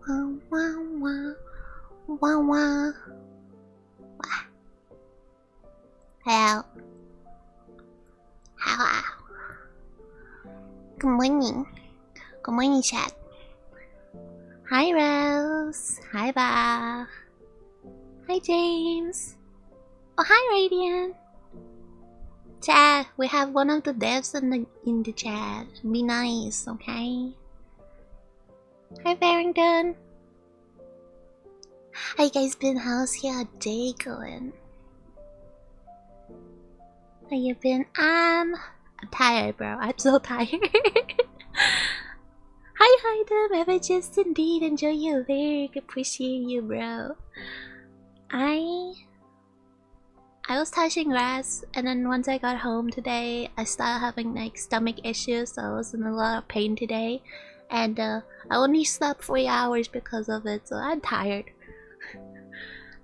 Wah, wah, wah. Wah, wah. Wah. Hello. Hello. Good morning. Good morning, chat. Hi, Rose. Hi, Bob. Hi, James. Oh, hi, Radiant. Chat, we have one of the devs in the chat. Be nice, okay? Hi, Barrington. How you guys been? How's your day going? How you been? I'm tired, bro. I'm so tired. Hi, Dem. Have I just indeed enjoy your lyric? Appreciate you, bro. I was touching grass, and then once I got home today, I started having like stomach issues, so I was in a lot of pain today. And I only slept 3 hours because of it, so I'm tired.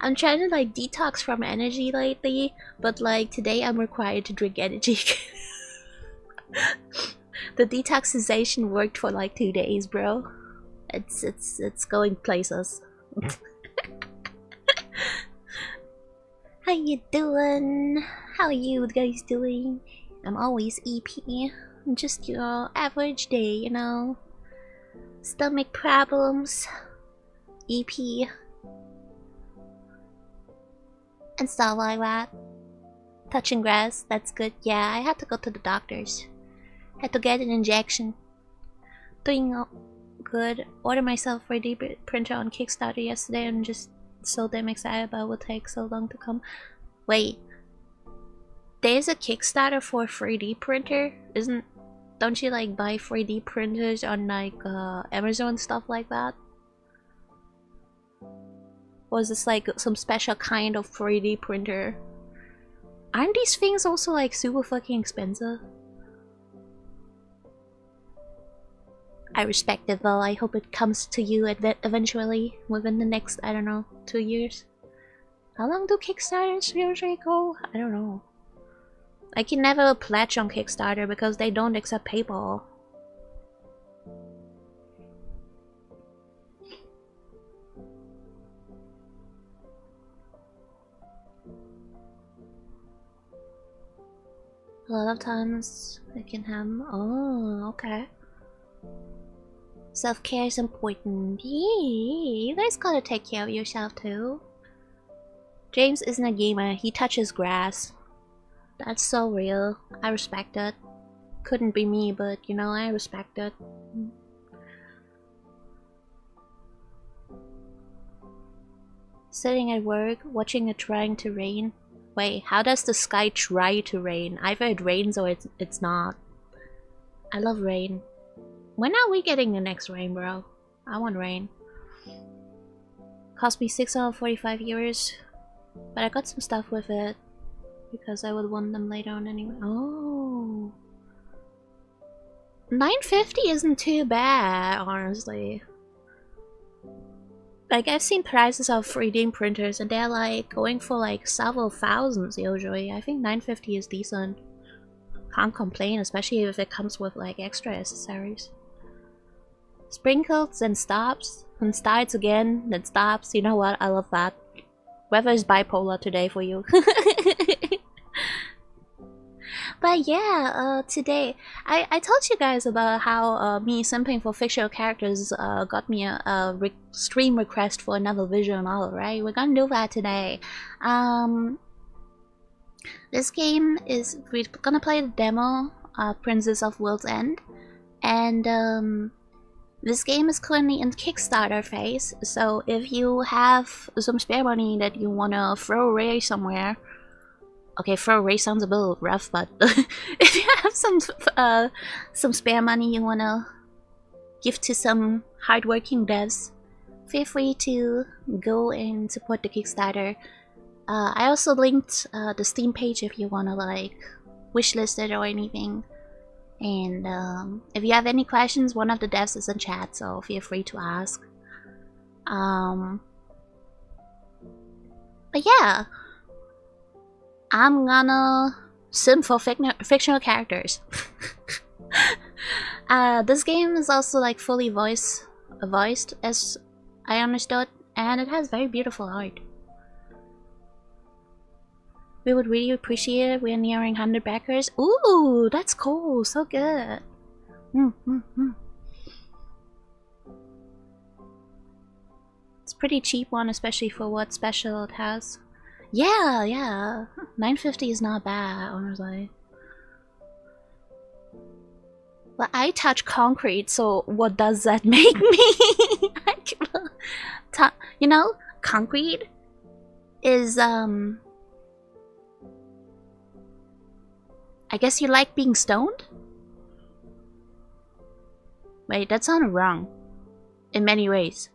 I'm trying to like detox from energy lately, but like today I'm required to drink energy. The detoxization worked for like 2 days, bro. It's going places. How you doing? How are you guys doing? I'm always EP. Just your average day, you know. Stomach problems. EP. And stuff like that. Touching grass, that's good. Yeah, I had to go to the doctors. Had to get an injection. Doing good. Ordered myself a 3D printer on Kickstarter yesterday and just so damn excited about it would take so long to come. Wait, there's a Kickstarter for a 3D printer? Don't you like buy 3D printers on like Amazon, stuff like that? Or is this like some special kind of 3D printer? Aren't these things also like super fucking expensive? I respect it though. I hope it comes to you eventually within the next, I don't know, 2 years. How long do Kickstarters usually go? I don't know. I can never pledge on Kickstarter because they don't accept PayPal. A lot of times I can have... Oh, okay. Self-care is important. Yeah, you guys gotta take care of yourself too. James isn't a gamer, he touches grass. That's so real. I respect it. Couldn't be me, but you know, I respect it. Sitting at work, watching it trying to rain. Wait, how does the sky try to rain? Either it rains or it's not. I love rain. When are we getting the next rain, bro? I want rain. Cost me 645 euros, but I got some stuff with it because I would want them later on anyway. Oh, 950 isn't too bad, honestly. Like I've seen prices of 3D printers and they're like going for like several thousands usually. I think 950 is decent. Can't complain, especially if it comes with like extra accessories. Sprinkles and stops, and starts again, then stops. You know what? I love that. Weather is bipolar today for you. But yeah, today I told you guys about how me simping for fictional characters got me a stream request for another visual novel, right? We're gonna do that today. This game is, we're gonna play the demo, Princess of World's End, and this game is currently in Kickstarter phase, so if you have some spare money that you wanna throw away somewhere, okay, throw away sounds a little rough, but if you have some spare money you wanna give to some hardworking devs, feel free to go and support the Kickstarter. I also linked the Steam page if you wanna like wishlist it or anything. And if you have any questions, one of the devs is in chat, so feel free to ask. But yeah, I'm gonna sim for fictional characters. This game is also like fully voiced as I understood, and it has very beautiful art. We would really appreciate it. We're nearing 100 backers. Ooh, that's cool. So good. It's a pretty cheap one, especially for what special it has. Yeah, yeah. 950 is not bad, honestly. But I touch concrete, so what does that make me? You know, concrete is I guess you like being stoned? Wait, that sounded wrong. In many ways.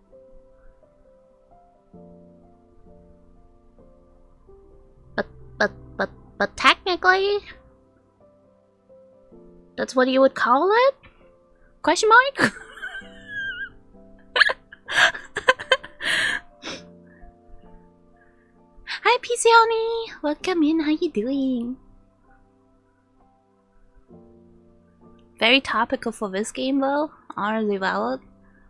But technically, that's what you would call it? Question mark? Hi Pisioni! Welcome in, how you doing? Very topical for this game though, honestly valid.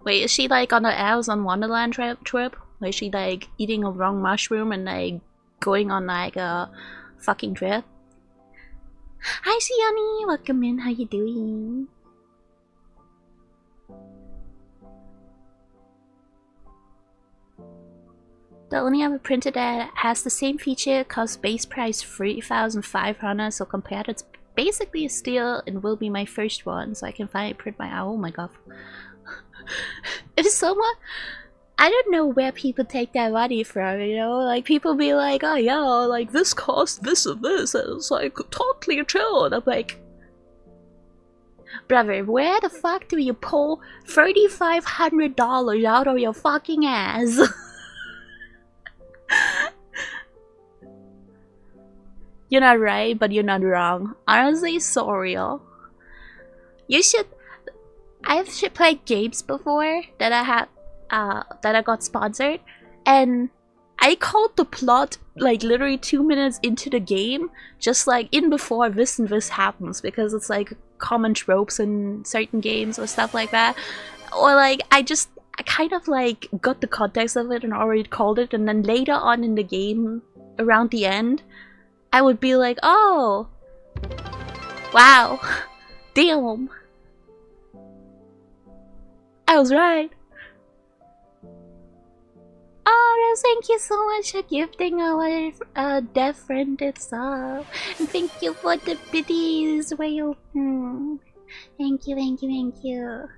Wait, is she like on the Alice on Wonderland trip? Where she like eating a wrong mushroom and like going on like a fucking trip? Hi Siani! Welcome in, how you doing? The only other printer that has the same feature costs base price 3,500, so compared it's basically a steal and will be my first one, so I can finally print my oh my god. It is so much. I don't know where people take their money from, you know? Like, people be like, oh yeah, like, this costs this and this, and it's like, totally chill. And I'm like, brother, where the fuck do you pull $3,500 out of your fucking ass? You're not right, but you're not wrong. Honestly, so real. You should... I've played games before that I had... that I got sponsored, and I called the plot like literally 2 minutes into the game, just like in before this and this happens, because it's like common tropes in certain games or stuff like that. Or like I kind of like got the context of it and already called it, and then later on in the game, around the end, I would be like, oh, wow, damn, I was right. Oh, thank you so much for gifting our deaf friend itself. And thank you for the biddies, whale. Thank you, thank you, thank you.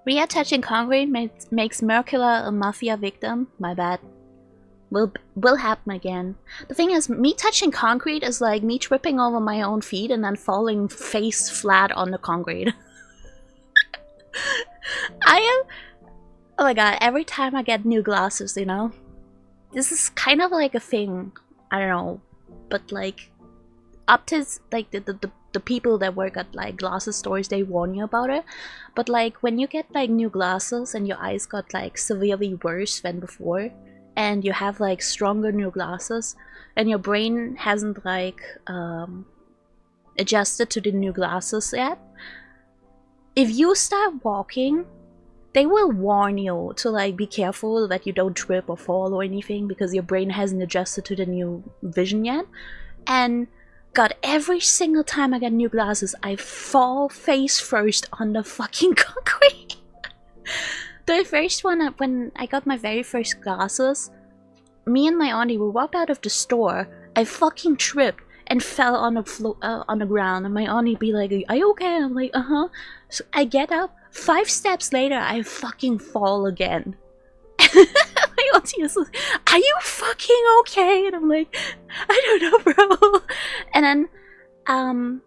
Ria touching concrete makes Mercula a mafia victim. My bad. Will happen again. The thing is, me touching concrete is like me tripping over my own feet and then falling face flat on the concrete. I am... Oh my god, every time I get new glasses, you know? This is kind of like a thing, I don't know, but like, up to, like, the people that work at, like, glasses stores, they warn you about it. But like, when you get, like, new glasses and your eyes got, like, severely worse than before, and you have, like, stronger new glasses, and your brain hasn't, like, adjusted to the new glasses yet, if you start walking, they will warn you to like be careful that you don't trip or fall or anything, because your brain hasn't adjusted to the new vision yet. And god, every single time I get new glasses, I fall face first on the fucking concrete. The first one, when I got my very first glasses, me and my auntie, we walked out of the store, I fucking tripped and fell on the ground, and my auntie be like, are you okay? And I'm like, uh-huh. So I get up, 5 steps later, I fucking fall again. My auntie is like, are you fucking okay? And I'm like, I don't know, bro. And then,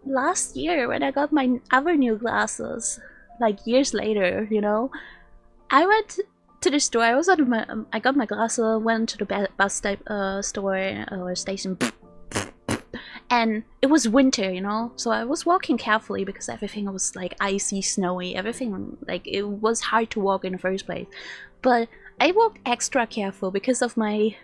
last year, when I got my other new glasses, like years later, you know, I went to the store, I got my glasses, went to the bus store or station, and it was winter, you know, so I was walking carefully because everything was like icy, snowy, everything, like it was hard to walk in the first place. But I walked extra careful because of my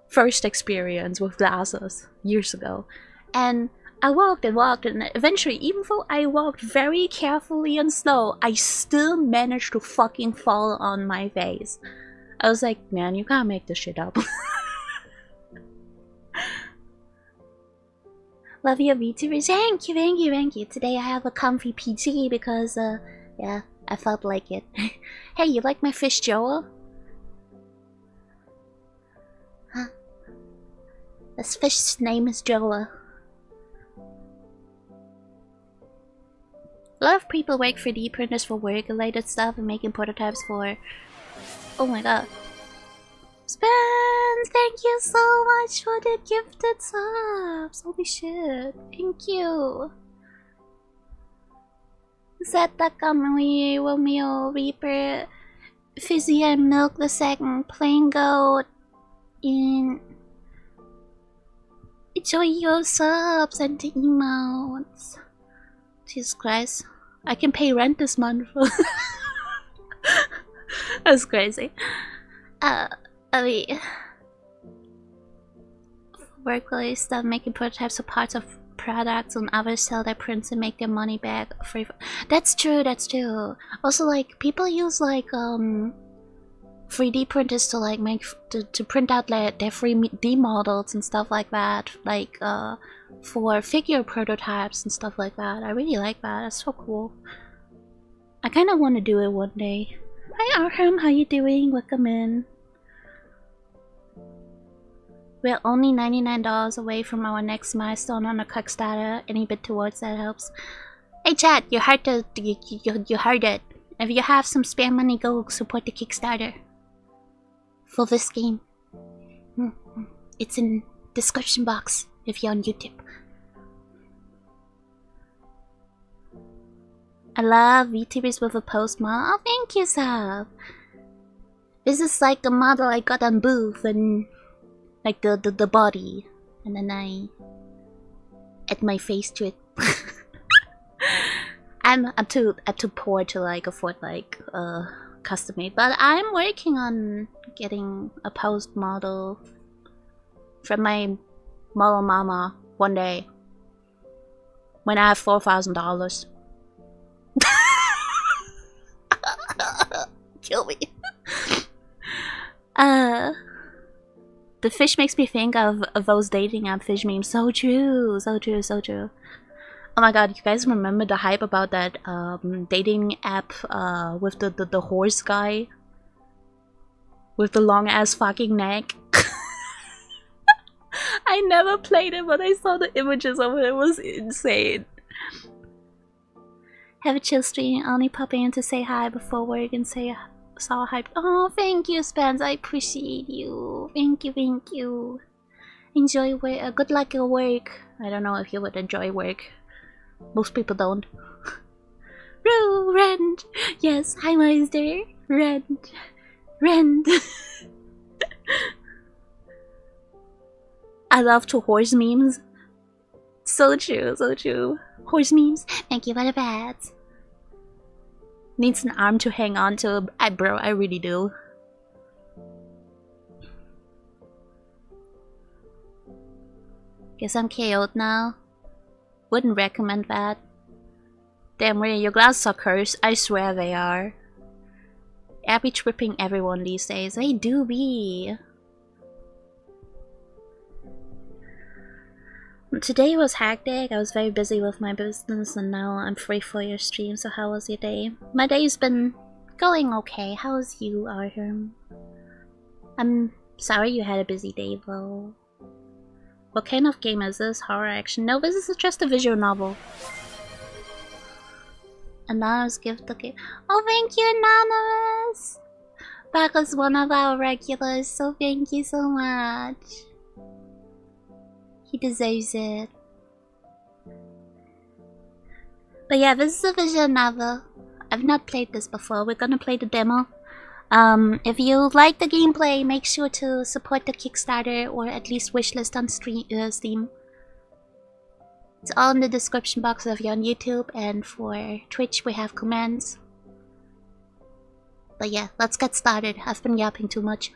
first experience with glasses years ago. And I walked and walked, and eventually, even though I walked very carefully and slow, I still managed to fucking fall on my face. I was like, man, you can't make this shit up. Love your VTuber. Thank you, thank you, thank you. Today I have a comfy PT because, yeah, I felt like it. Hey, you like my fish Joel? Huh? This fish's name is Joel. A lot of people work 3D printers for work-related stuff and making prototypes for... Oh my god. Spence, thank you so much for the gifted subs. Holy shit. Thank you. Zeta Kamui, Romeo, Reaper, Fizzy and Milk the Second, Plain Goat, in... Enjoy your subs and the emotes. Jesus Christ. I can pay rent this month. That's crazy. I mean, work-related stuff, making prototypes of parts of products, and others sell their prints and make their money back free. That's true, that's true. Also, like, people use like 3D printers to like make to print out their 3D models and stuff like that, like for figure prototypes and stuff like that. I really like that. That's so cool. I kind of want to do it one day. Hi Arham, how you doing? Welcome in. We're only $99 away from our next milestone on the Kickstarter. Any bit towards that helps. Hey chat, you heard you heard it. If you have some spare money, go support the Kickstarter for this game. It's in description box if you're on YouTube. I love VTubers with a post model. Oh, thank you, Sab. This is like a model I got on Booth and like the body, and then I add my face to it. I'm too poor to like afford like custom made, but I'm working on getting a post model from my model mama one day when I have $4,000. Kill me. The fish makes me think of those dating app fish memes. So true, so true, so true. Oh my god, you guys remember the hype about that dating app with the horse guy? With the long ass fucking neck? I never played it, but I saw the images of it. It was insane. Have a chill stream, only popping in to say hi before work and say saw hype. Oh, thank you, Spence. I appreciate you. Thank you, thank you. Enjoy work. Good luck at work. I don't know if you would enjoy work. Most people don't. Roo, Rend. Yes, hi, Meister. Rend. Rend. I love to horse memes. So true, so true. Horse memes. Thank you for the pets. Needs an arm to hang on to. Bro, I really do. Guess I'm KO'd now. Wouldn't recommend that. Damn, Ray, your glasses are cursed. I swear they are. I be tripping everyone these days. They do be. Today was hectic. I was very busy with my business and now I'm free for your stream. So how was your day? My day's been going okay. How's you, Arham? I'm sorry you had a busy day though. What kind of game is this? Horror action? No, this is just a visual novel. Anonymous gift, okay. Oh, thank you, Anonymous! Back as one of our regulars, so thank you so much. He deserves it. But yeah, this is a visual novel. I've not played this before. We're gonna play the demo. If you like the gameplay, make sure to support the Kickstarter or at least wishlist on Steam. It's all in the description box if you're on YouTube, and for Twitch we have commands. But yeah, let's get started. I've been yapping too much.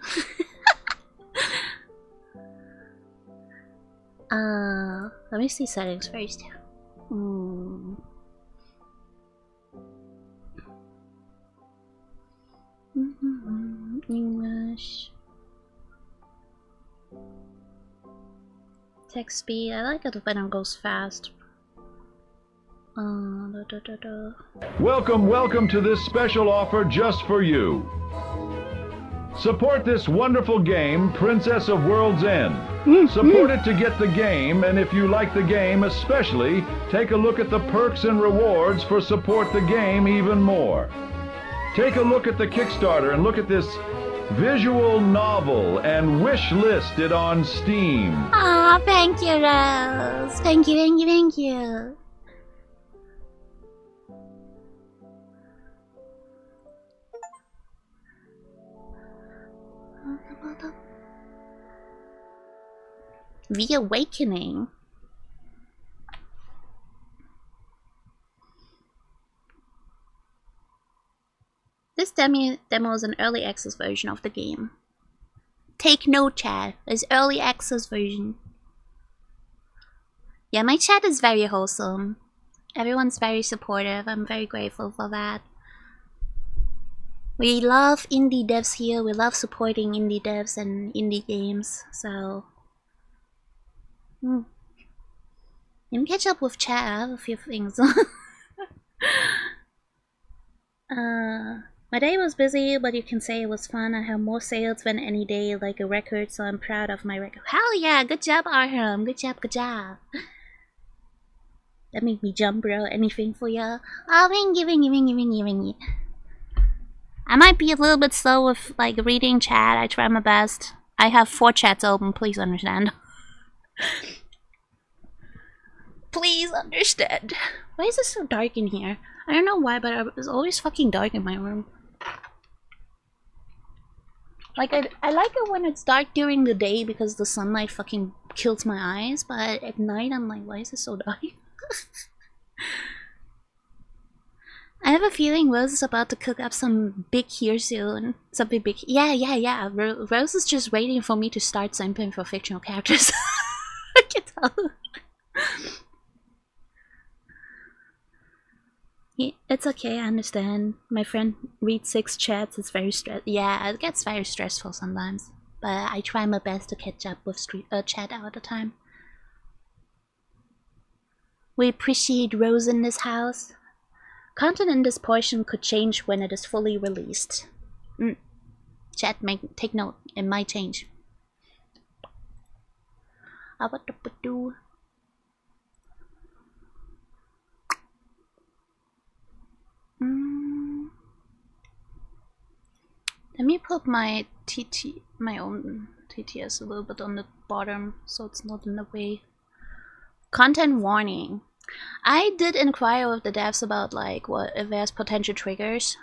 Let me see settings first. English. Text speed. I like it when it goes fast. Welcome to this special offer just for you. Support this wonderful game, Princess of World's End. Support it to get the game, and if you like the game especially, take a look at the perks and rewards for support the game even more. Take a look at the Kickstarter and look at this visual novel and wish list it on Steam. Aw, thank you, Rose. Thank you. The Awakening. This demo is an early access version of the game. Take note, chat. It's early access version. Yeah, my chat is very wholesome. Everyone's very supportive. I'm very grateful for that. We love indie devs here. We love supporting indie devs and indie games. So, you can catch up with chat. I have a few things. My day was busy, but you can say it was fun. I have more sales than any day, like a record, so I'm proud of my record. Hell yeah! Good job, Arham. Good job. That made me jump, bro. Anything for ya? Oh, thank you. I might be a little bit slow with like reading chat. I try my best. I have 4 chats open. Please understand. Please understand. Why is it so dark in here? I don't know why, but it's always fucking dark in my room. Like, I like it when it's dark during the day because the sunlight fucking kills my eyes, but at night I'm like, why is it so dark? I have a feeling Rose is about to cook up some big here soon. Something big. Yeah. Rose is just waiting for me to start something for fictional characters. I can tell. It's okay, I understand. My friend reads 6 chats, it's very yeah, it gets very stressful sometimes. But I try my best to catch up with chat all the time. We appreciate Rose in this house. Content in this portion could change when it is fully released. Chat, take note, it might change. Let me put my own TTS a little bit on the bottom so it's not in the way. Content warning. I did inquire with the devs about like what if there's potential triggers.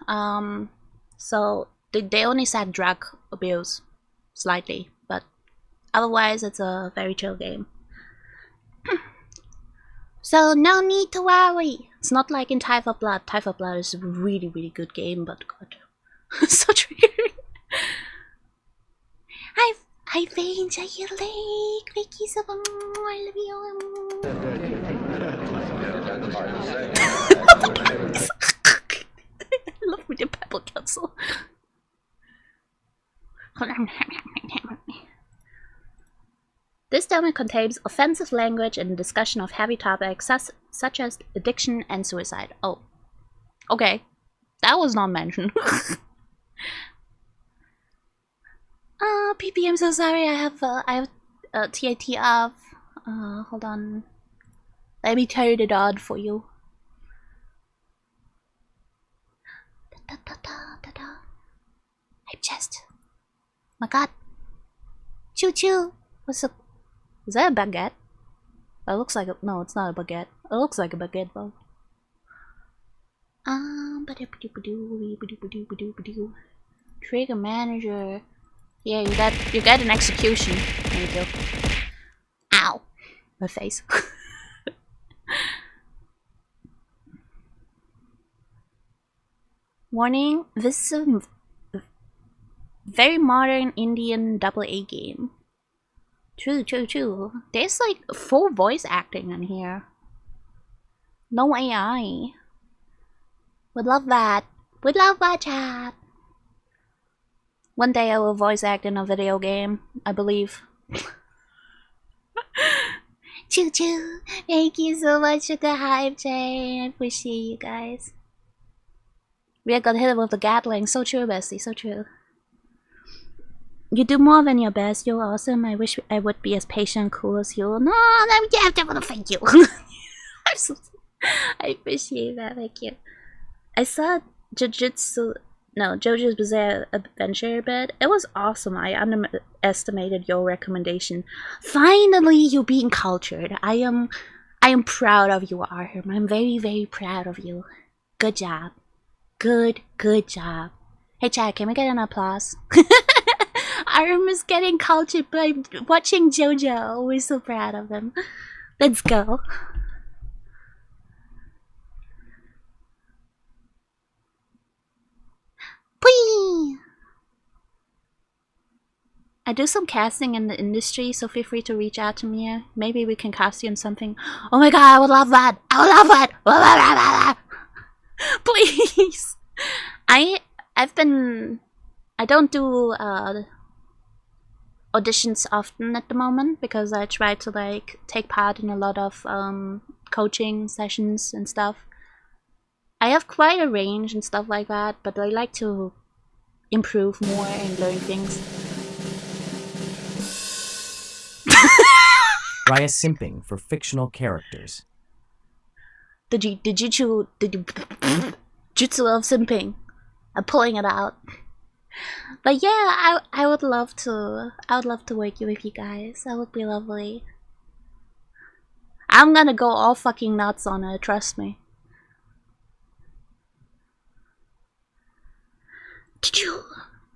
So they only said drug abuse slightly, but otherwise it's a very chill game. So no need to worry. It's not like in Type of Blood. Type of Blood is a really good game, but god. So triggering. Hi Vange, are you late? Vicky, so I love you. I love with the pebble castle. This demo contains offensive language and discussion of heavy topics such as addiction and suicide. Oh, okay, that was not mentioned. PP, I'm so sorry. I have TAT off. Hold on. Let me turn it on for you. I'm just. My God. Choo choo. What's up? Is that a baguette? It looks like a. No, it's not a baguette. It looks like a baguette though. Trigger manager. Yeah, you got an execution. There you go. Ow. My face. Warning, this is a very modern Indian AA game. True, true, true. There's like full voice acting in here. No AI. Would love that. Would love that, chat. One day I will voice act in a video game, I believe. Choo choo. Thank you so much for the hype, Jay. I appreciate you guys. We got hit with the Gatling. So true, bestie. So true. You do more than your best. You're awesome. I wish I would be as patient and cool as you. No, you have to thank you. I appreciate that. Thank you. I saw JoJo's Bizarre Adventure, but it was awesome. I underestimated your recommendation. Finally, you being cultured. I am proud of you, Arhem. I'm very, very proud of you. Good job. Good job. Hey, Chad, can we get an applause? Arhem is getting cultured by watching JoJo. We're so proud of him. Let's go. Whee! I do some casting in the industry, so feel free to reach out to me. Maybe we can cast you in something. Oh my god, I would love that! I would love that! Please! I don't do auditions often at the moment because I try to like take part in a lot of coaching sessions and stuff. I have quite a range and stuff like that, but I like to improve more and learn things. Raya simping for fictional characters. The jutsu of simping. I'm pulling it out. But yeah, I would love to work with you guys. That would be lovely. I'm gonna go all fucking nuts on it, trust me.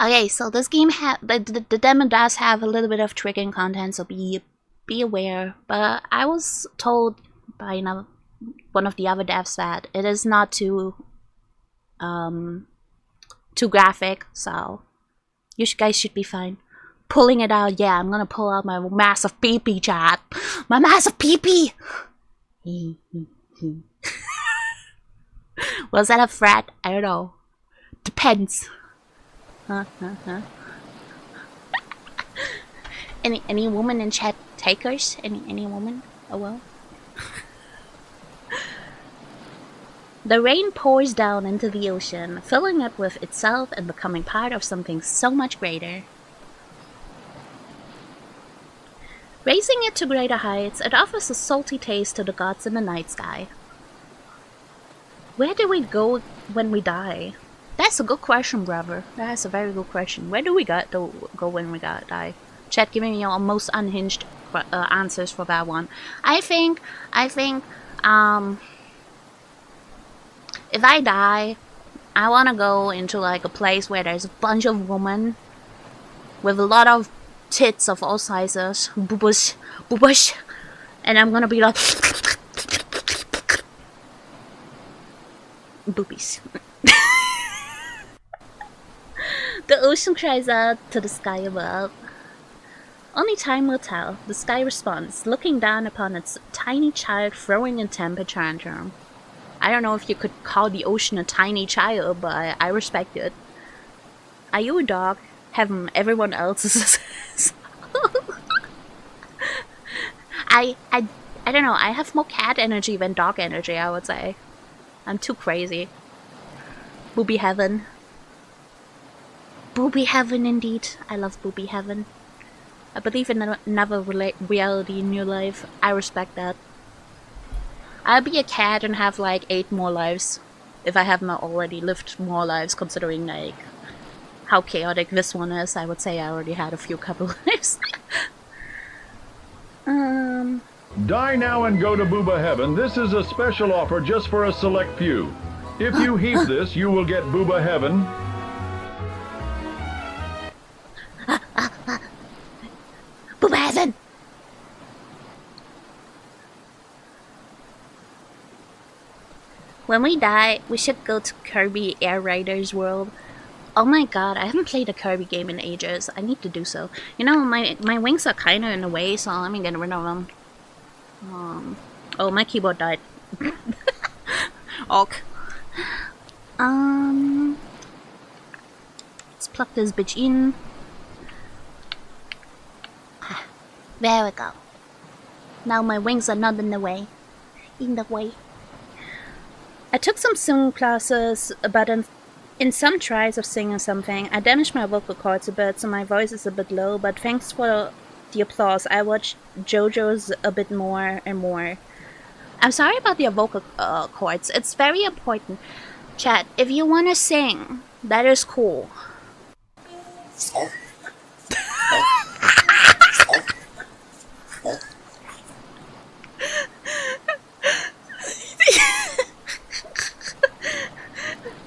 Okay, so this game the demo does have a little bit of triggering content, so be aware. But I was told by one of the other devs that it is not too graphic, so you guys should be fine. Pulling it out, yeah, I'm gonna pull out my massive pee-pee, chat. My massive pee-pee. Was that a threat? I don't know. Depends. Any woman in chat takers? Any woman? Oh well. The rain pours down into the ocean, filling it with itself and becoming part of something so much greater. Raising it to greater heights, it offers a salty taste to the gods in the night sky. Where do we go when we die? That's a good question, brother. That's a very good question. Where do we go when we die? Chat, giving me your most unhinged answers for that one. I think, if I die, I want to go into like a place where there's a bunch of women with a lot of tits of all sizes, boobush, and I'm gonna be like boobies. The ocean cries out to the sky above. Only time will tell, the sky responds, looking down upon its tiny child throwing a temper tantrum. I don't know if you could call the ocean a tiny child, but I respect it. Are you a dog? Having everyone else's. I don't know, I have more cat energy than dog energy, I would say. I'm too crazy. Booby heaven. Booby heaven indeed. I love booby heaven. I believe in another reality in your life. I respect that. I'll be a cat and have like 8 more lives. If I have not already lived more lives, considering like how chaotic this one is, I would say I already had a few couple lives. Die now and go to Booba Heaven. This is a special offer just for a select few. If you heap this, you will get Booba Heaven. Booba Heaven! When we die, we should go to Kirby Air Rider's world. Oh my god, I haven't played a Kirby game in ages. I need to do so. You know, my wings are kind of in the way, so let me get rid of them. Oh, my keyboard died. Ok. Let's plug this bitch in. There we go. Now my wings are not in the way. I took some singing classes, but in some tries of singing something, I damaged my vocal cords a bit, so my voice is a bit low, but thanks for the applause. I watched JoJo's a bit more and more. I'm sorry about your vocal cords. It's very important. Chat, if you want to sing, that is cool.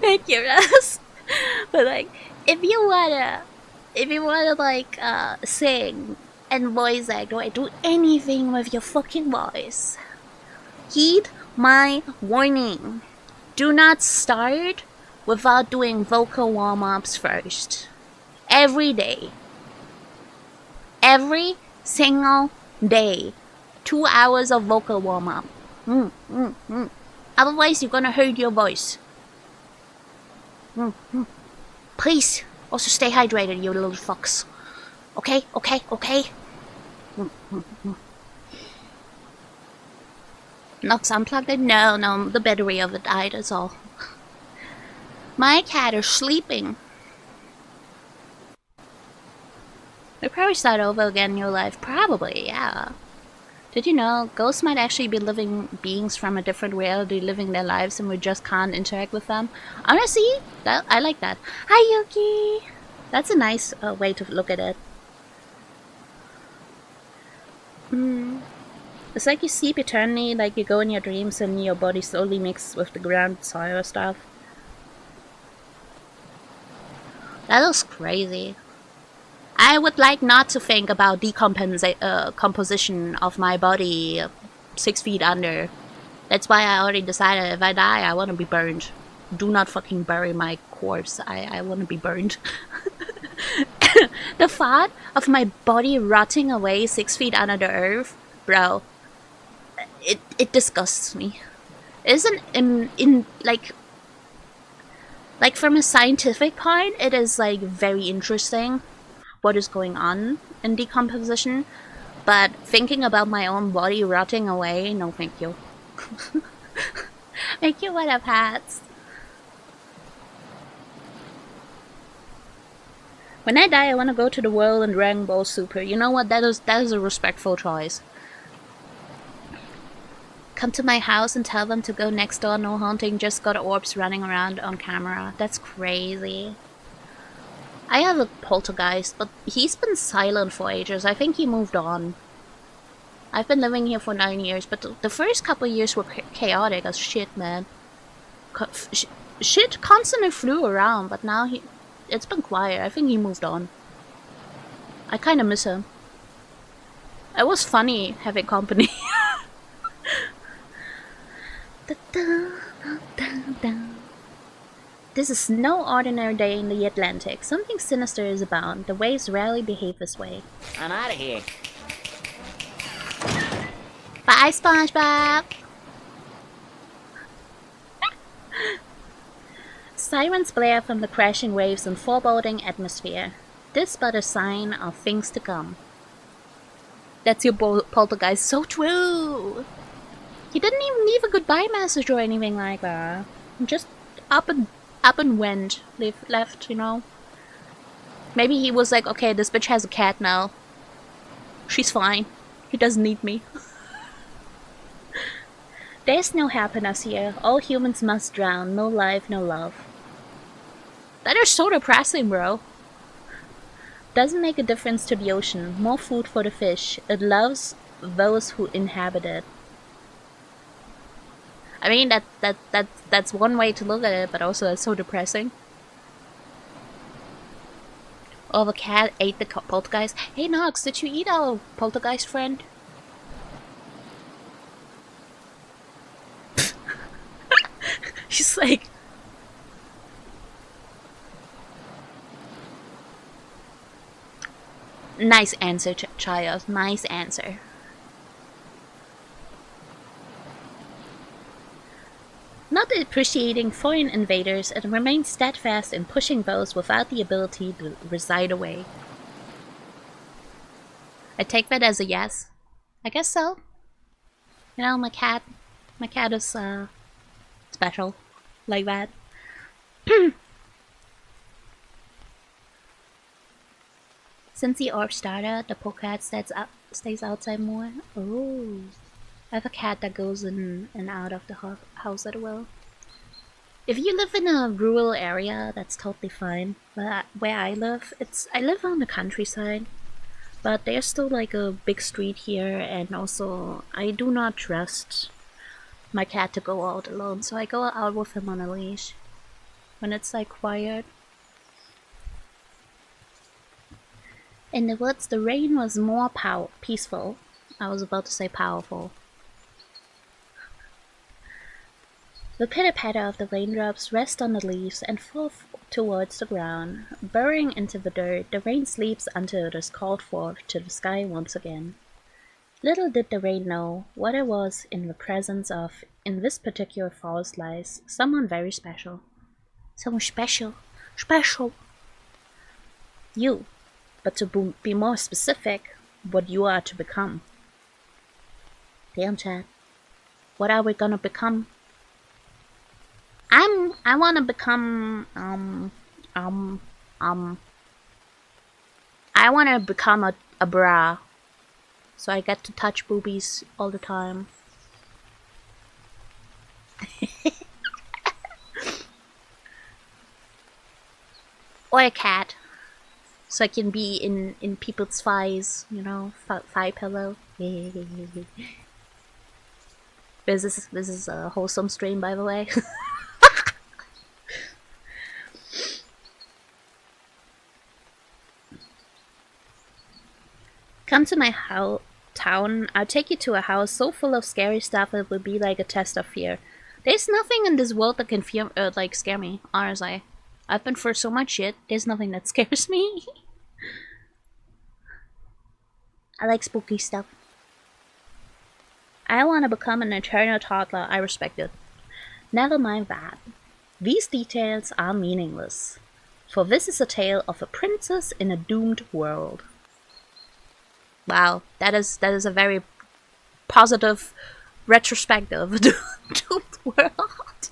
Thank you, Russ. But like, if you wanna like sing and voice act or do anything with your fucking voice, heed my warning. Do not start without doing vocal warm-ups first. Every day. Every single day. 2 hours of vocal warm-up. Otherwise, you're gonna hurt your voice. Please, also stay hydrated, you little fucks. Okay? Not unplugged it? No, the battery of it died, that's all. My cat is sleeping. You'll probably start over again in your life. Probably, yeah. Did you know ghosts might actually be living beings from a different reality living their lives and we just can't interact with them? Honestly, I like that. Hi, Yuki! That's a nice way to look at it. It's like you sleep eternally, like you go in your dreams and your body slowly mixes with the ground soil stuff. That looks crazy. I would like not to think about composition of my body 6 feet under. That's why I already decided if I die, I want to be burned. Do not fucking bury my corpse. I want to be burned. The thought of my body rotting away 6 feet under the earth, bro, it disgusts me. It isn't in like from a scientific point, it is like very interesting what is going on in decomposition, but thinking about my own body rotting away, no thank you. Make you what have hats. When I die, I want to go to the world and Dragon Ball Super. You know what? That is a respectful choice. Come to my house and tell them to go next door. No haunting. Just got orbs running around on camera. That's crazy. I have a poltergeist, but he's been silent for ages. I think he moved on. I've been living here for 9 years, but the first couple years were chaotic as shit, man. Shit constantly flew around, but now it's been quiet. I think he moved on. I kind of miss him. It was funny having company. This is no ordinary day in the Atlantic. Something sinister is abound. The waves rarely behave this way. I'm out of here. Bye, SpongeBob! Sirens blare from the crashing waves and foreboding atmosphere. This but a sign of things to come. That's your poltergeist. So true! He didn't even leave a goodbye message or anything like that. Just up and went. Left, you know. Maybe he was like, okay, this bitch has a cat now. She's fine. He doesn't need me. There's no happiness here. All humans must drown. No life, no love. That is so depressing, bro. Doesn't make a difference to the ocean. More food for the fish. It loves those who inhabit it. I mean, that's one way to look at it, but also it's so depressing. Oh, the cat ate the poltergeist. Hey, Nox, did you eat our poltergeist friend? She's like... Nice answer, child. Nice answer. Not appreciating foreign invaders, it remains steadfast in pushing those without the ability to reside away. I take that as a yes. I guess so. You know, my cat is special, like that. Since the orb started, the polecat stays outside more. Oh, I have a cat that goes in and out of the house at will. If you live in a rural area, that's totally fine. But where I live, I live on the countryside. But there's still like a big street here, and also I do not trust my cat to go out alone, so I go out with him on a leash when it's like quiet. In the woods, the rain was more peaceful. I was about to say powerful. The pitter-patter of the raindrops rest on the leaves and fall towards the ground. Burrowing into the dirt, the rain sleeps until it is called forth to the sky once again. Little did the rain know what it was in the presence of, in this particular forest lies, someone very special. Someone special. Special! You. But to be more specific, what you are to become. Damn, Chad. What are we gonna become? I wanna become, I wanna become a bra. So I get to touch boobies all the time. Or a cat. So I can be in people's thighs, you know, thigh pillow. This is a wholesome stream, by the way. Come to my town. I'll take you to a house so full of scary stuff it would be like a test of fear. There's nothing in this world that can scare me, honestly. I've been through so much shit, there's nothing that scares me. I like spooky stuff. I want to become an eternal toddler, I respect it. Never mind that. These details are meaningless. For this is a tale of a princess in a doomed world. Wow, that is a very positive retrospective of a doomed world.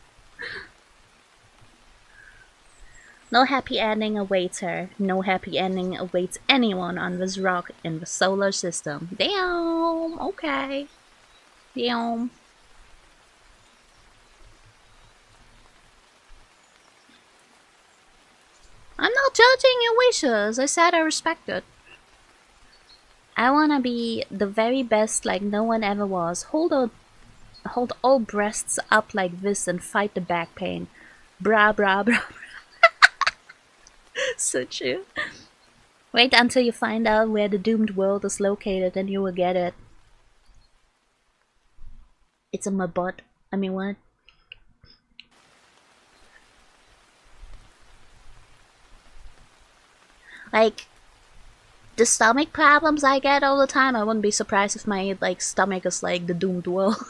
No happy ending awaits her. No happy ending awaits anyone on this rock in the solar system. Damn, okay. Damn. I'm not judging your wishes. I said I respect it. I wanna be the very best like no one ever was. Hold all breasts up like this and fight the back pain. Bra bra bra. So true. Wait until you find out where the doomed world is located and you will get it. It's in my butt. I mean, what? Like, the stomach problems I get all the time, I wouldn't be surprised if my like stomach is like the doomed world.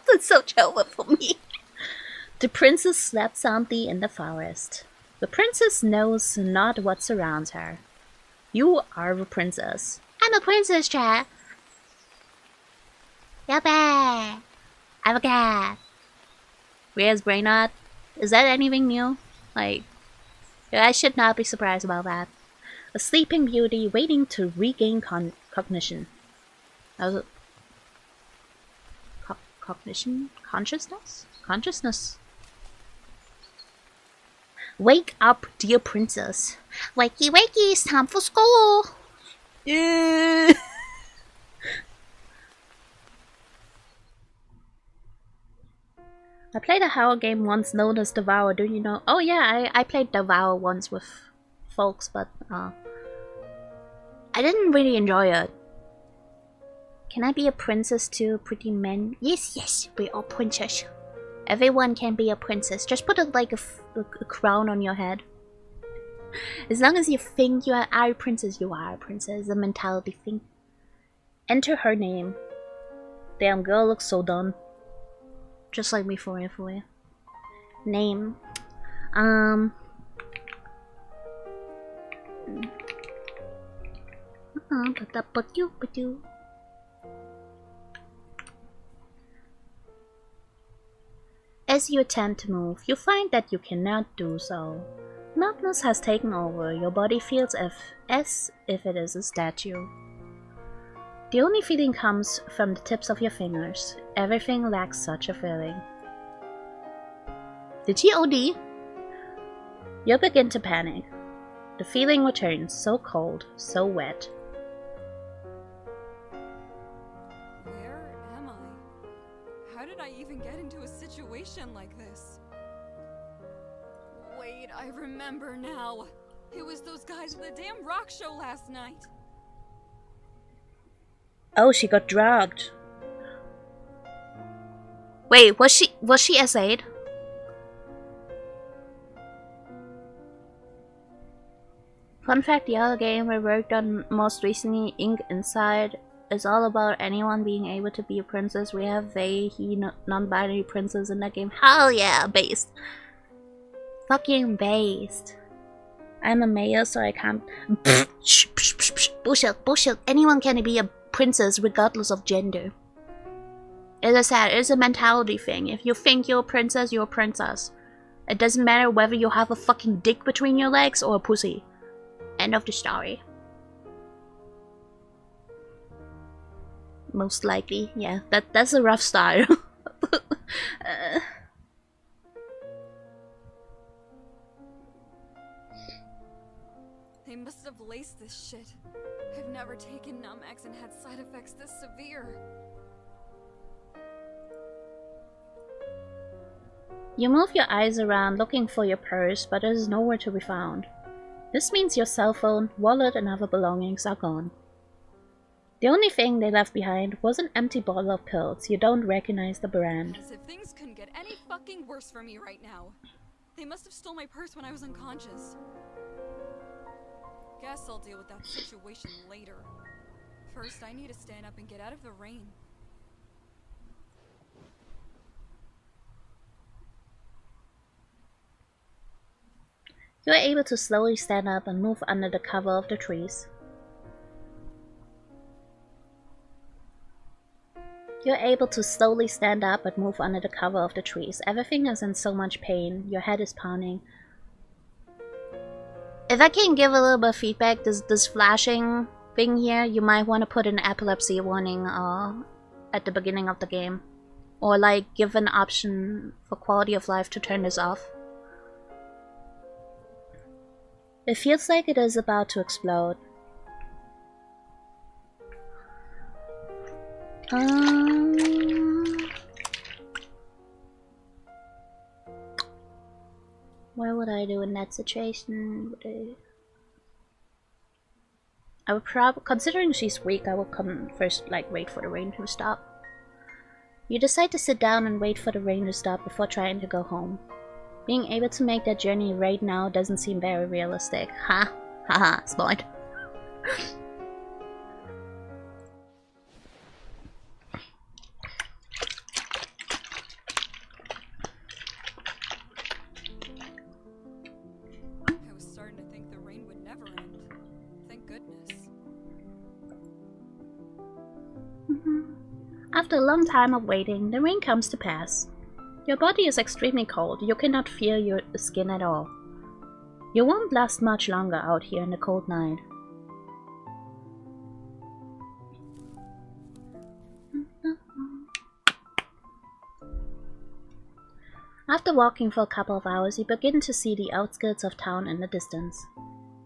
That's so chill for me. The princess slept soundly in the forest. The princess knows not what surrounds her. You are the princess. I'm a princess, chat. Yuppie! I'm a cat. Where's Brainot? Is that anything new? Like, I should not be surprised about that. A sleeping beauty waiting to regain cognition. That was cognition? Consciousness? Consciousness. Wake up, dear princess. Wakey wakey, it's time for school. I played a horror game once known as Devour, do you know? Oh yeah, I played Devour once with folks, but I didn't really enjoy it. Can I be a princess too, pretty men? Yes, yes, we're all princess. Everyone can be a princess. Just put like a crown on your head. As long as you think you are a princess, you are a princess. The mentality thing. Enter her name. Damn, girl looks so done. Just like me for you. Name. As you attempt to move, you find that you cannot do so. Numbness has taken over. Your body feels as if it is a statue. The only feeling comes from the tips of your fingers. Everything lacks such a feeling. Did he OD? You begin to panic. The feeling returns, so cold, so wet. Where am I? How did I even get into a situation like this? Wait, I remember now. It was those guys at the damn rock show last night. Oh, she got drugged. Wait, was she SA'd? Fun fact, the other game we worked on most recently, Ink Inside, is all about anyone being able to be a princess. We have they, he, non-binary princess in that game. Hell yeah, based. Fucking based. I'm a male, so I can't. Bullshit. Anyone can be a princess regardless of gender. As I said, it's a mentality thing. If you think you're a princess, you're a princess. It doesn't matter whether you have a fucking dick between your legs or a pussy. End of the story. Most likely, yeah. That's a rough style. They must have laced this shit. I've never taken Numex and had side effects this severe. You move your eyes around looking for your purse, but it is nowhere to be found. This means your cell phone, wallet, and other belongings are gone. The only thing they left behind was an empty bottle of pills. You don't recognize the brand. As if things couldn't get any fucking worse for me right now. They must have stole my purse when I was unconscious. Guess I'll deal with that situation later. First, I need to stand up and get out of the rain. You are able to slowly stand up and move under the cover of the trees. You're able to slowly stand up and move under the cover of the trees. Everything is in so much pain. Your head is pounding. If I can give a little bit of feedback, this flashing thing here, you might want to put an epilepsy warning at the beginning of the game. Or like give an option for quality of life to turn this off. It feels like it is about to explode. What would I do in that situation? I would probably, considering she's weak, I would come first, like, wait for the rain to stop. You decide to sit down and wait for the rain to stop before trying to go home. Being able to make that journey right now doesn't seem very realistic. Ha! Haha, smart. I was starting to think the rain would never end. Thank goodness. After a long time of waiting, the rain comes to pass. Your body is extremely cold. You cannot feel your skin at all. You won't last much longer out here in the cold night. After walking for a couple of hours, you begin to see the outskirts of town in the distance.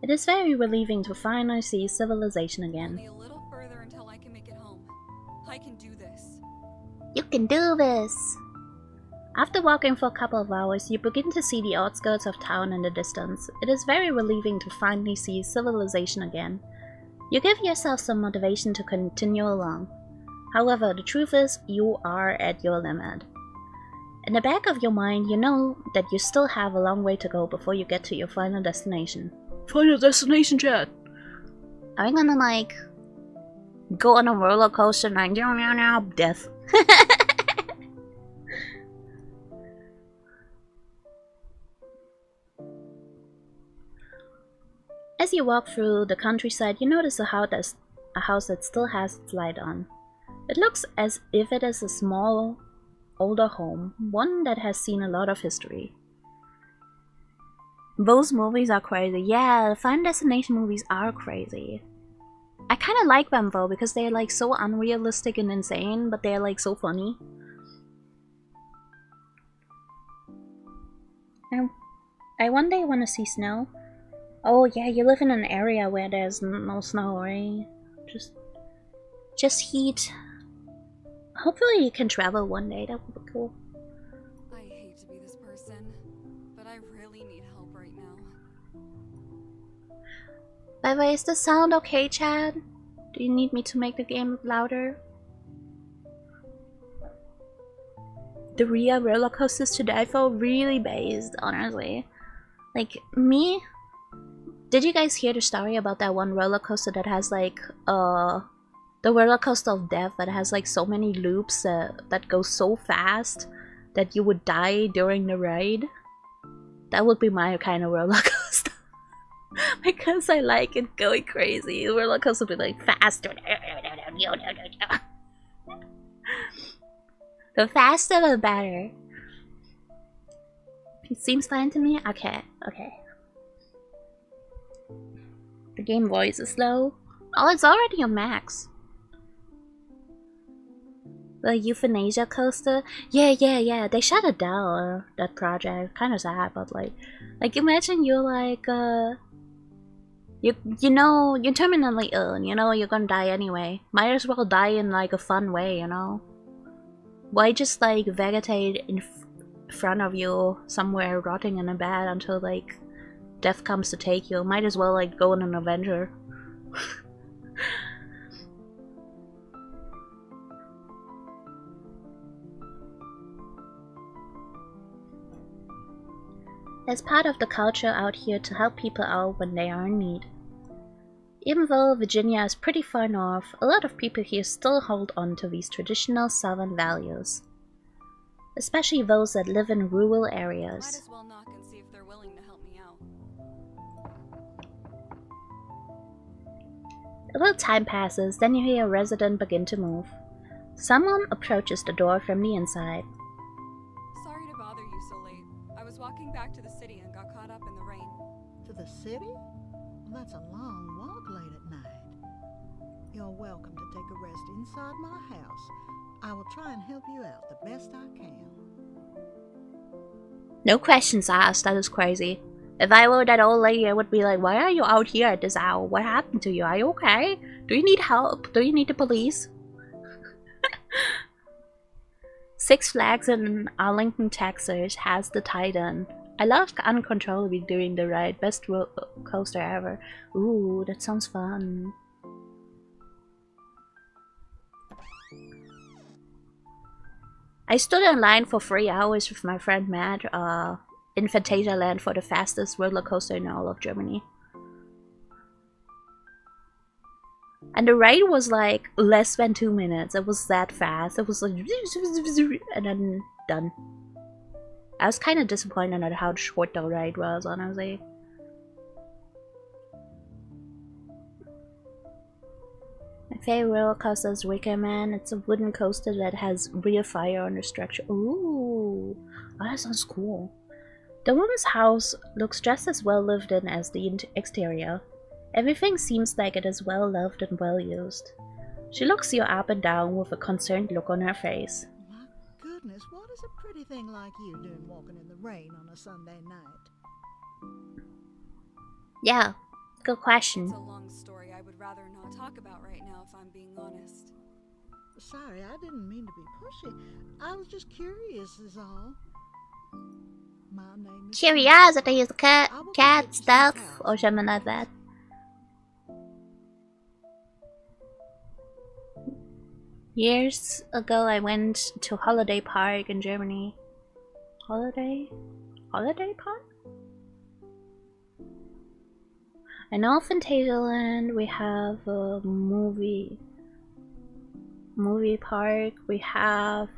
It is very relieving to finally see civilization again. Only a little further until I can make it home. I can do this. You can do this! After walking for a couple of hours, you begin to see the outskirts of town in the distance. It is very relieving to finally see civilization again. You give yourself some motivation to continue along. However, the truth is, you are at your limit. In the back of your mind, you know that you still have a long way to go before you get to your final destination. Final destination, chat. Are we gonna like go on a roller coaster and like death? As you walk through the countryside, you notice a house that still has its light on. It looks as if it is a small, older home, one that has seen a lot of history. Those movies are crazy. Yeah, the Final Destination movies are crazy. I kind of like them though, because they're like so unrealistic and insane, but they're like so funny. And I one day want to see snow. Oh yeah, you live in an area where there's no snow, right? Just heat. Hopefully you can travel one day, that would be cool. I hate to be this person, but I really need help right now. By the way, is the sound okay, Chad? Do you need me to make the game louder? The Ria roller coasters today felt really based, honestly. Like, me? Did you guys hear the story about that one roller coaster that has like, the roller coaster of death that has like so many loops that go so fast that you would die during the ride? That would be my kind of roller coaster. Because I like it going crazy. The roller coaster would be like faster. The faster the better. It seems fine to me? Okay, okay. The game voice is slow. Oh, it's already on max. The euthanasia coaster? Yeah. They shut it down, that project. Kind of sad, but like imagine you're like, you know, you're terminally ill, you know you're gonna die anyway. Might as well die in like a fun way, you know? Why just like vegetate in front of you somewhere rotting in a bed until like death comes to take you? Might as well like go on an adventure. It's part of the culture out here to help people out when they are in need. Even though Virginia is pretty far north, a lot of people here still hold on to these traditional Southern values. Especially those that live in rural areas. Might as well knock and see if they're willing to help me out. A little time passes, then you hear a resident begin to move. Someone approaches the door from the inside. Sorry to bother you so late. I was walking back to the city and got caught up in the rain. To the city? Well, that's a long walk late at night. You're welcome to take a rest inside my house. I will try and help you out the best I can. No questions asked, that is crazy. If I were that old lady, I would be like, why are you out here at this hour? What happened to you? Are you okay? Do you need help? Do you need the police? Six Flags in Arlington, Texas has the Titan. I loved uncontrollably during the ride. Best roller coaster ever. Ooh, that sounds fun. I stood in line for 3 hours with my friend Matt in Phantasialand for the fastest roller coaster in all of Germany. And the ride was like less than 2 minutes. It was that fast. It was like and then done. I was kind of disappointed at how short the ride was, honestly. My favorite roller coaster is Wicker Man. It's a wooden coaster that has real fire on the structure. Ooh, oh, that sounds cool. The woman's house looks just as well lived in as the exterior. Everything seems like it is well loved and well used. She looks you up and down with a concerned look on her face. My goodness, what is a pretty thing like you doing walking in the rain on a Sunday night? Yeah, good question. It's a long story I would rather not talk about right now if I'm being honest. Sorry, I didn't mean to be pushy. I was just curious is all. My name is Curiosity is cat stuff or something like that. Years ago I went to Holiday Park in Germany. Holiday Park? I know Phantasialand, we have a movie park, we have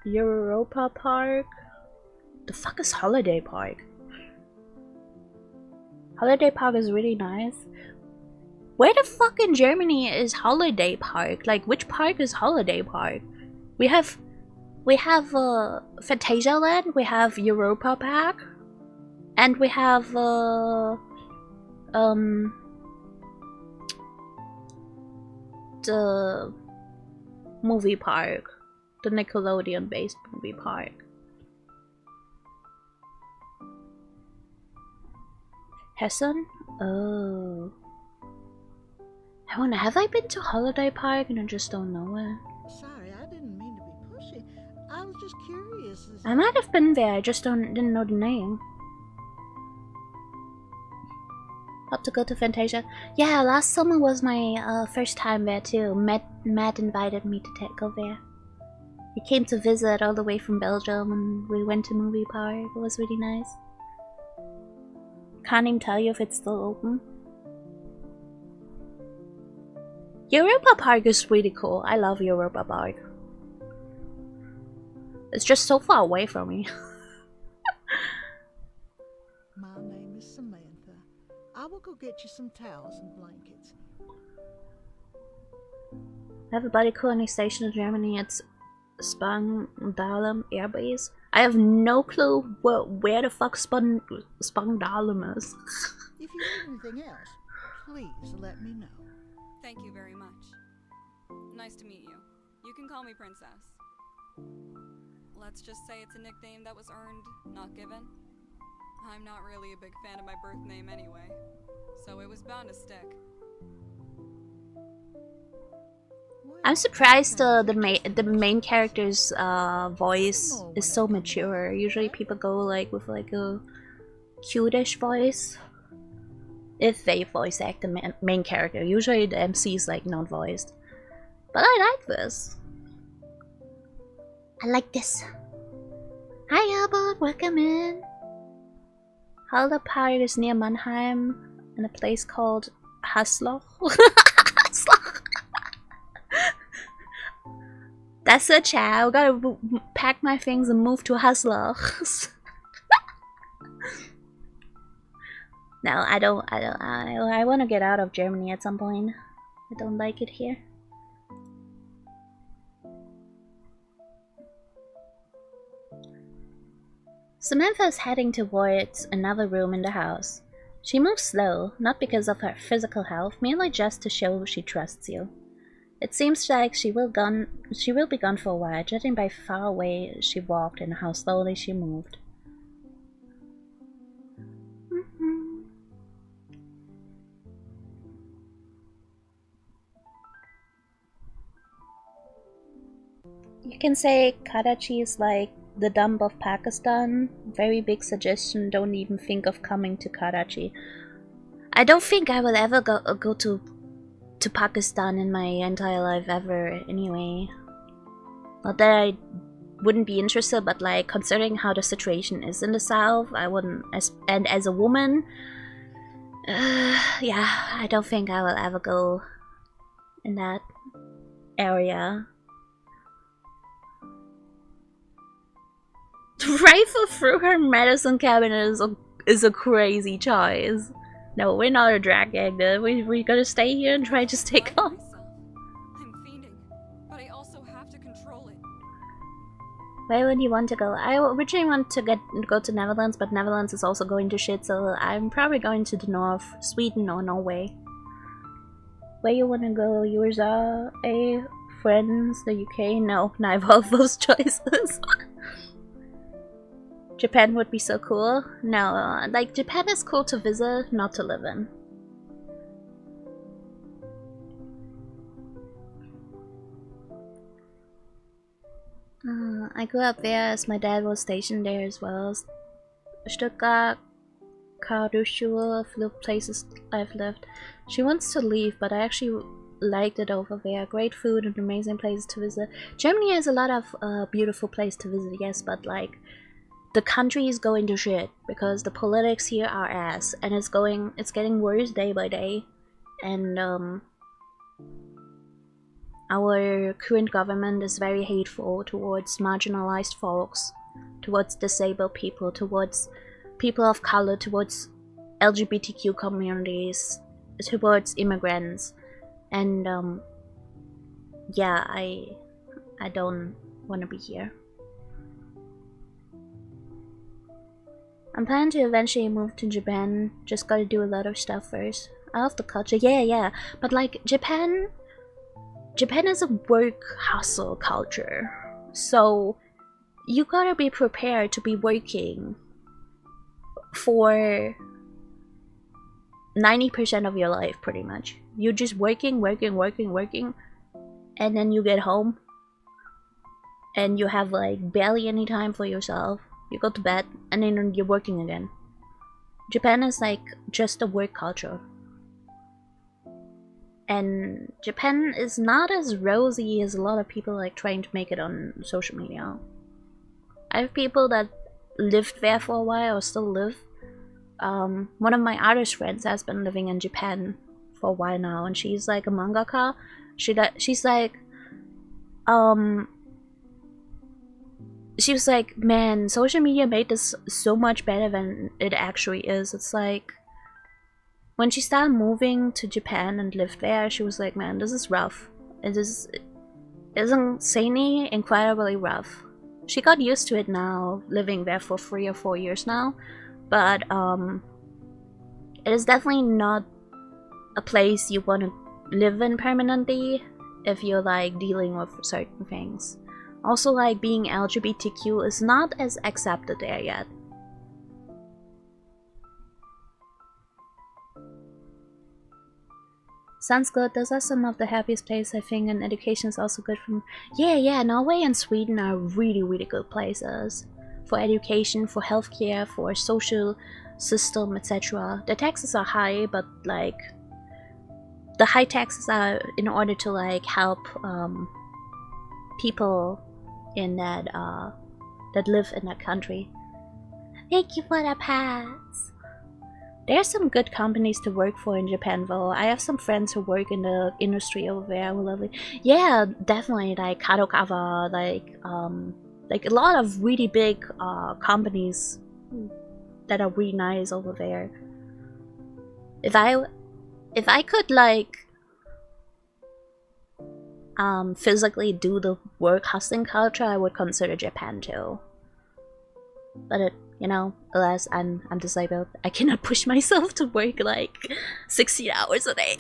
Europa Park. The fuck is Holiday Park? Holiday Park is really nice. Where the fuck in Germany is Holiday Park? Like, which park is Holiday Park? We have Phantasialand, we have Europa Park, and we have the movie park, the Nickelodeon-based movie park. Hessen? Oh. I wonder, have I been to Holiday Park and I just don't know it? Sorry, I didn't mean to be pushy. I was just curious. I might have been there, I just didn't know the name. Up to go to Fantasia. Yeah, last summer was my first time there too. Matt invited me to go there. He came to visit all the way from Belgium and we went to movie park. It was really nice. Can't even tell you if it's still open. Europa Park is really cool. I love Europa Park. It's just so far away from me. My name is Samantha. I will go get you some towels and blankets. I have a buddy calling station in Germany. It's Spangdahlem Air Base. I have no clue where the fuck Spangdahlem is. If you need anything else, please let me know. Thank you very much. Nice to meet you. You can call me Princess. Let's just say it's a nickname that was earned, not given. I'm not really a big fan of my birth name anyway, so it was bound to stick. I'm surprised the main character's voice is so mature. Usually people go like with like a cute-ish voice. If they voice act the main character. Usually the MC is like not voiced. But I like this. I like this. Hi Albert, welcome in. Halder Park is near Mannheim in a place called Hasloch. Hasloch. That's a chat. I gotta pack my things and move to Hasloch. No, I don't. I want to get out of Germany at some point. I don't like it here. Samantha is heading towards another room in the house. She moves slow, not because of her physical health, merely just to show she trusts you. It seems like she will be gone for a while, judging by how far away she walked and how slowly she moved. You can say Karachi is like the dump of Pakistan. Very big suggestion, don't even think of coming to Karachi. I don't think I will ever go to Pakistan in my entire life ever anyway. Not that I wouldn't be interested, but like considering how the situation is in the south, I wouldn't. And as a woman, yeah, I don't think I will ever go in that area. To rifle through her medicine cabinet is a crazy choice. No, we're not a drag gang. We're gonna stay here and try to stay calm. I'm fiending, but I also have to control it. Where would you want to go? I originally want to go to Netherlands, but Netherlands is also going to shit, so I'm probably going to the north, Sweden or Norway. Where you wanna go? USA, France, the UK? No, neither of those choices. Japan would be so cool. No, like Japan is cool to visit, not to live in. I grew up there as my dad was stationed there as well. Stuttgart, Karlsruhe, a few places I've lived. She wants to leave, but I actually liked it over there. Great food and amazing places to visit. Germany has a lot of beautiful places to visit, yes, but like the country is going to shit because the politics here are ass, and it's getting worse day by day. And our current government is very hateful towards marginalized folks, towards disabled people, towards people of color, towards LGBTQ communities, towards immigrants. And yeah, I don't want to be here. I'm planning to eventually move to Japan. Just gotta do a lot of stuff first. I love the culture, yeah, but like Japan is a work hustle culture, so you gotta be prepared to be working for 90% of your life, pretty much. You're just working, and then you get home and you have like barely any time for yourself. You go to bed and then you're working again. Japan is like just a work culture. And Japan is not as rosy as a lot of people like trying to make it on social media. I have people that lived there for a while or still live. One of my artist friends has been living in Japan for a while now, and she's like a mangaka. She's like, she was like, man, social media made this so much better than it actually is. It's like, when she started moving to Japan and lived there, she was like, man, this is rough. It's insanely, incredibly rough. She got used to it now, living there for 3 or 4 years now. But it is definitely not a place you want to live in permanently if you're like dealing with certain things. Also, like being LGBTQ is not as accepted there yet. Sounds good. Those are some of the happiest places, I think, and education is also good from... Yeah, Norway and Sweden are really, really good places. For education, for healthcare, for social system, etc. The taxes are high, but like... the high taxes are in order to like help people in that that live in that country. Thank you for the pass. There's some good companies to work for in Japan though. I have some friends who work in the industry over there who lovely. Yeah, definitely, like Kadokawa, like a lot of really big companies that are really nice over there. If I could like physically do the work hustling culture, I would consider Japan too. But it, you know, alas, I'm disabled. I cannot push myself to work like 60 hours a day.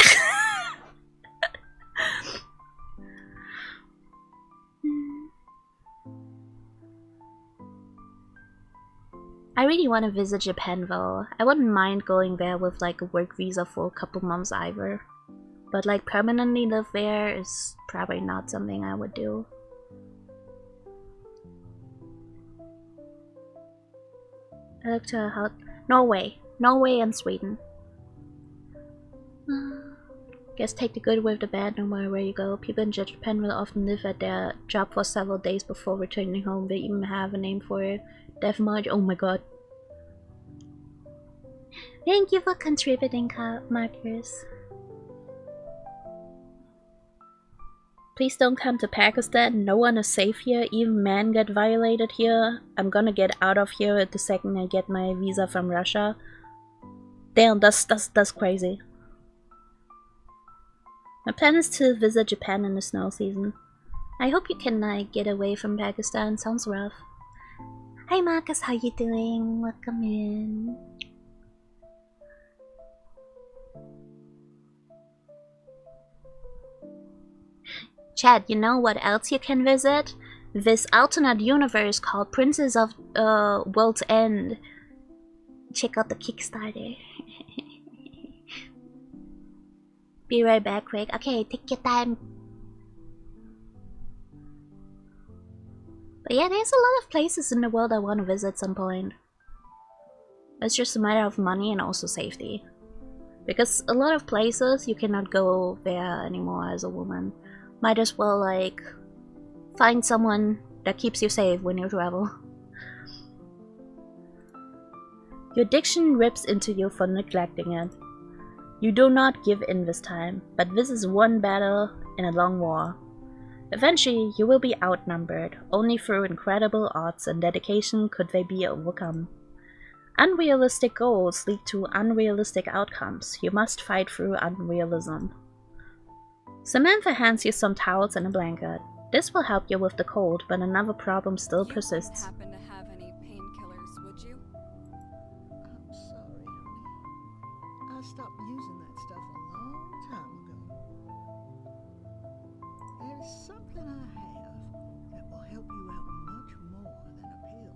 I really want to visit Japan though. I wouldn't mind going there with like a work visa for a couple months either. But like permanently live there is probably not something I would do. I look to how Norway and Sweden. Guess take the good with the bad no matter where you go. People in Japan will often live at their job for several days before returning home. They even have a name for it. Death March. Oh my god. Thank you for contributing, Marcus. Please don't come to Pakistan. No one is safe here. Even men get violated here. I'm gonna get out of here the second I get my visa from Russia. Damn, that's crazy. My plan is to visit Japan in the snow season. I hope you can like get away from Pakistan. Sounds rough. Hi Marcus, how you doing? Welcome in. Chad, you know what else you can visit? This alternate universe called Princess of World's End. Check out the Kickstarter. Be right back, Craig. Okay, take your time. But yeah, there's a lot of places in the world I want to visit at some point. It's just a matter of money and also safety. Because a lot of places you cannot go there anymore as a woman. Might as well, like, find someone that keeps you safe when you travel. Your addiction rips into you for neglecting it. You do not give in this time, but this is one battle in a long war. Eventually, you will be outnumbered. Only through incredible odds and dedication could they be overcome. Unrealistic goals lead to unrealistic outcomes. You must fight through unrealism. Samantha hands you some towels and a blanket. This will help you with the cold, but another problem still persists. You wouldn't happen to have any painkillers, would you? I'm sorry, honey. I stopped using that stuff a long time ago. There's something I have that will help you out much more than a pill.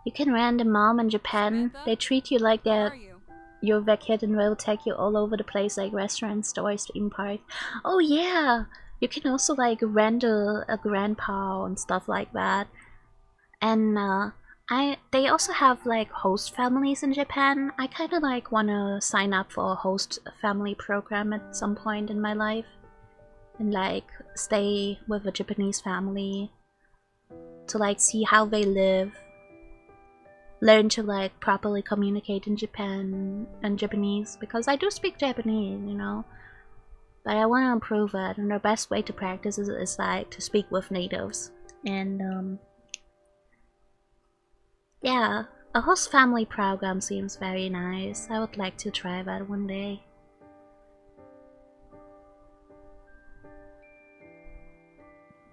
You can rent a mom in Japan. Samantha? They treat you like Where they're are you? your kid and will take you all over the place, like restaurants, stores, theme park. Oh yeah! You can also like rent a grandpa and stuff like that. And they also have like host families in Japan. I kind of like want to sign up for a host family program at some point in my life. And like stay with a Japanese family to like see how they live. Learn to like properly communicate in Japan and Japanese, because I do speak Japanese, you know, but I want to improve it, and the best way to practice is like to speak with natives. And yeah, a host family program seems very nice. I would like to try that one day.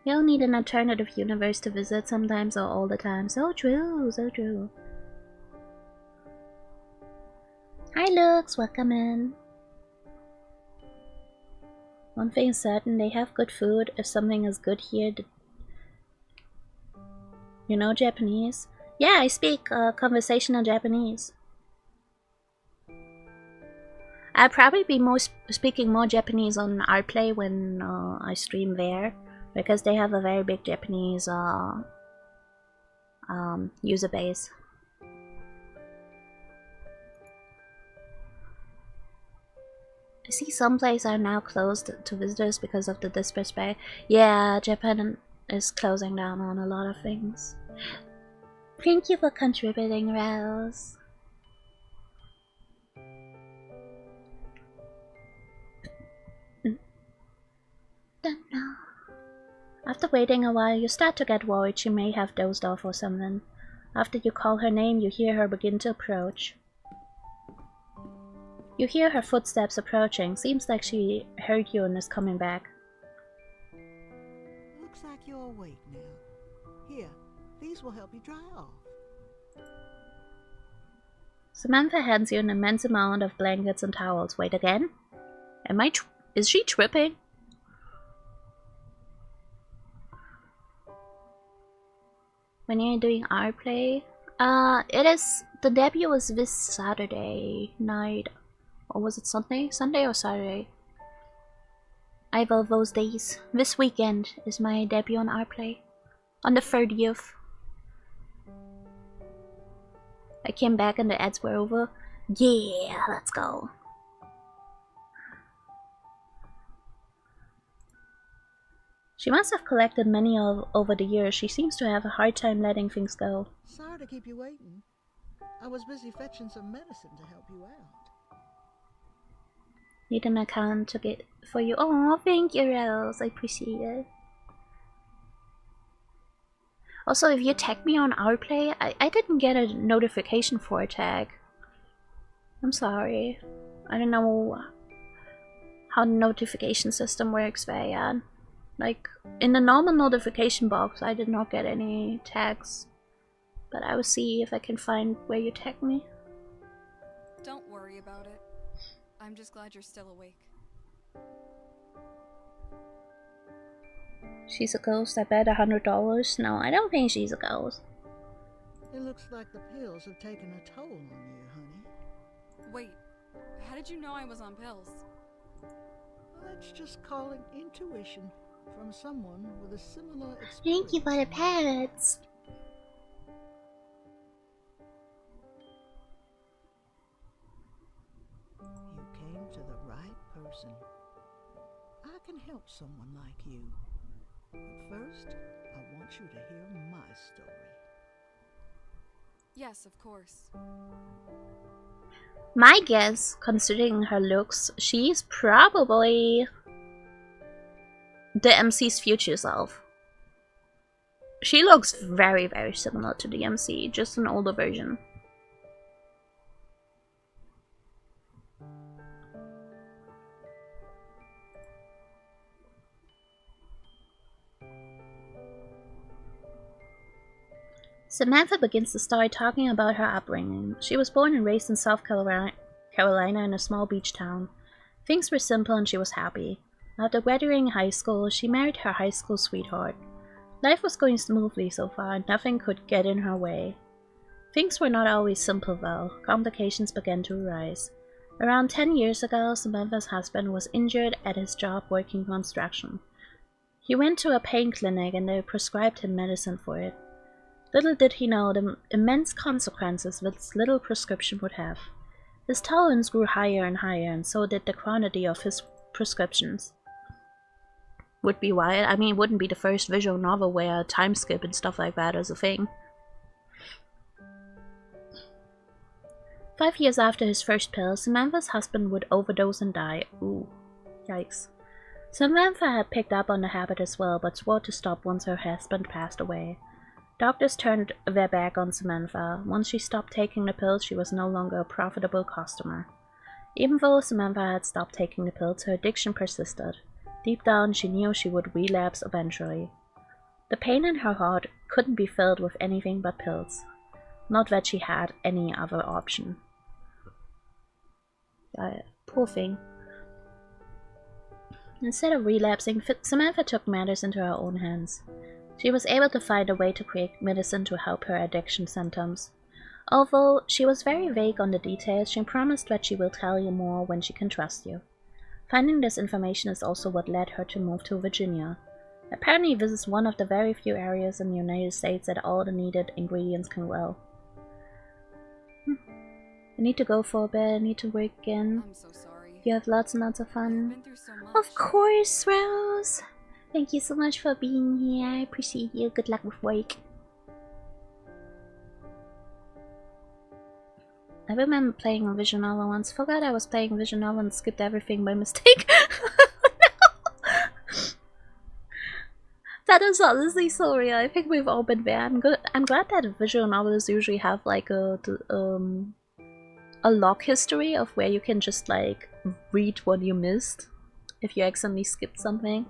You'll need an alternative universe to visit sometimes or all the time. So true, so true. Hi Lux, welcome in. One thing is certain, they have good food. If something is good here, you know Japanese? Yeah, I speak conversational Japanese. I'll probably be speaking more Japanese on Rplay when I stream there, because they have a very big Japanese user base. I see some places are now closed to visitors because of the disrespect. Yeah, Japan is closing down on a lot of things. Thank you for contributing, Rose. Don't know. After waiting a while, you start to get worried she may have dozed off or something. After you call her name, you hear her begin to approach. You hear her footsteps approaching. Seems like she heard you and is coming back. Looks like you're awake now. Here, these will help you dry off. Samantha hands you an immense amount of blankets and towels. Wait again? Is she tripping? When you're doing Rplay? The debut is this Saturday night. Or was it Sunday? Sunday or Saturday? Either of those days. This weekend is my debut on Rplay. On the 30th. I came back and the ads were over. Yeah, let's go. She must have collected many over the years. She seems to have a hard time letting things go. Sorry to keep you waiting. I was busy fetching some medicine to help you out. Need an account to get for you. Oh, thank you, Rose. I appreciate it. Also, if you tag me on Rplay, I didn't get a notification for a tag. I'm sorry. I don't know how the notification system works there yet. Like, in the normal notification box, I did not get any tags. But I will see if I can find where you tag me. Don't worry about it. I'm just glad you're still awake. She's a ghost, I bet $100. No, I don't think she's a ghost. It looks like the pills have taken a toll on you, honey. Wait, how did you know I was on pills? Let's just call it intuition. from someone with a similar experience. Thank you for the pets. You came to the right person. I can help someone like you. But first, I want you to hear my story. Yes, of course. My guess, considering her looks, she's probably the MC's future self. She looks very, very similar to the MC, just an older version. Samantha begins the story talking about her upbringing. She was born and raised in South Carolina in a small beach town. Things were simple and she was happy. After graduating high school, she married her high school sweetheart. Life was going smoothly so far, and nothing could get in her way. Things were not always simple though. Complications began to arise. Around 10 years ago, Samantha's husband was injured at his job working construction. He went to a pain clinic and they prescribed him medicine for it. Little did he know the immense consequences this little prescription would have. His tolerance grew higher and higher, and so did the quantity of his prescriptions. Would be wild. I mean, it wouldn't be the first visual novel where time skip and stuff like that is a thing. 5 years after his first pill, Samantha's husband would overdose and die. Ooh, yikes. Samantha had picked up on the habit as well, but swore to stop once her husband passed away. Doctors turned their back on Samantha. Once she stopped taking the pills, she was no longer a profitable customer. Even though Samantha had stopped taking the pills, her addiction persisted. Deep down, she knew she would relapse eventually. The pain in her heart couldn't be filled with anything but pills. Not that she had any other option. Poor thing. Instead of relapsing, Samantha took matters into her own hands. She was able to find a way to create medicine to help her addiction symptoms. Although she was very vague on the details, she promised that she will tell you more when she can trust you. Finding this information is also what led her to move to Virginia. Apparently this is one of the very few areas in the United States that all the needed ingredients can grow. I need to go for a bit, I need to work again. I'm so sorry. You have lots and lots of fun. I've been through so much. Of course, Rose! Thank you so much for being here. I appreciate you. Good luck with work. I remember playing a visual novel once. Forgot I was playing a visual novel and skipped everything by mistake. No. That is honestly so real. I think we've all been there. I'm glad that visual novels usually have like a log history of where you can just like read what you missed if you accidentally skipped something.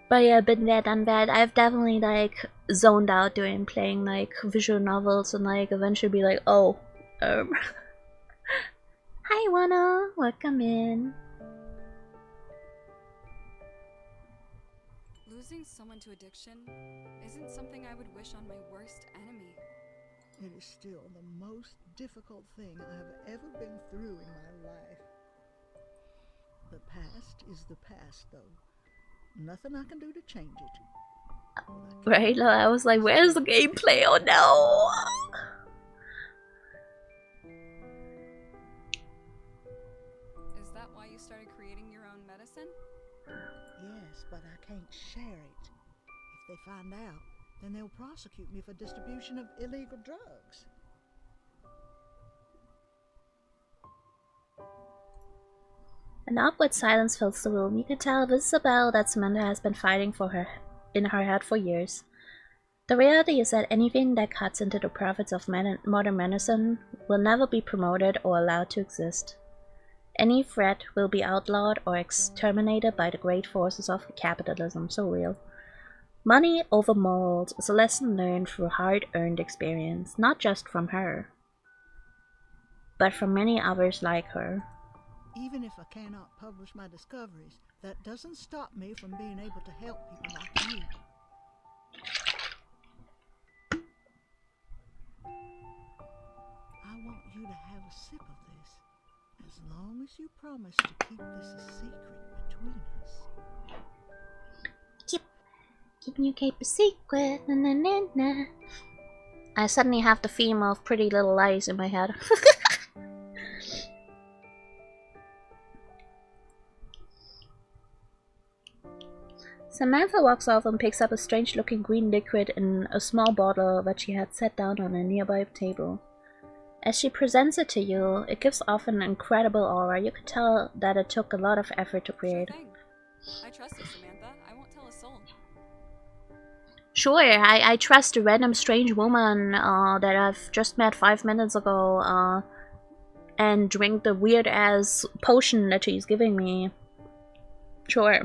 But yeah, been there, done that. I've definitely like zoned out during playing like visual novels and like eventually be like, oh, Hi Wana, welcome in. Losing someone to addiction isn't something I would wish on my worst enemy. It is still the most difficult thing I have ever been through in my life. The past is the past, though. Nothing I can do to change it. Right, I was like, where's the gameplay? Oh no! Is that why you started creating your own medicine? Yes, but I can't share it. If they find out, then they'll prosecute me for distribution of illegal drugs. An awkward silence fills the room. You can tell this is a battle that Samantha has been fighting for her in her head for years. The reality is that anything that cuts into the profits of modern medicine will never be promoted or allowed to exist. Any threat will be outlawed or exterminated by the great forces of capitalism. So real. Money over morals is a lesson learned through hard-earned experience, not just from her, but from many others like her. Even if I cannot publish my discoveries, that doesn't stop me from being able to help people like you. I want you to have a sip of this. As long as you promise to keep this a secret between us. Keeping your cape a secret. Na, na, na, na. I suddenly have the theme of Pretty Little Lies in my head. Samantha walks off and picks up a strange-looking green liquid in a small bottle that she had set down on a nearby table. As she presents it to you, it gives off an incredible aura. You could tell that it took a lot of effort to create. Sure thing. I trust you, Samantha. I won't tell a soul. Sure, I trust a random strange woman that I've just met 5 minutes ago and drink the weird-ass potion that she's giving me. Sure.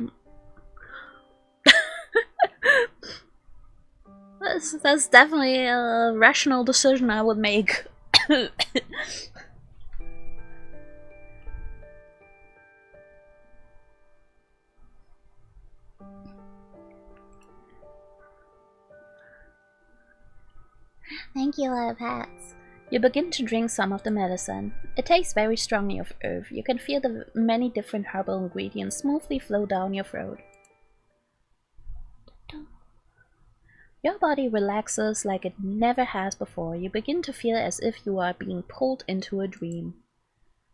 That's definitely a rational decision I would make. Thank you, love hats. You begin to drink some of the medicine. It tastes very strongly of earth. You can feel the many different herbal ingredients smoothly flow down your throat. Your body relaxes like it never has before. You begin to feel as if you are being pulled into a dream.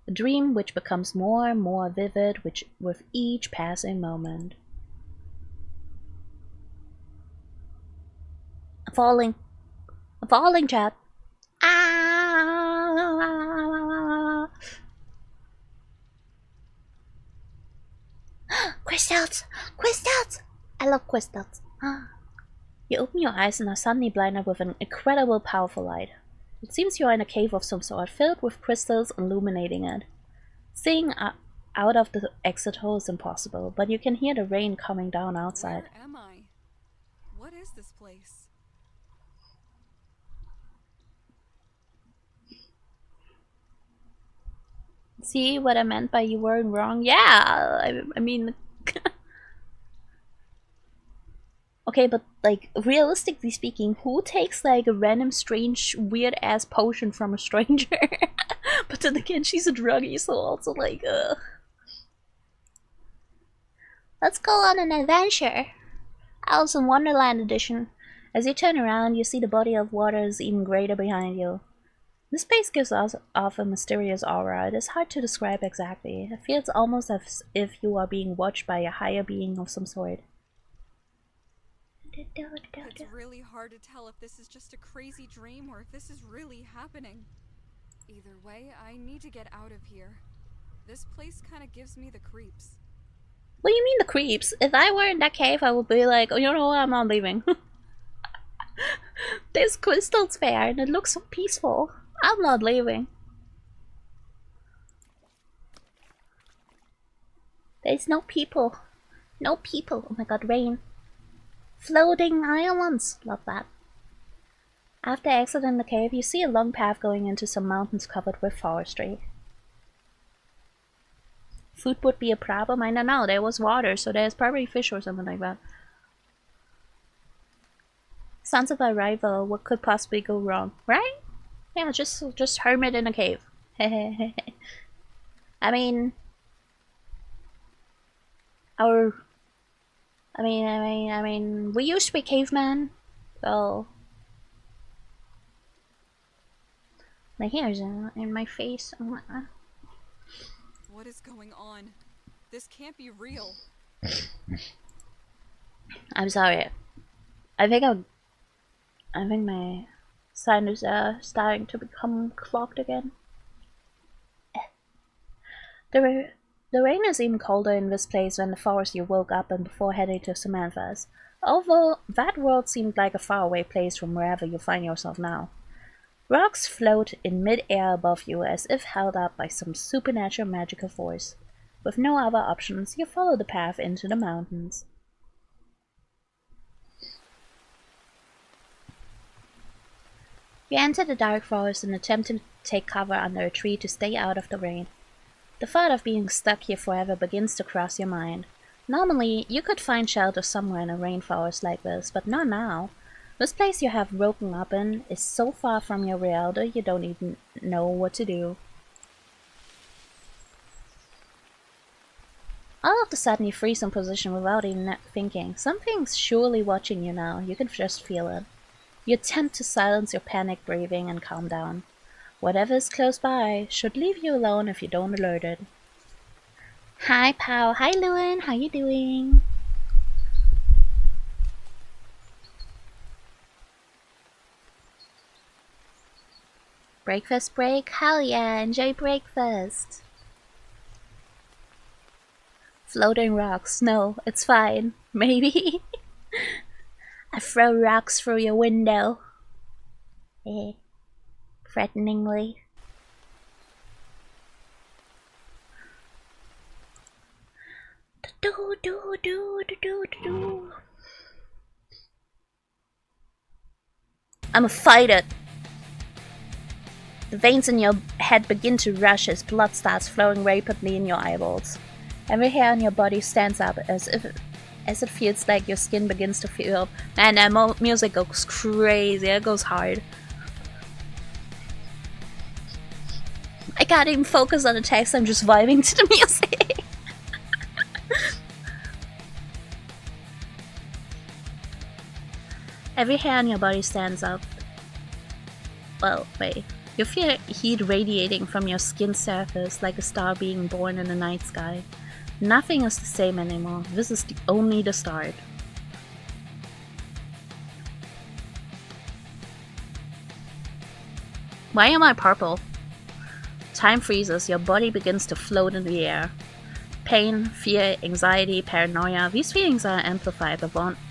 A dream which becomes more and more vivid with each passing moment. I'm falling. I'm falling, chat. Ah! Crystals! Crystals! I love crystals. Ah. You open your eyes and are suddenly blinded with an incredible powerful light. It seems you are in a cave of some sort, filled with crystals illuminating it. Seeing out of the exit hole is impossible, but you can hear the rain coming down outside. Where am I? What is this place? See what I meant by you weren't wrong? Yeah, I mean... Okay, but like, realistically speaking, who takes like a random strange weird-ass potion from a stranger? But then again, she's a druggie, so also like, Let's go on an adventure! Alice in Wonderland edition. As you turn around, you see the body of water is even greater behind you. This place gives off a mysterious aura. It is hard to describe exactly. It feels almost as if you are being watched by a higher being of some sort. It's really hard to tell if this is just a crazy dream or if this is really happening. Either way, I need to get out of here. This place kind of gives me the creeps. What do you mean the creeps? If I were in that cave, I would be like, oh, you know what, I'm not leaving. There's crystals there and it looks so peaceful. I'm not leaving. There's no people. No people. Oh my god, rain. Floating islands. Love that. After exiting the cave, you see a long path going into some mountains covered with forestry. Food would be a problem? I don't know. There was water, so there's probably fish or something like that. Sounds of arrival. What could possibly go wrong? Right? Yeah, just hermit in a cave. I mean... I mean, we used to be cavemen, so... My hair's in my face. What is going on? This can't be real. I'm sorry. I think my sinus are starting to become clogged again. The rain is even colder in this place than the forest you woke up in before heading to Samantha's, although that world seemed like a faraway place from wherever you find yourself now. Rocks float in mid-air above you as if held up by some supernatural magical force. With no other options, you follow the path into the mountains. You enter the dark forest and attempt to take cover under a tree to stay out of the rain. The thought of being stuck here forever begins to cross your mind. Normally, you could find shelter somewhere in a rainforest like this, but not now. This place you have woken up in is so far from your reality you don't even know what to do. All of a sudden you freeze in position without even thinking. Something's surely watching you now, you can just feel it. You attempt to silence your panic breathing and calm down. Whatever is close by should leave you alone if you don't alert it. Hi pal, hi Lewin, how you doing? Breakfast break? Hell yeah, enjoy breakfast. Floating rocks, no, it's fine. Maybe? I throw rocks through your window. Eh, threateningly. Do do do do do do. I'ma fight it. The veins in your head begin to rush as blood starts flowing rapidly in your eyeballs. Every hair on your body stands up as it feels like your skin begins to feel. Man, that music goes crazy. It goes hard. I can't even focus on the text. I'm just vibing to the music. Every hair on your body stands up. Well, wait. You feel heat radiating from your skin surface like a star being born in the night sky. Nothing is the same anymore. This is only the start. Why am I purple? Time freezes, your body begins to float in the air. Pain, fear, anxiety, paranoia, these feelings are amplified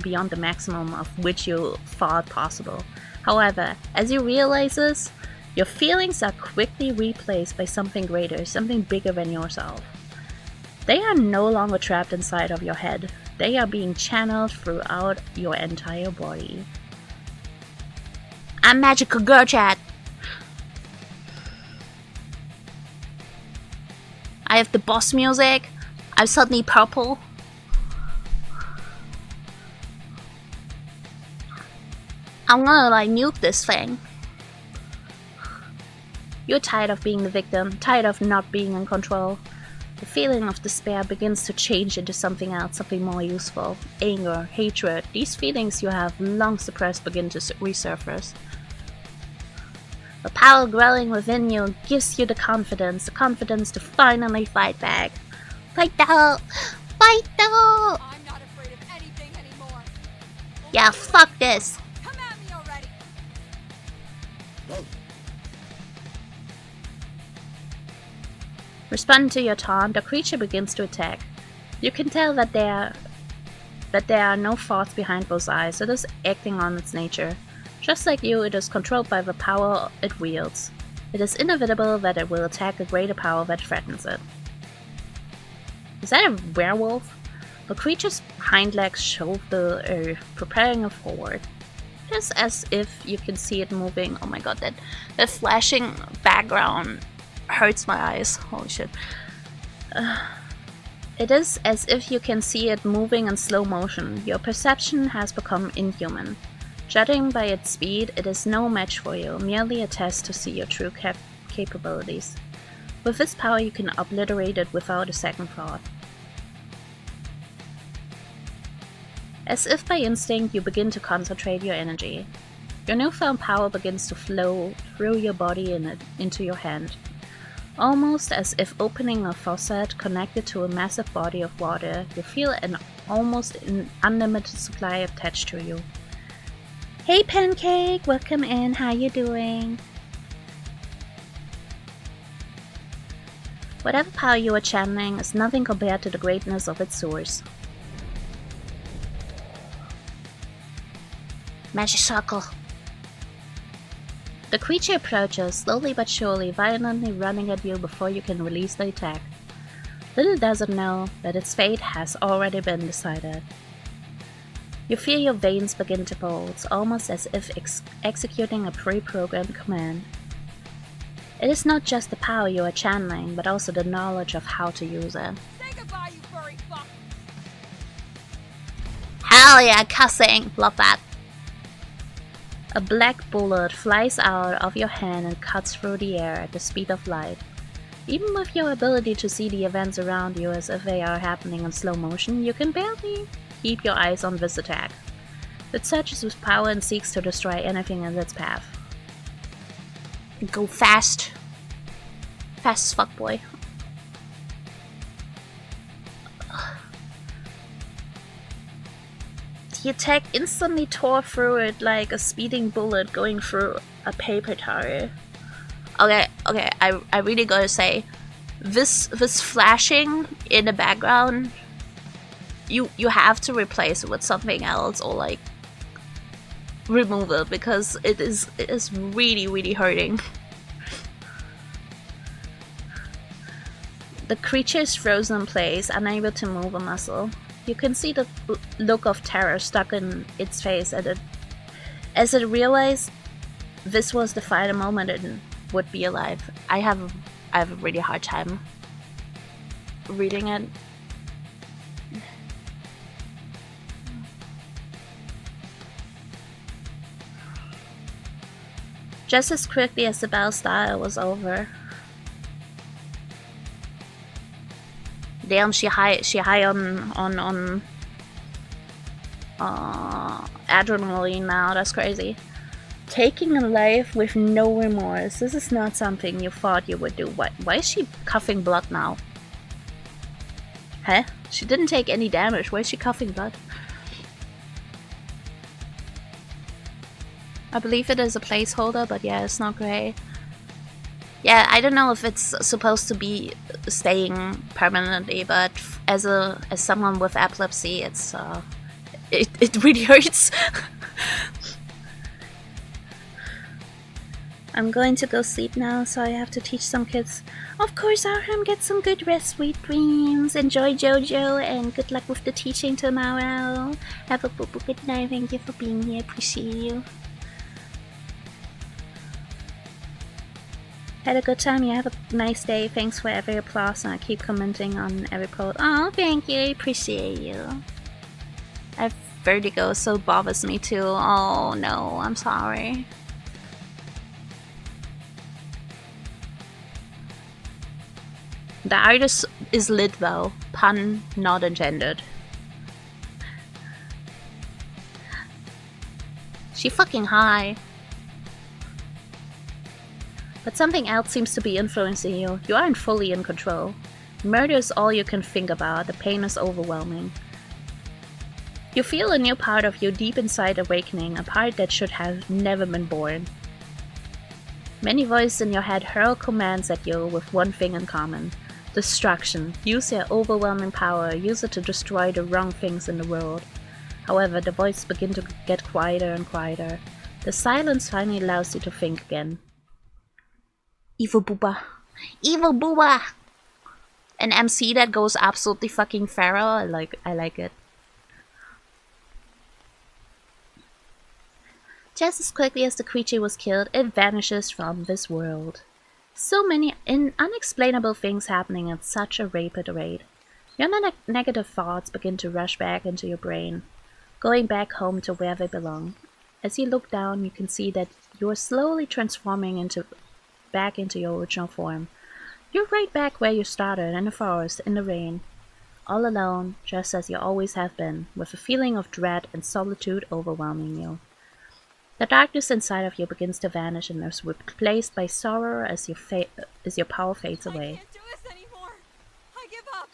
beyond the maximum of which you thought possible. However, as you realize this, your feelings are quickly replaced by something greater, something bigger than yourself. They are no longer trapped inside of your head. They are being channeled throughout your entire body. I'm Magical Girl Chat. I have the boss music. I'm suddenly purple. I'm gonna like nuke this thing. You're tired of being the victim, tired of not being in control. The feeling of despair begins to change into something else, something more useful. Anger, hatred, these feelings you have long suppressed begin to resurface. The power growing within you gives you the confidence to finally fight back. Fight though! Fight though! I'm not afraid of anything anymore. Yeah, fuck this! Come at me already! Responding to your taunt, the creature begins to attack. You can tell that there are no thoughts behind those eyes. It is acting on its nature. Just like you, it is controlled by the power it wields. It is inevitable that it will attack a greater power that threatens it. Is that a werewolf? The creature's hind legs show the earth, preparing it forward. It is as if you can see it moving. Oh my god, that flashing background hurts my eyes. Holy shit. It is as if you can see it moving in slow motion. Your perception has become inhuman. Judging by its speed, it is no match for you, merely a test to see your true capabilities. With this power you can obliterate it without a second thought. As if by instinct, you begin to concentrate your energy. Your newfound power begins to flow through your body and into your hand. Almost as if opening a faucet connected to a massive body of water, you feel an almost unlimited supply attached to you. Hey Pancake, welcome in, how you doing? Whatever power you are channeling is nothing compared to the greatness of its source. Magic circle. The creature approaches, slowly but surely, violently running at you before you can release the attack. Little does it know that its fate has already been decided. You feel your veins begin to pulse, almost as if executing a pre-programmed command. It is not just the power you are channeling, but also the knowledge of how to use it. Say goodbye, you furry fuck! Hell yeah, cussing! Love that. A black bullet flies out of your hand and cuts through the air at the speed of light. Even with your ability to see the events around you as if they are happening in slow motion, you can barely keep your eyes on this attack. It surges with power and seeks to destroy anything in its path. Go fast. Fast as fuck, boy. The attack instantly tore through it like a speeding bullet going through a paper towel. Okay, I really gotta say, this flashing in the background, you have to replace it with something else or like remove it because it is really hurting. The creature is frozen in place, unable to move a muscle. You can see the look of terror stuck in its face as it realized this was the final moment it would be alive. I have a really hard time reading it. Just as quickly as the bell started, it was over. Damn, she high on adrenaline now. That's crazy. Taking a life with no remorse. This is not something you thought you would do. Why is she coughing blood now? Huh? She didn't take any damage. Why is she coughing blood? I believe it is a placeholder, but yeah, it's not great. Yeah, I don't know if it's supposed to be staying permanently, but as someone with epilepsy, it's it really hurts. I'm going to go sleep now, so I have to teach some kids. Of course, Arham, get some good rest, sweet dreams. Enjoy JoJo, and good luck with the teaching tomorrow. Have a good night. Thank you for being here. Appreciate you. Had a good time, yeah, have a nice day. Thanks for every applause, and I keep commenting on every post. Oh, thank you, I appreciate you. I have vertigo, so it bothers me too. Oh no, I'm sorry. The artist is lit though, pun not intended. She fucking high. But something else seems to be influencing you. You aren't fully in control. Murder is all you can think about. The pain is overwhelming. You feel a new part of you deep inside awakening, a part that should have never been born. Many voices in your head hurl commands at you with one thing in common. Destruction. Use your overwhelming power. Use it to destroy the wrong things in the world. However, the voices begin to get quieter and quieter. The silence finally allows you to think again. Evil Booba. Evil Booba! An MC that goes absolutely fucking feral. I like it. Just as quickly as the creature was killed, it vanishes from this world. So many unexplainable things happening at such a rapid rate. Your negative thoughts begin to rush back into your brain, going back home to where they belong. As you look down, you can see that you are slowly transforming back into your original form. You're right back where you started, in the forest, in the rain. All alone, just as you always have been, with a feeling of dread and solitude overwhelming you. The darkness inside of you begins to vanish and is replaced by sorrow as your power fades away. I can't do this anymore. I give up.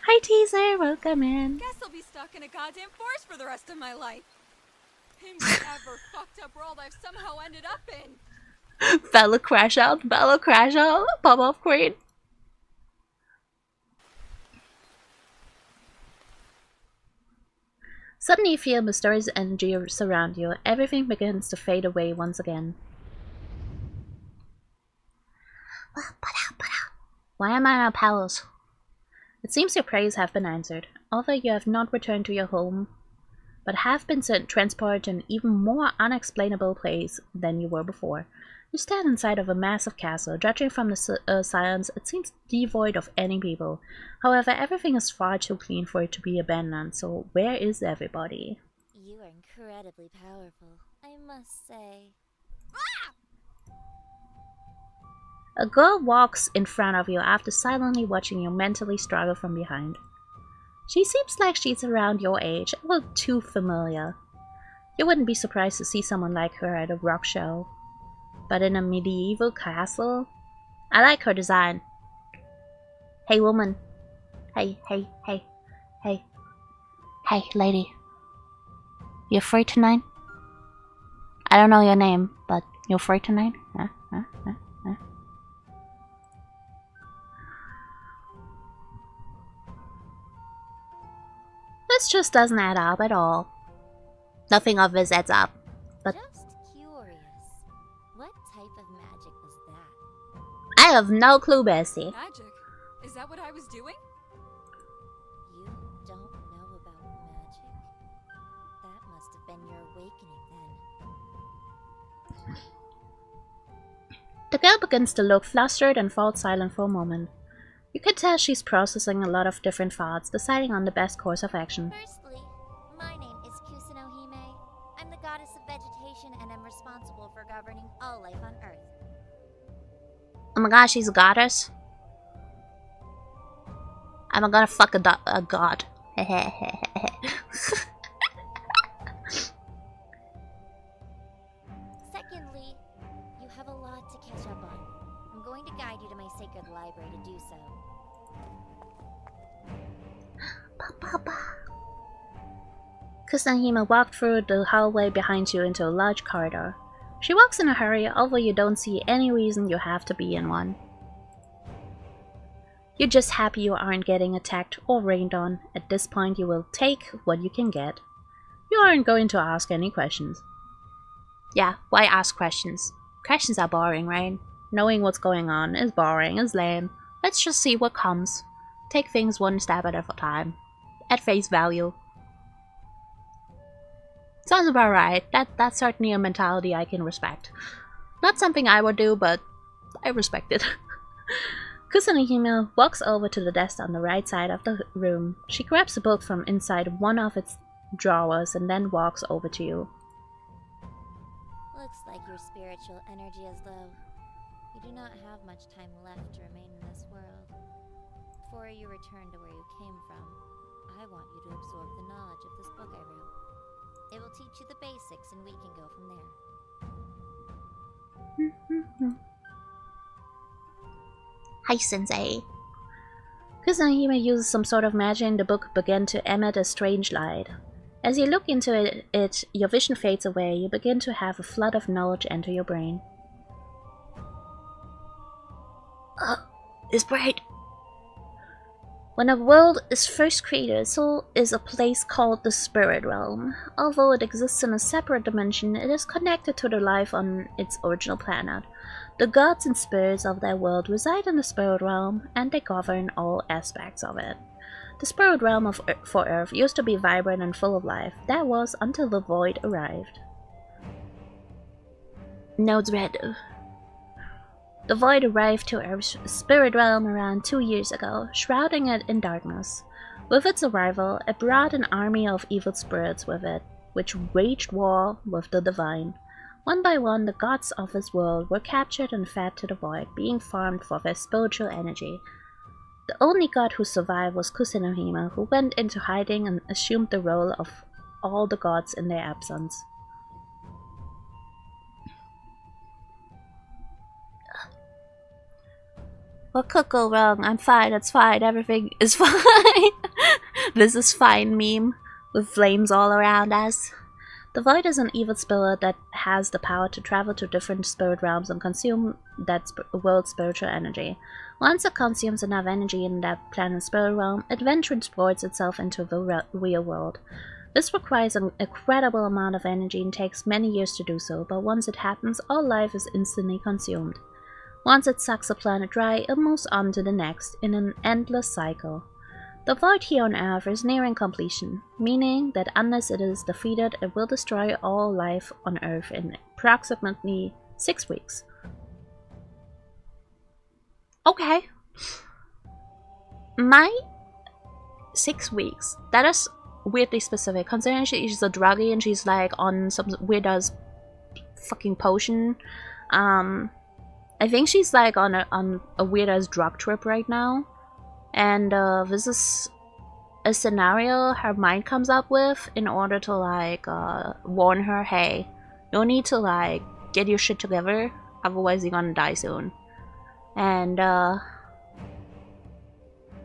Hi teaser, welcome in. Guess I'll be stuck in a goddamn forest for the rest of my life. In whatever fucked up world I've somehow ended up in. Bella crash out, pop off queen. Suddenly you feel mysterious energy surround you. Everything begins to fade away once again. Why am I in a palace? It seems your prayers have been answered. Although you have not returned to your home, but have been transported to an even more unexplainable place than you were before. You stand inside of a massive castle. Judging from the silence, it seems devoid of any people. However, everything is far too clean for it to be abandoned, so where is everybody? You are incredibly powerful, I must say. A girl walks in front of you after silently watching you mentally struggle from behind. She seems like she's around your age, a little too familiar. You wouldn't be surprised to see someone like her at a rock show. But in a medieval castle? I like her design. Hey woman. Hey, lady. You free tonight? I don't know your name, but you're free tonight? Huh? This just doesn't add up at all. Nothing of this adds up. But just curious. What type of magic was that? I have no clue, Bessie. Magic? Is that what I was doing? You don't know about magic? That must have been your awakening then. The girl begins to look flustered and falls silent for a moment. You can tell she's processing a lot of different thoughts, deciding on the best course of action. Firstly, my name is Kusunohime. I'm the goddess of vegetation and am responsible for governing all life on Earth. Oh my gosh, she's a goddess? I'm gonna fuck a god. Secondly, you have a lot to catch up on. I'm going to guide you to my sacred library to do so. Kusanhime walked through the hallway behind you into a large corridor. She walks in a hurry, although you don't see any reason you have to be in one. You're just happy you aren't getting attacked or rained on. At this point you will take what you can get. You aren't going to ask any questions. Yeah, why ask questions? Questions are boring, right? Knowing what's going on is boring, is lame. Let's just see what comes. Take things one step at a time. At face value. Sounds about right. That's certainly a mentality I can respect. Not something I would do, but I respect it. Kusanhime walks over to the desk on the right side of the room. She grabs a book from inside one of its drawers and then walks over to you. Looks like your spiritual energy is low. You do not have much time left to remain in this world. Before you return to where you came from, I want you to absorb the knowledge of this book I wrote. It will teach you the basics and we can go from there. Hi, Sensei. Kusanhime uses some sort of magic and the book begins to emit a strange light. As you look into it, your vision fades away. You begin to have a flood of knowledge enter your brain. It's bright. When a world is first created, so is a place called the Spirit Realm. Although it exists in a separate dimension, it is connected to the life on its original planet. The gods and spirits of that world reside in the Spirit Realm, and they govern all aspects of it. The Spirit Realm for Earth used to be vibrant and full of life. That was until the Void arrived. Notes read. The Void arrived to Earth's Spirit Realm around 2 years ago, shrouding it in darkness. With its arrival, it brought an army of evil spirits with it, which waged war with the Divine. One by one, the gods of this world were captured and fed to the Void, being farmed for their spiritual energy. The only god who survived was Kusanhime, who went into hiding and assumed the role of all the gods in their absence. What could go wrong? I'm fine, it's fine, everything is fine. This is fine meme with flames all around us. The Void is an evil spirit that has the power to travel to different spirit realms and consume that world's spiritual energy. Once it consumes enough energy in that planet's spirit realm, it then transports itself into the real world. This requires an incredible amount of energy and takes many years to do so, but once it happens, all life is instantly consumed. Once it sucks a planet dry, it moves on to the next, in an endless cycle. The Void here on Earth is nearing completion, meaning that unless it is defeated, it will destroy all life on Earth in approximately 6 weeks. Okay. 6 weeks. That is weirdly specific, considering she's a druggie and she's like on some weird ass fucking potion. I think she's like on a weird ass drug trip right now, and this is a scenario her mind comes up with in order to like warn her, hey, you need to like get your shit together, otherwise you're gonna die soon. And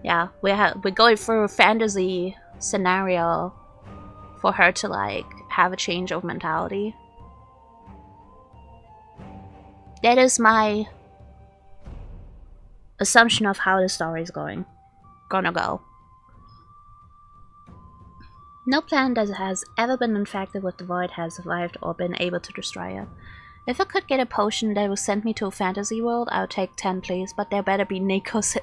yeah, we're going through a fantasy scenario for her to like have a change of mentality. That is my assumption of how the story is gonna go. No plant that has ever been infected with the void has survived or been able to destroy it. If I could get a potion that would send me to a fantasy world, I would take 10 please, but there better be Nikos.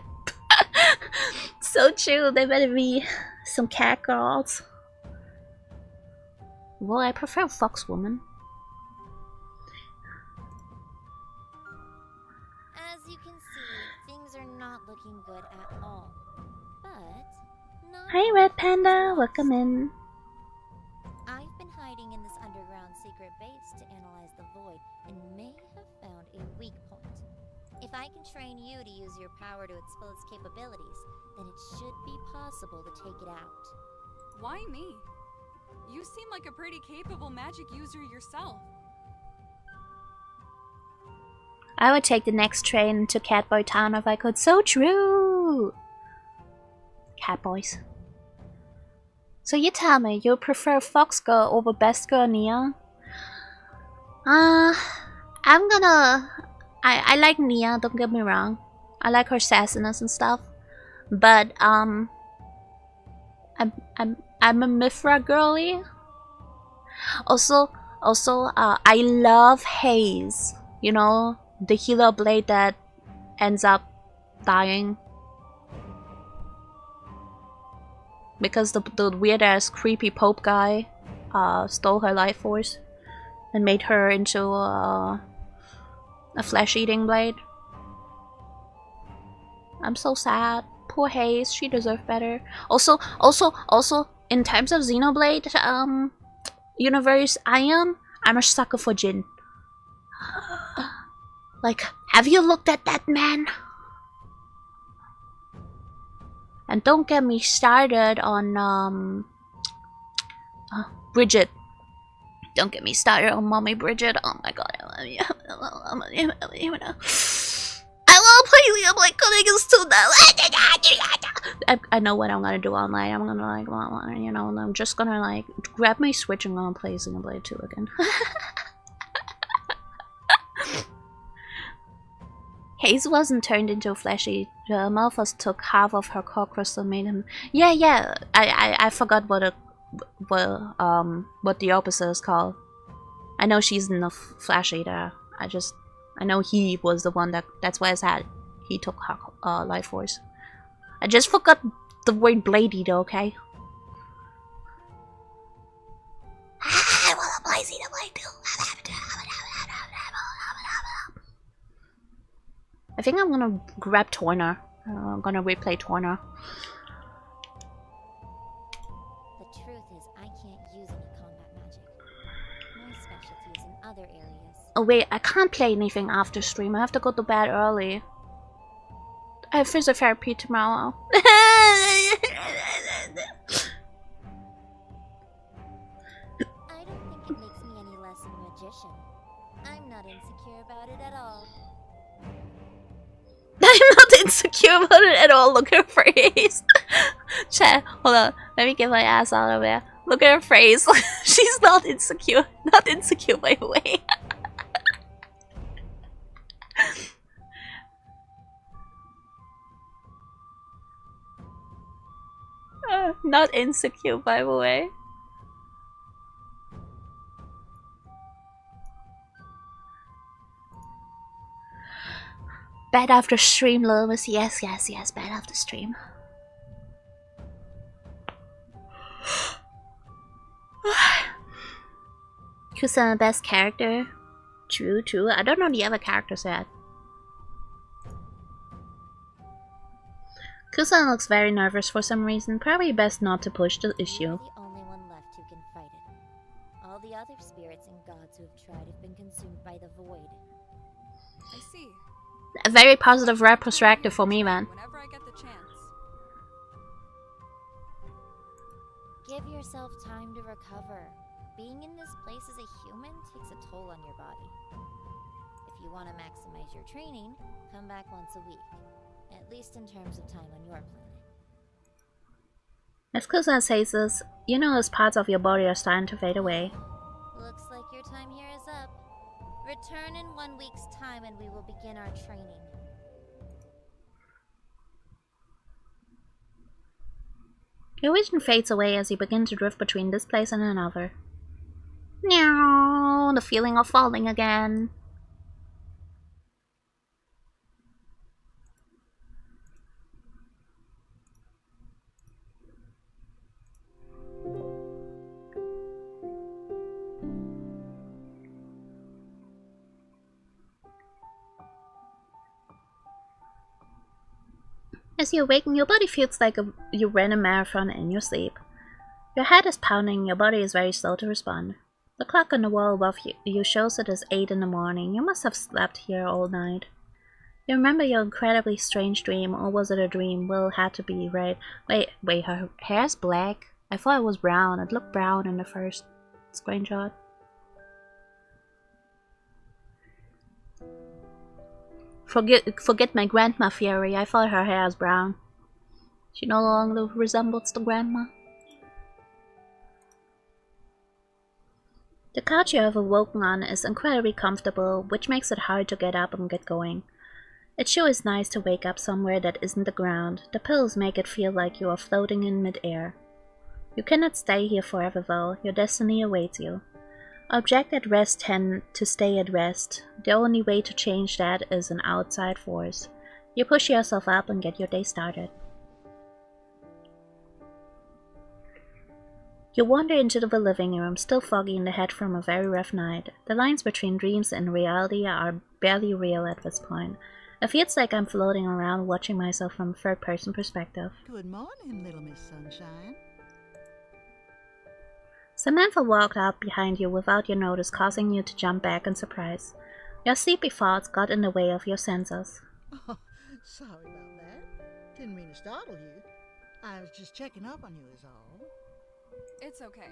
So true, there better be some cat girls. Well, I prefer fox woman. As you can see, things are not looking good at all. But not Hi Red Panda, welcome in. I've been hiding in this underground secret base to analyze the void and may have found a weak point. If I can train you to use your power to its fullest capabilities, then it should be possible to take it out. Why me? You seem like a pretty capable magic user yourself. I would take the next train to Catboy Town if I could. So true! Catboys. So you tell me, you prefer Fox Girl over Best Girl Nia? I like Nia, don't get me wrong. I like her sassiness and stuff. But I'm a Mithra girly. Also, I love Haze. You know, the healer blade that ends up dying because the weird ass creepy Pope guy stole her life force and made her into a flesh eating blade. I'm so sad. Poor Haze, she deserved better. Also, in terms of Xenoblade universe, I'm a sucker for Jin. Like, have you looked at that man? And don't get me started on Bridget. Don't get me started on Mommy Bridget. Oh my god, I love you. I wanna play League of Legends because too now. I know what I'm gonna do online. I'm gonna like, you know, I'm just gonna like grab my Switch and gonna play Xenoblade 2 again. Haze wasn't turned into a fleshy. Malphus took half of her core crystal, made him. Yeah. I forgot what the opposite is called. I know she's in the flesh eater. I know he was the one that's why I said he took her life force. I just forgot the word blade eater. Okay. I wanna play Xenoblade 2. I think I'm gonna grab Torna. I'm gonna replay Torna. The truth is, I can't use any combat magic. My specialty is in other areas. Oh wait, I can't play anything after stream. I have to go to bed early. I have physiotherapy tomorrow. I don't think it makes me any less of a magician. I'm not insecure about it at all. I'm not insecure about it at all. Look at her face. Chat, hold on. Let me get my ass out of there. Look at her face. She's not insecure. Not insecure, by the way. Not insecure, by the way. Bed after stream, Loomis. Yes, bed after stream. Kusan, the best character. True. I don't know the other characters yet. Kusan looks very nervous for some reason. Probably best not to push the issue. You're the only one left who can fight it. All the other spirits and gods who have tried have been consumed by the void. I see. A very positive retrospective for me, man. Whenever I get the chance. Give yourself time to recover. Being in this place as a human takes a toll on your body. If you want to maximize your training, come back once a week. At least in terms of time on your planet. As Kusan says this, you know as parts of your body are starting to fade away. Looks like your time here is up. Return in 1 week's time and we will begin our training. Your vision fades away as you begin to drift between this place and another. Meow, the feeling of falling again. As you awaken, your body feels like you ran a marathon in your sleep. Your head is pounding, your body is very slow to respond. The clock on the wall above you shows it as 8 in the morning. You must have slept here all night. You remember your incredibly strange dream, or was it a dream? Well, it had to be, right? Wait, her hair's black? I thought it was brown. It looked brown in the first screenshot. Forget my grandma theory. I thought her hair was brown. She no longer resembles the grandma. The couch you have awoken on is incredibly comfortable, which makes it hard to get up and get going. It sure is nice to wake up somewhere that isn't the ground. The pillows make it feel like you are floating in mid-air. You cannot stay here forever though. Your destiny awaits you. Objects at rest tend to stay at rest. The only way to change that is an outside force. You push yourself up and get your day started. You wander into the living room, still foggy in the head from a very rough night. The lines between dreams and reality are barely real at this point. It feels like I'm floating around watching myself from a third-person perspective. Good morning, little Miss Sunshine. Samantha walked up behind you without your notice, causing you to jump back in surprise. Your sleepy thoughts got in the way of your senses. Oh, sorry about that. Didn't mean to startle you. I was just checking up on you is all. It's okay.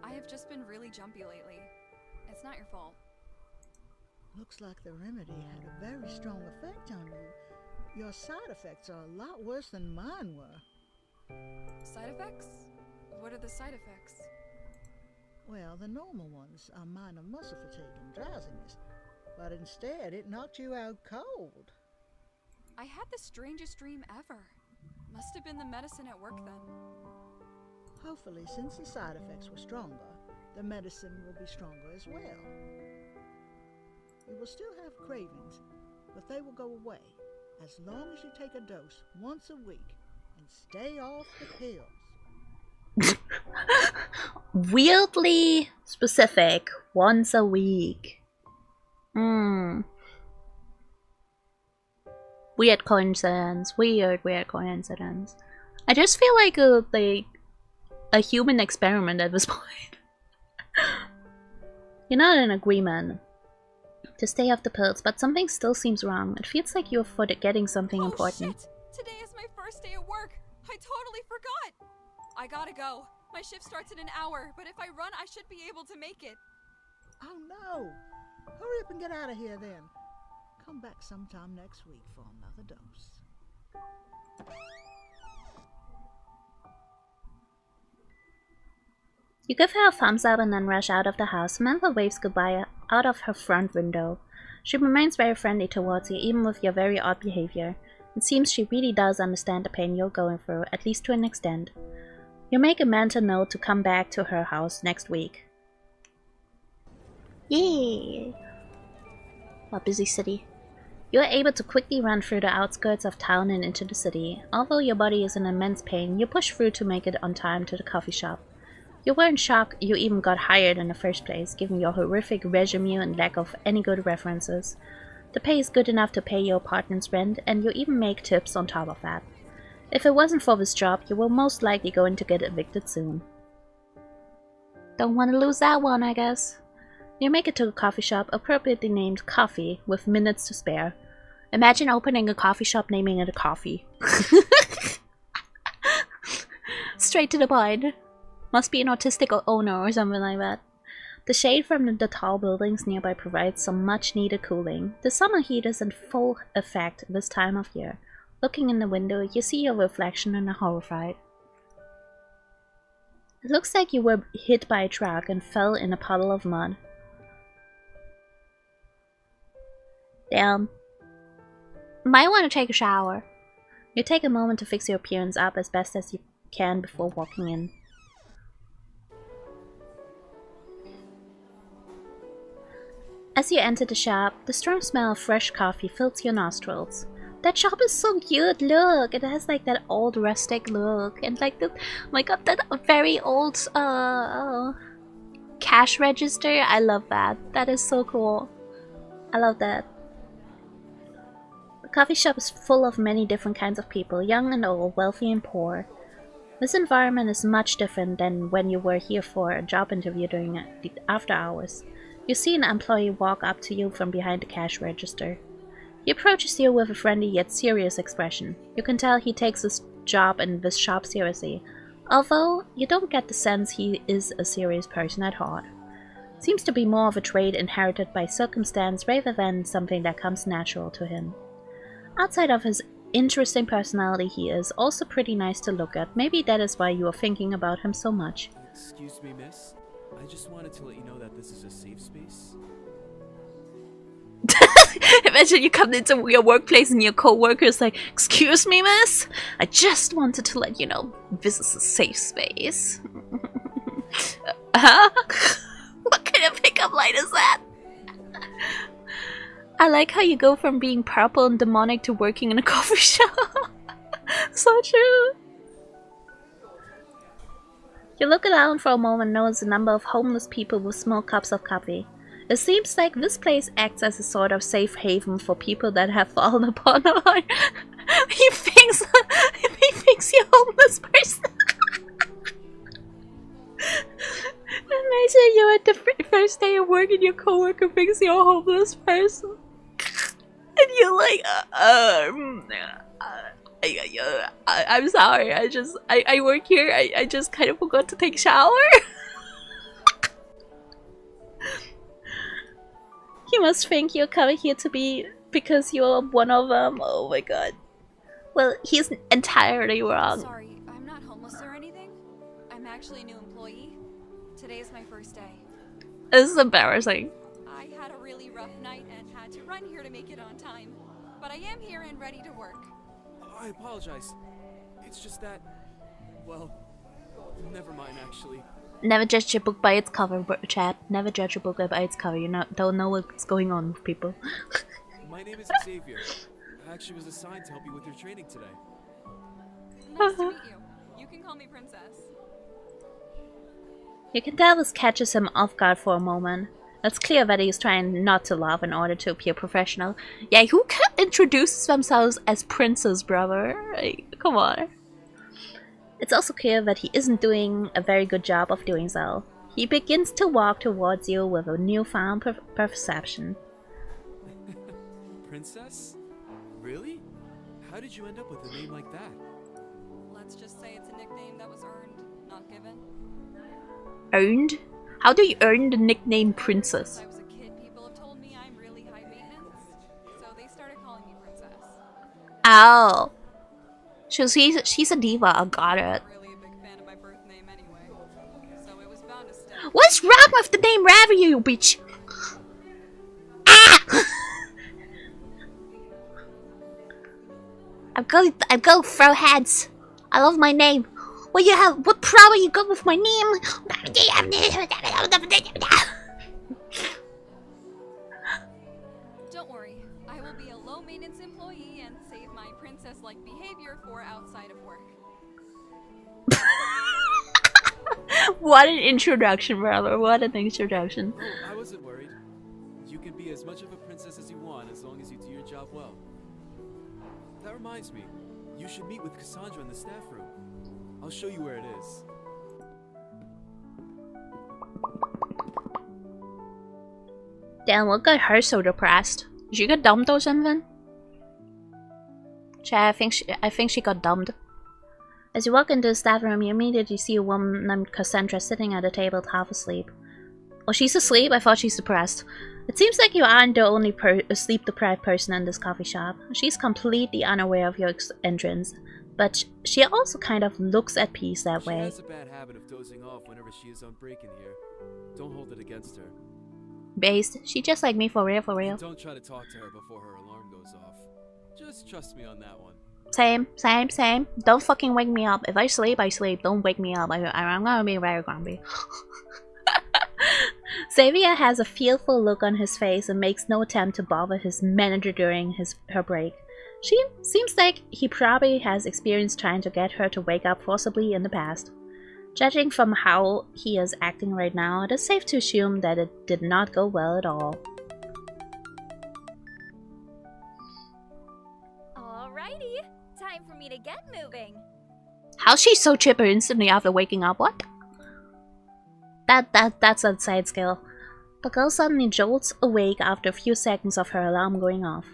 I have just been really jumpy lately. It's not your fault. Looks like the remedy had a very strong effect on you. Your side effects are a lot worse than mine were. Side effects? What are the side effects? Well, the normal ones are minor muscle fatigue and drowsiness, but instead it knocked you out cold. I had the strangest dream ever. Must have been the medicine at work then. Hopefully, since the side effects were stronger, the medicine will be stronger as well. You will still have cravings, but they will go away as long as you take a dose once a week and stay off the pills. Weirdly specific. Once a week. Weird coincidence. Weird coincidence. I just feel like a human experiment at this point. You're not in agreement to stay off the pills, but something still seems wrong. It feels like you're forgetting something important. Shit! Today is my first day at work. I totally forgot. I gotta go. My shift starts in an hour, but if I run, I should be able to make it. Oh no! Hurry up and get out of here then. Come back sometime next week for another dose. You give her a thumbs up and then rush out of the house. Samantha waves goodbye out of her front window. She remains very friendly towards you, even with your very odd behavior. It seems she really does understand the pain you're going through, at least to an extent. You make a mental note to come back to her house next week. Yay! A busy city. You are able to quickly run through the outskirts of town and into the city. Although your body is in immense pain, you push through to make it on time to the coffee shop. You were in shock you even got hired in the first place, given your horrific resume and lack of any good references. The pay is good enough to pay your apartment's rent, and you even make tips on top of that. If it wasn't for this job, you were most likely going to get evicted soon. Don't want to lose that one, I guess. You make it to a coffee shop, appropriately named Coffee, with minutes to spare. Imagine opening a coffee shop, naming it a coffee. Straight to the point. Must be an autistic owner or something like that. The shade from the tall buildings nearby provides some much-needed cooling. The summer heat is in full effect this time of year. Looking in the window, you see your reflection and are horrified. It looks like you were hit by a truck and fell in a puddle of mud. Damn. Might want to take a shower. You take a moment to fix your appearance up as best as you can before walking in. As you enter the shop, the strong smell of fresh coffee fills your nostrils. That shop is so cute, look! It has like that old rustic look and like the, oh my god, that very old cash register. I love that. That is so cool. I love that. The coffee shop is full of many different kinds of people, young and old, wealthy and poor. This environment is much different than when you were here for a job interview during the after hours. You see an employee walk up to you from behind the cash register. He approaches you with a friendly yet serious expression. You can tell he takes his job and this shop seriously, although you don't get the sense he is a serious person at heart. Seems to be more of a trait inherited by circumstance rather than something that comes natural to him. Outside of his interesting personality, he is also pretty nice to look at. Maybe that is why you are thinking about him so much. Excuse me, miss. I just wanted to let you know that this is a safe space. Imagine you come into your workplace and your co-worker's like, "Excuse me, miss? I just wanted to let you know this is a safe space." Huh? What kind of pickup line is that? I like how you go from being purple and demonic to working in a coffee shop. So true. You look around for a moment and notice a number of homeless people with small cups of coffee. It seems like this place acts as a sort of safe haven for people that have fallen upon a heart. He thinks you're a homeless person. Imagine you're at the first day of work and your coworker thinks you're a homeless person. And you're like, I'm sorry, I work here, I just kind of forgot to take a shower. He must think you're coming here to be because you're one of them. Oh my god. Well, he's entirely wrong. Sorry, I'm not homeless or anything. I'm actually a new employee. Today is my first day. This is embarrassing. I had a really rough night and had to run here to make it on time. But I am here and ready to work. I apologize. It's just that... well, never mind actually. Never judge your book by its cover, chat. Never judge a book by its cover. You don't know what's going on with people. My name is Xavier. I actually was assigned to help you with your training today. Nice to meet you. You can call me Princess. You can tell this catches him off guard for a moment. It's clear that he's trying not to laugh in order to appear professional. Yeah, who introduces themselves as Princess, brother? Like, come on. It's also clear that he isn't doing a very good job of doing so. He begins to walk towards you with a newfound perception. Princess? Really? How did you end up with a name like that? Let's just say it's a nickname that was earned, not given. Earned? How do you earn the nickname Princess? Since I was a kid, people have told me I'm really high maintenance, so they started calling me Princess. Oh. She's a diva, I got it. I'm not really a big fan of my birth name anyway, so it was bound to stick. What's wrong with the name Ravi, you bitch? Ah! I'm going to throw heads. I love my name. What problem you got with my name? Don't worry, I will be a low-maintenance employee and save my princess-like behavior for outside of work. What an introduction, brother. What an introduction. Oh, I wasn't worried. You can be as much of a princess as you want as long as you do your job well. That reminds me, you should meet with Cassandra in the staff room. I'll show you where it is. Damn, what got her so depressed? Did she get dumped or something? I think she got dumped. As you walk into the staff room, you immediately see a woman named Cassandra sitting at a table half asleep. Oh, she's asleep? I thought she's depressed. It seems like you aren't the only sleep-deprived person in this coffee shop. She's completely unaware of your entrance, but she also kind of looks at peace that way. She has a bad habit of dozing off whenever she is on break in here. Don't hold it against her. Based. She just like me for real, for real. Don't try to talk to her before her alarm goes off. Just trust me on that one. Same. Don't fucking wake me up. If I sleep, I sleep. Don't wake me up. I'm gonna be very grumpy. Xavier has a fearful look on his face and makes no attempt to bother his manager during her break. She seems like he probably has experience trying to get her to wake up forcibly in the past. Judging from how he is acting right now, it is safe to assume that it did not go well at all. Alrighty, time for me to get moving. How's she so chipper instantly after waking up? What? That's a side skill. The girl suddenly jolts awake after a few seconds of her alarm going off.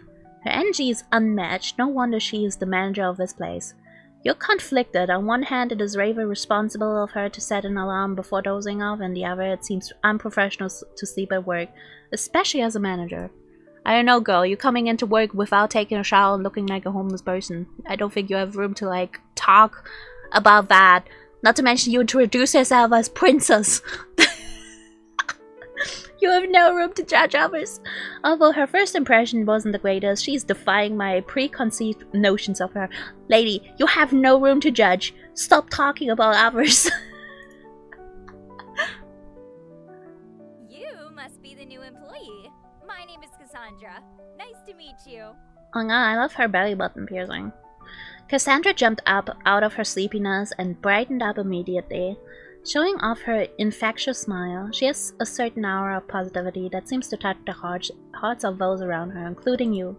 Her energy is unmatched, no wonder she is the manager of this place. You're conflicted. On one hand, it is rather responsible of her to set an alarm before dozing off, and the other, it seems unprofessional to sleep at work, especially as a manager. I don't know, girl, you're coming into work without taking a shower and looking like a homeless person. I don't think you have room to, like, talk about that. Not to mention you introduce yourself as princess. You have no room to judge others. Although her first impression wasn't the greatest, she's defying my preconceived notions of her. Lady, you have no room to judge. Stop talking about others. You must be the new employee. My name is Cassandra. Nice to meet you. Oh no, I love her belly button piercing. Cassandra jumped up out of her sleepiness and brightened up immediately. Showing off her infectious smile, she has a certain aura of positivity that seems to touch the hearts of those around her, including you.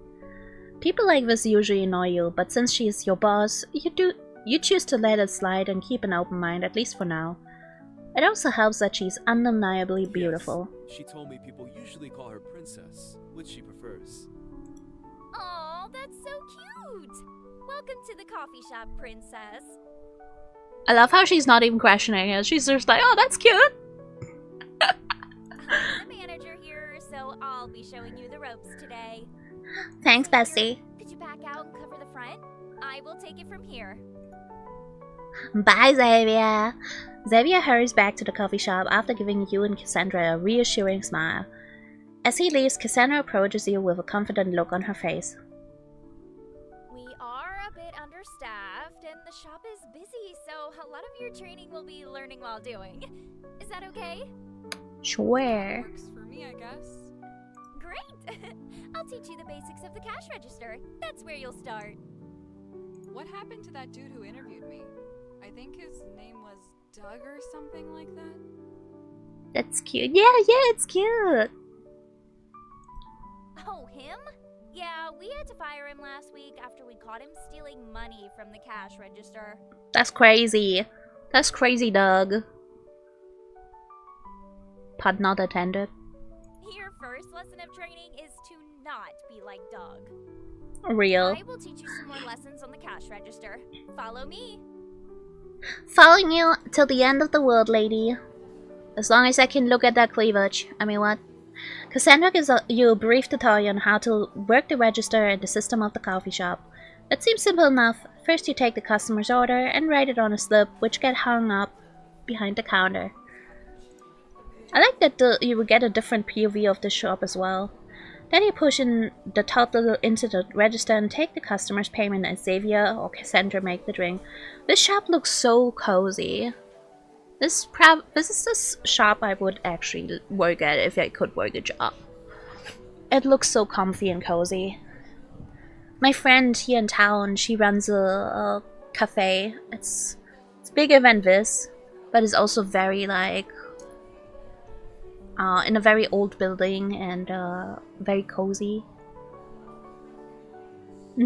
People like this usually annoy you, but since she is your boss, you choose to let it slide and keep an open mind, at least for now. It also helps that she's undeniably beautiful. Yes, she told me people usually call her princess, which she prefers. Oh, that's so cute! Welcome to the coffee shop, princess. I love how she's not even questioning it. She's just like, oh, that's cute. I'm the manager here, so I'll be showing you the ropes today. Thanks, Bessie. Could you back out and cover the front? I will take it from here. Bye, Xavier. Xavier hurries back to the coffee shop after giving you and Cassandra a reassuring smile. As he leaves, Cassandra approaches you with a confident look on her face. We are a bit understaffed, and the shop is busy, so a lot of your training will be learning while doing. Is that okay? Sure. Works for me, I guess. Great! I'll teach you the basics of the cash register. That's where you'll start. What happened to that dude who interviewed me? I think his name was Doug or something like that. That's cute. Yeah, it's cute. Oh, him? Yeah, we had to fire him last week after we caught him stealing money from the cash register. That's crazy. That's crazy, Doug. Pun not attended. Your first lesson of training is to not be like Doug. Real. I will teach you some more lessons on the cash register. Follow me. Following you till the end of the world, lady. As long as I can look at that cleavage. I mean, what? Cassandra gives you a brief tutorial on how to work the register and the system of the coffee shop. It seems simple enough. First you take the customer's order and write it on a slip, which get hung up behind the counter. I like that you will get a different POV of the shop as well. Then you push in the total into the register and take the customer's payment as Xavier or Cassandra make the drink. This shop looks so cozy. This is this shop I would actually work at if I could work a job. It looks so comfy and cozy. My friend here in town, she runs a cafe. It's bigger than this, but it's also very like in a very old building and very cozy.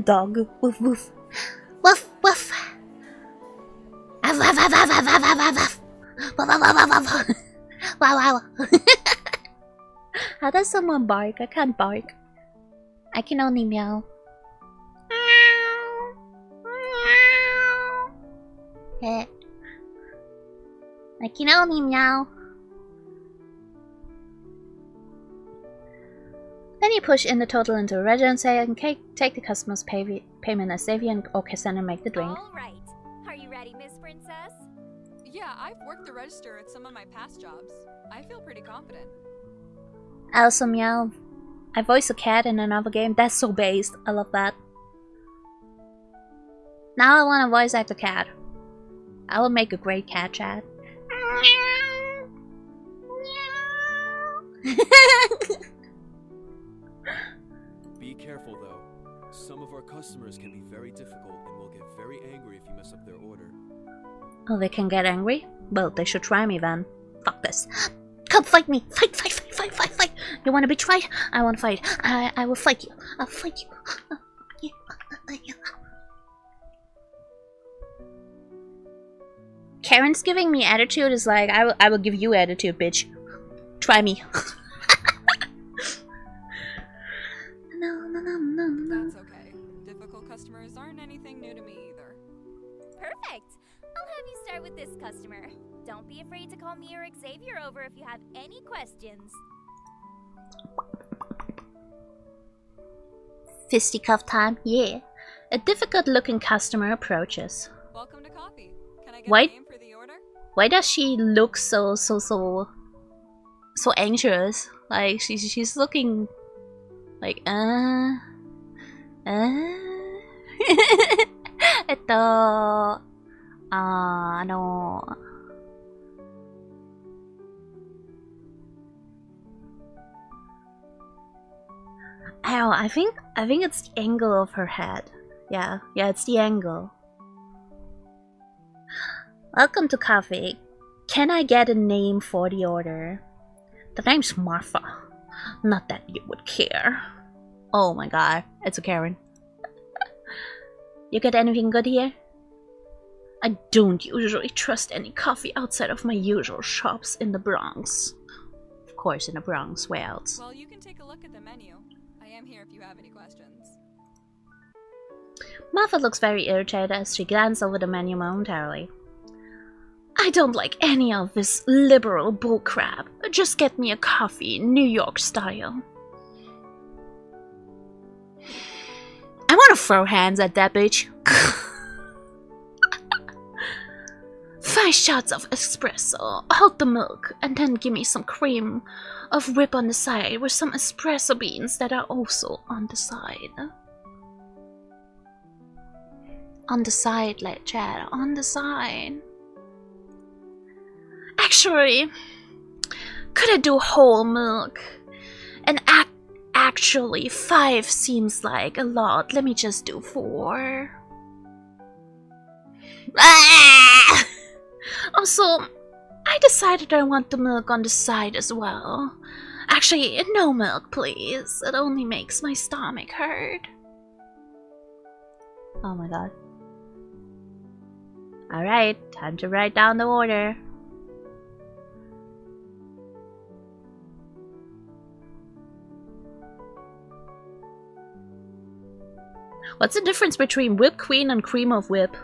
Dog, woof woof, woof woof. Wow, wow. How does someone bark? I can't bark. I can only meow. Meow. Like, you know me, meow. Then you push in the total into a ledger and say, I can take the customer's payment as Xavier or Cassandra make the drink. Alright. Are you ready, Miss Princess? Yeah, I've worked the register at some of my past jobs. I feel pretty confident. Also, meow. I voiced a cat in another game. That's so based. I love that. Now I want to voice act a cat. I will make a great cat chat. Be careful though. Some of our customers can be very difficult and will get very angry if you mess up their order. Oh, they can get angry? Well, they should try me then. Fuck this. Come fight me! Fight, fight, fight, fight, fight, fight! You wanna be tried? I wanna fight. I will fight you. I'll fight you. Karen's giving me attitude is like, I will give you attitude, bitch. Try me. That's okay. Difficult customers aren't anything new to me either. Perfect. I'll have you start with this customer. Don't be afraid to call me or Xavier over if you have any questions. Fisticuff time, yeah. A difficult-looking customer approaches. Welcome to coffee. Can I get Why- a name for the order? Why does she look so anxious? Like she's looking like no. I think it's the angle of her head. Yeah, it's the angle. Welcome to coffee. Can I get a name for the order? The name's Martha. Not that you would care. Oh my god, it's a Karen. You get anything good here? I don't usually trust any coffee outside of my usual shops in the Bronx. Of course, in the Bronx, where else? Well, you can take a look at the menu. I am here if you have any questions. Martha looks very irritated as she glances over the menu momentarily. I don't like any of this liberal bullcrap. Just get me a coffee, New York style. I want to throw hands at that bitch. 5 shots of espresso, hold the milk, and then give me some cream of whip on the side with some espresso beans that are also on the side. On the side, like chat, on the side. Actually, could I do whole milk? And actually, 5 seems like a lot. Let me just do 4. Ah! Also, I decided I want the milk on the side as well. Actually, no milk, please. It only makes my stomach hurt. Oh my god. Alright, time to write down the order. What's the difference between whipped cream and cream of whip?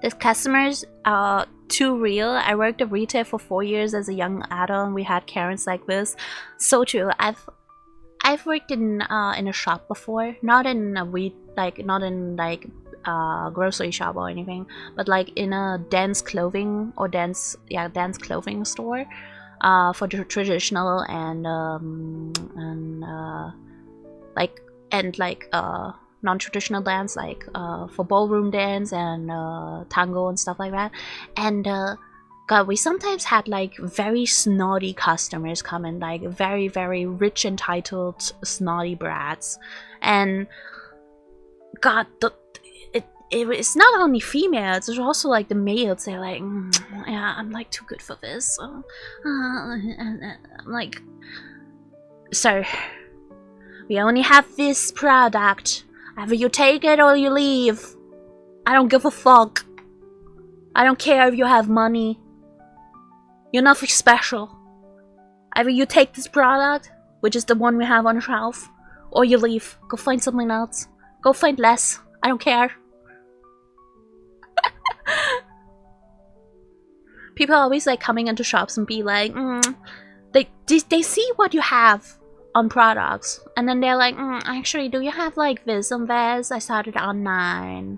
The customers are too real. I worked at retail for 4 years as a young adult, and we had Karens like this. So true. I've worked in a shop before, not in a grocery shop or anything, but like in a dance clothing or dance clothing store, for the traditional and non-traditional dance, like for ballroom dance and tango and stuff like that. And god, we sometimes had like very snotty customers come in, like very, very rich, entitled, snotty brats. And god, it's not only females, it's also like the males. They're like, yeah, I'm like too good for this. So, I'm like, sir, we only have this product. Either you take it or you leave. I don't give a fuck. I don't care if you have money. You're nothing special. Either you take this product, which is the one we have on the shelf, or you leave. Go find something else. Go find less. I don't care. People are always like coming into shops and be like, they see what you have on products, and then they're like, actually, do you have like this and this? I started online.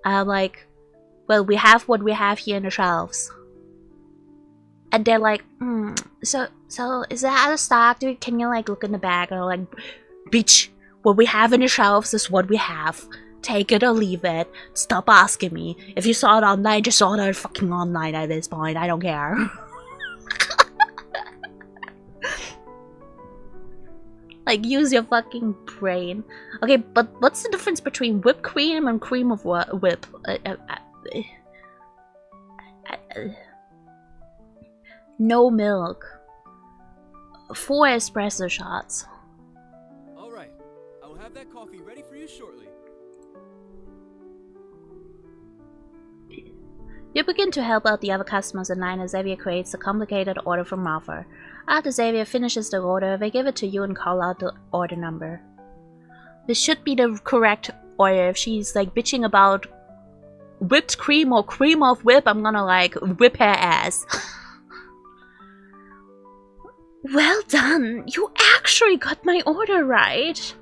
I'm like, well, we have what we have here in the shelves. And they're like, so is that out of stock? Can you like look in the bag? And I'm like, bitch, what we have in the shelves is what we have. Take it or leave it. Stop asking me. If you saw it online, just order it fucking online at this point. I don't care. Like, use your fucking brain. Okay, but what's the difference between whipped cream and cream of whip? No milk. 4 espresso shots. Alright, I will have that coffee ready for you shortly. You begin to help out the other customers in line as Xavier creates a complicated order for Martha. After Xavier finishes the order, they give it to you and call out the order number. This should be the correct order. If she's like bitching about whipped cream or cream of whip, I'm gonna like whip her ass. Well done! You actually got my order right!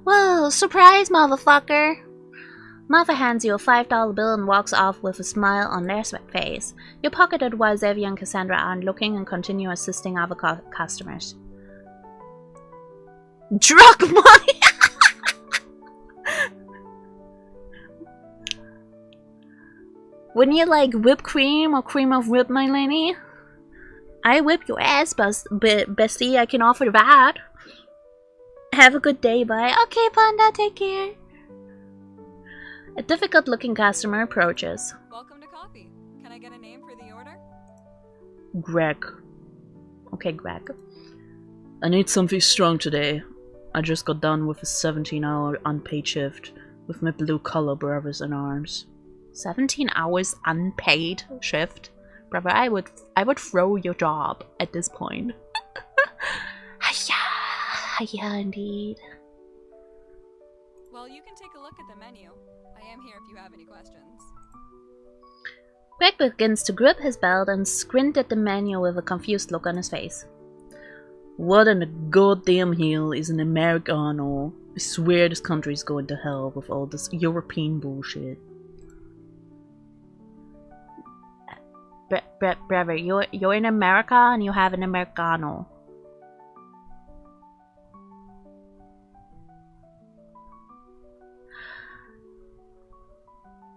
Well, surprise, motherfucker! Martha hands you a $5 bill and walks off with a smile on their face. You pocket it while Xavier and Cassandra aren't looking and continue assisting other customers. Drug money! Wouldn't you like whipped cream or cream of whip, my lady? I whip your ass, bestie. I can offer that. Have a good day, bye. Okay, Panda, take care. A difficult-looking customer approaches. Welcome to coffee. Can I get a name for the order? Greg. Okay, Greg. I need something strong today. I just got done with a 17-hour unpaid shift with my blue-collar brothers in arms. 17 hours unpaid shift? Brother, I would throw your job at this point. Hiya, indeed. Well, you can take a look at the menu. I am here if you have any questions. Greg begins to grip his belt and squint at the menu with a confused look on his face. What in the goddamn hell is an Americano? I swear this country's going to hell with all this European bullshit. Brother, you're in America and you have an Americano.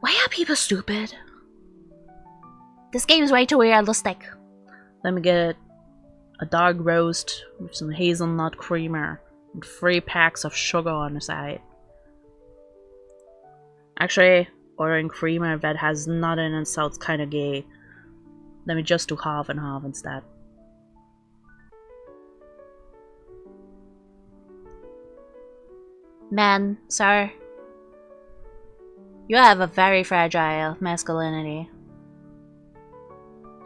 Why are people stupid? This game is way too realistic. Let me get a dark roast with some hazelnut creamer and 3 packs of sugar on the side. Actually, ordering creamer that has nut in it sounds kinda gay. Let me just do half and half instead. Man, sir, you have a very fragile masculinity.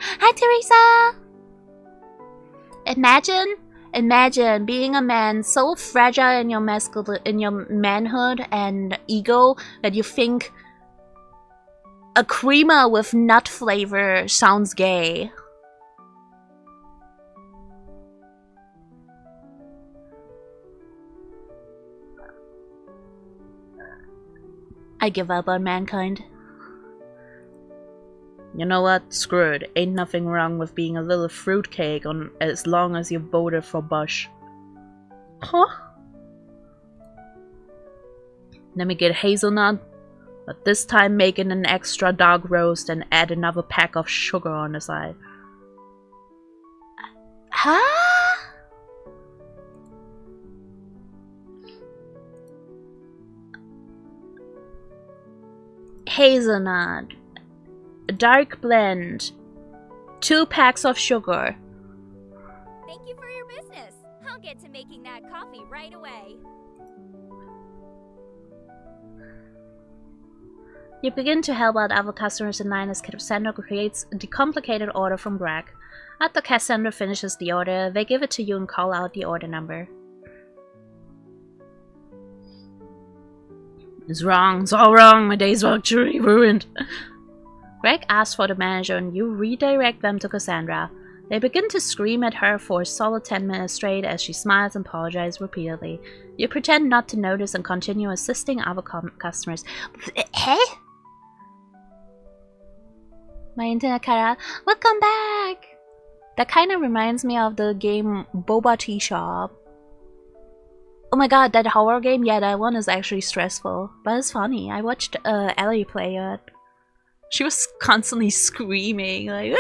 Hi, Teresa! Imagine being a man so fragile in your manhood and ego that you think a creamer with nut flavor sounds gay. I give up on mankind. You know what? Screw it. Ain't nothing wrong with being a little fruitcake on as long as you voted for Bush. Huh? Let me get hazelnut, but this time making an extra dark roast and add another pack of sugar on the side. Huh? Hazelnut, dark blend, 2 packs of sugar. Thank you for your business. I'll get to making that coffee right away. You begin to help out other customers in line as Cassandra creates the complicated order from Greg. After Cassandra finishes the order, they give it to you and call out the order number. It's wrong. It's all wrong. My day's actually ruined. Greg asks for the manager and you redirect them to Cassandra. They begin to scream at her for a solid 10 minutes straight as she smiles and apologizes repeatedly. You pretend not to notice and continue assisting other customers. Hey? My internet cut out. Welcome back! That kind of reminds me of the game Boba Tea Shop. Oh my god, that horror game? Yeah, that one is actually stressful. But it's funny. I watched Ellie play it. She was constantly screaming, like...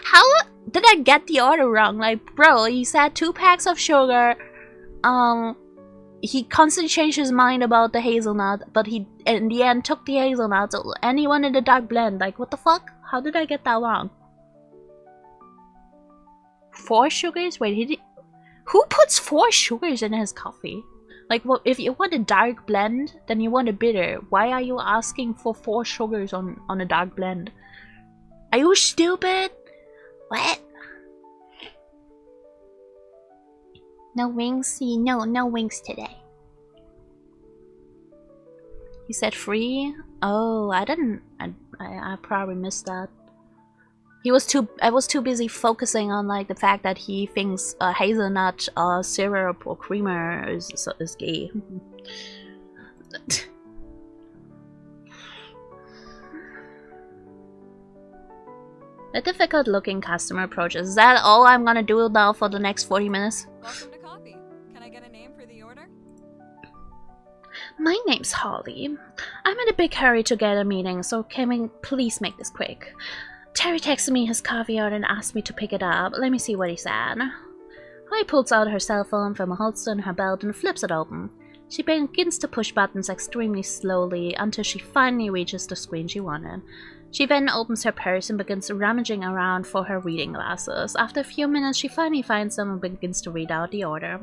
How did I get the order wrong? Like, bro, he said 2 packs of sugar. He constantly changed his mind about the hazelnut, but he, in the end, took the hazelnuts and he wanted a dark blend. Like, what the fuck? How did I get that wrong? 4 sugars? Wait, who puts 4 sugars in his coffee? Like, well, if you want a dark blend, then you want a bitter. Why are you asking for 4 sugars on a dark blend? Are you stupid? What? No wings? No wings today. He said free? Oh, I didn't. I probably missed that. I was too busy focusing on like the fact that he thinks hazelnut syrup or creamer is gay. A difficult looking customer approaches. Is that all I'm gonna do now for the next 40 minutes? Welcome to coffee. Can I get a name for the order? My name's Holly. I'm in a big hurry to get a meeting, so can we please make this quick? Terry texted me his coffee order and asked me to pick it up. Let me see what he said. Holly pulls out her cell phone from a holster in her belt and flips it open. She begins to push buttons extremely slowly until she finally reaches the screen she wanted. She then opens her purse and begins rummaging around for her reading glasses. After a few minutes, she finally finds them and begins to read out the order.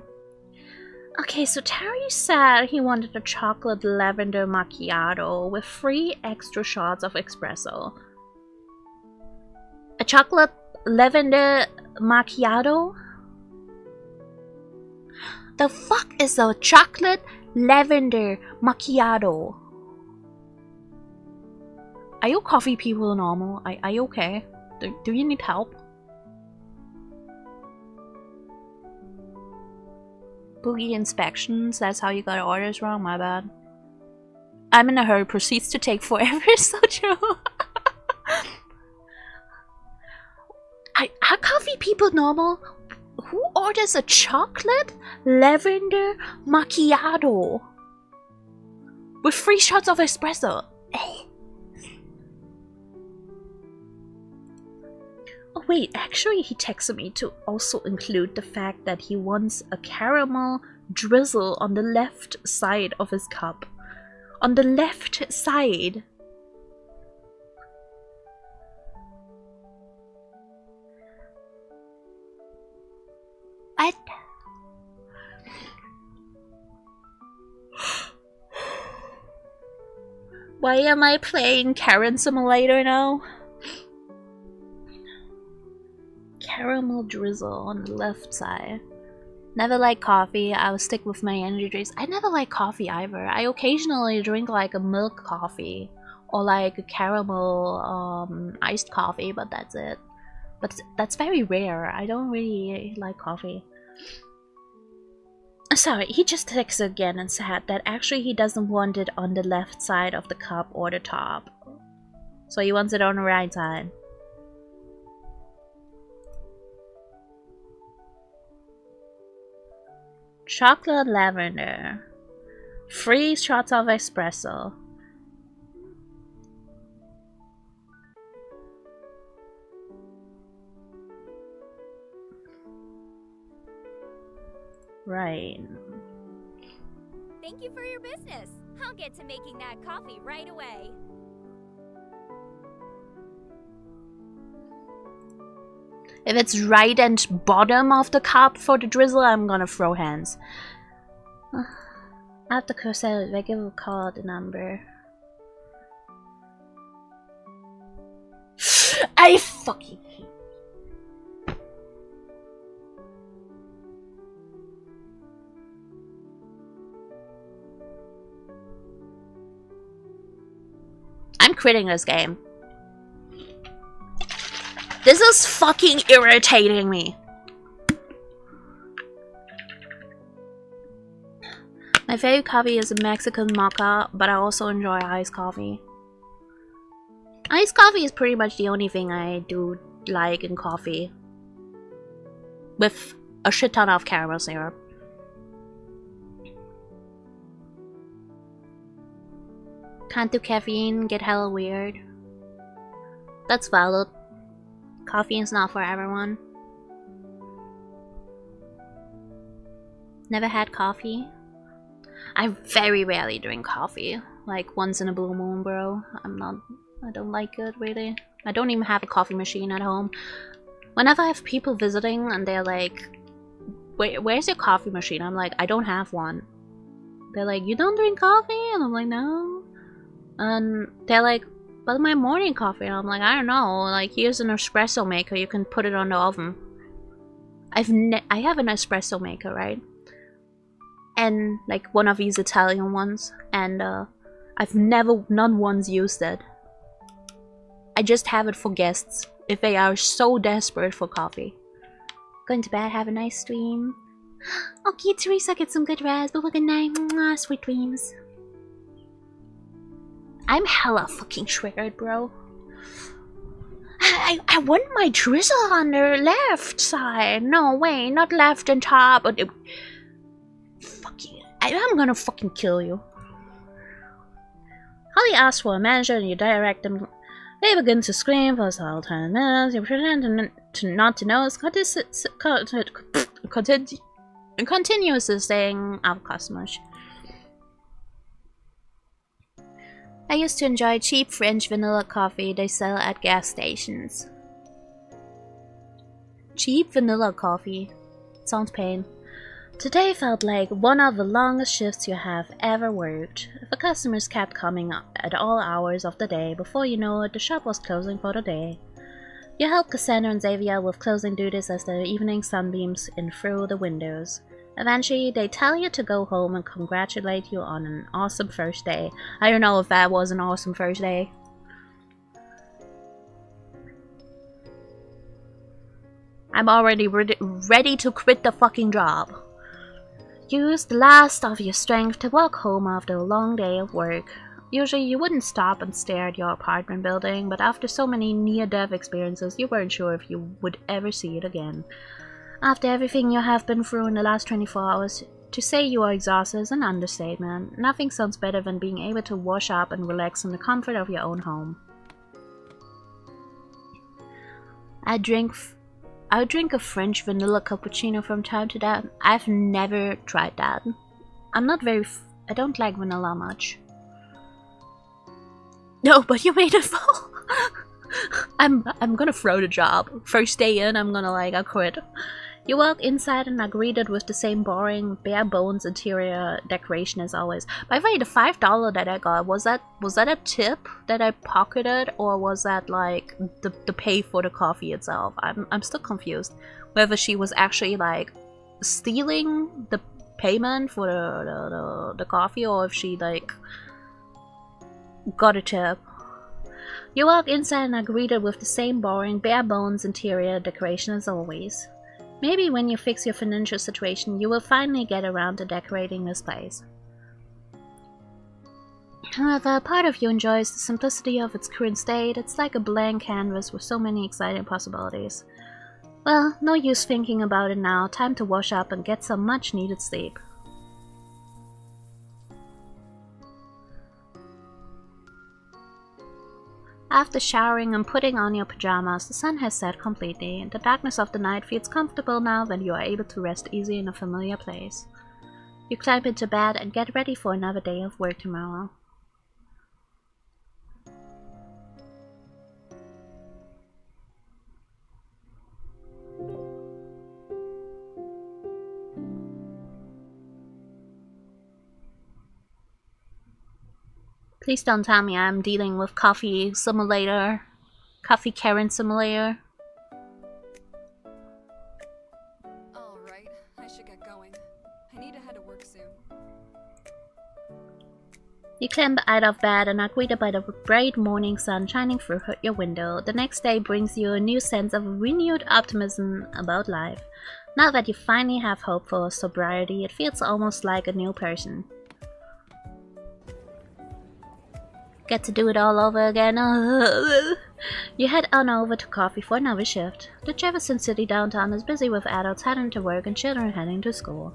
Okay, so Terry said he wanted a chocolate lavender macchiato with 3 extra shots of espresso. A chocolate lavender macchiato? The fuck is a chocolate lavender macchiato? Are you coffee people normal? Are you okay? Do you need help? Boogie inspections, that's how you got orders wrong, my bad. I'm in a hurry, proceeds to take forever, so true. Are coffee people normal? Who orders a chocolate lavender macchiato with 3 shots of espresso? Oh wait, actually he texted me to also include the fact that he wants a caramel drizzle on the left side of his cup. On the left side. What? Why am I playing Karen Simulator now? Caramel drizzle on the left side. Never liked coffee. I will stick with my energy drinks. I never like coffee either. I occasionally drink like a milk coffee or like a caramel iced coffee, but that's it. But that's very rare. I don't really like coffee. Sorry, he just texted again and said that actually he doesn't want it on the left side of the cup or the top. So he wants it on the right side. Chocolate lavender. 3 shots of espresso. Right. Thank you for your business. I'll get to making that coffee right away. If it's right and bottom of the cup for the drizzle, I'm gonna throw hands. At the cursor, I give a call the number. I fucking hate. I'm quitting this game. This is fucking irritating me. My favorite coffee is a Mexican mocha, but I also enjoy iced coffee. Iced coffee is pretty much the only thing I do like in coffee. With a shit ton of caramel syrup. Can't do caffeine, get hella weird. That's valid. Coffee is not for everyone. Never had coffee. I very rarely drink coffee. Like once in a blue moon, bro. I don't like it really. I don't even have a coffee machine at home. Whenever I have people visiting and they're like, where's your coffee machine? I'm like, I don't have one. They're like, you don't drink coffee? And I'm like, no. And they're like, but my morning coffee. And I'm like, I don't know. Like, here's an espresso maker. You can put it on the oven. I have an espresso maker, right? And like one of these Italian ones. And I've not once used it. I just have it for guests if they are so desperate for coffee. Going to bed, have a nice stream. Okay, Teresa, get some good rest, but good night. Mwah, sweet dreams. I'm hella fucking triggered, bro. I want my drizzle on the left side. No, wait, not left and top, but fucking, I'm gonna fucking kill you. Holly asks for a manager and you direct them. They begin to scream for several 10 minutes. You pretend not to notice. Continuously staying out of customers. I used to enjoy cheap French vanilla coffee they sell at gas stations. Cheap vanilla coffee. Sounds pain. Today felt like one of the longest shifts you have ever worked. The customers kept coming up at all hours of the day. Before you know it, the shop was closing for the day. You help Cassandra and Xavier with closing duties as the evening sunbeams in through the windows. Eventually, they tell you to go home and congratulate you on an awesome first day. I don't know if that was an awesome first day. I'm already ready to quit the fucking job. Use the last of your strength to walk home after a long day of work. Usually you wouldn't stop and stare at your apartment building, but after so many near-death experiences, you weren't sure if you would ever see it again. After everything you have been through in the last 24 hours, to say you are exhausted is an understatement. Nothing sounds better than being able to wash up and relax in the comfort of your own home. I would drink a French vanilla cappuccino from time to time. I've never tried that. I don't like vanilla much. No, but you made it fall. I'm gonna throw the job. First day in, I'm gonna I quit. You walk inside and are greeted with the same boring, bare bones interior decoration as always. By the way, the $5 that I got, was that a tip that I pocketed, or was that like the pay for the coffee itself? I'm still confused whether she was actually like stealing the payment for the coffee, or if she like got a tip. You walk inside and are greeted with the same boring, bare bones interior decoration as always. Maybe when you fix your financial situation, you will finally get around to decorating this place. However, part of you enjoys the simplicity of its current state. It's like a blank canvas with so many exciting possibilities. Well, no use thinking about it now. Time to wash up and get some much needed sleep. After showering and putting on your pajamas, the sun has set completely. The darkness of the night feels comfortable now that you are able to rest easy in a familiar place. You climb into bed and get ready for another day of work tomorrow. Please don't tell me I'm dealing with Coffee Simulator. Coffee Karen Simulator. Alright, I should get going. I need to head to work soon. You climb out of bed and are greeted by the bright morning sun shining through your window. The next day brings you a new sense of renewed optimism about life. Now that you finally have hope for sobriety, it feels almost like a new person. Get to do it all over again. You head on over to coffee for another shift. The Jefferson City downtown is busy with adults heading to work and children heading to school.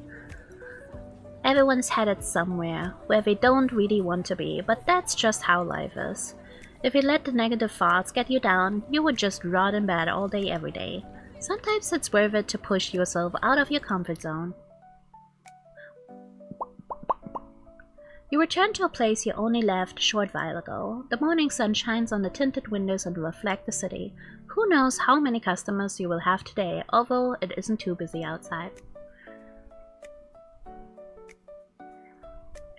Everyone's headed somewhere where they don't really want to be, but that's just how life is. If you let the negative thoughts get you down, you would just rot in bed all day every day. Sometimes it's worth it to push yourself out of your comfort zone. You return to a place you only left a short while ago. The morning sun shines on the tinted windows and reflects the city. Who knows how many customers you will have today, although it isn't too busy outside.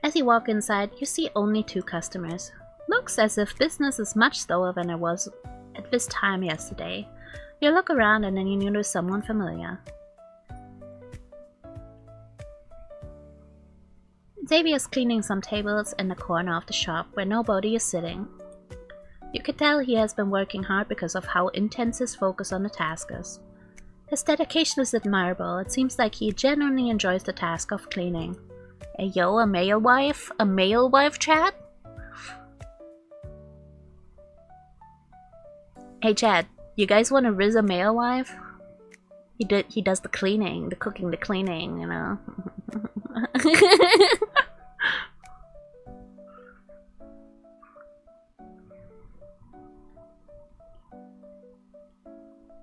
As you walk inside, you see only 2 customers. Looks as if business is much slower than it was at this time yesterday. You look around and then you notice someone familiar. Xavier's cleaning some tables in the corner of the shop where nobody is sitting. You can tell he has been working hard because of how intense his focus on the task is. His dedication is admirable. It seems like he genuinely enjoys the task of cleaning. Hey yo, a male wife? A male wife chat? Hey chat, you guys want to riz a male wife? He does the cleaning, the cooking, the cleaning, you know.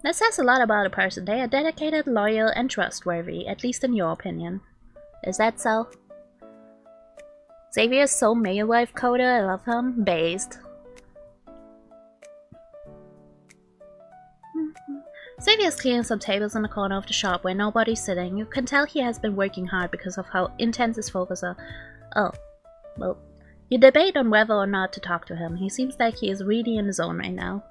That says a lot about a person. They are dedicated, loyal, and trustworthy, at least in your opinion. Is that so? Xavier is so male wife coder, I love him. Based. Xavier's cleaning some tables in the corner of the shop where nobody's sitting. You can tell he has been working hard because of how intense his focus is. Oh, well, you debate on whether or not to talk to him. He seems like he is really in his zone right now.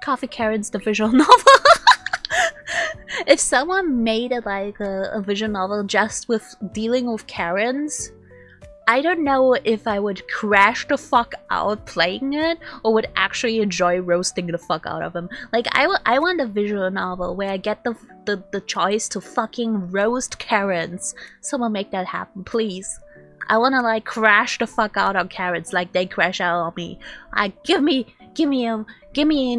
Coffee Karen's the visual novel. If someone made it like a visual novel just with dealing with Karens, I don't know if I would crash the fuck out playing it or would actually enjoy roasting the fuck out of them. Like, I want a visual novel where I get the choice to fucking roast Karens. Someone make that happen, please. I wanna like crash the fuck out on Karens like they crash out on me. Give me an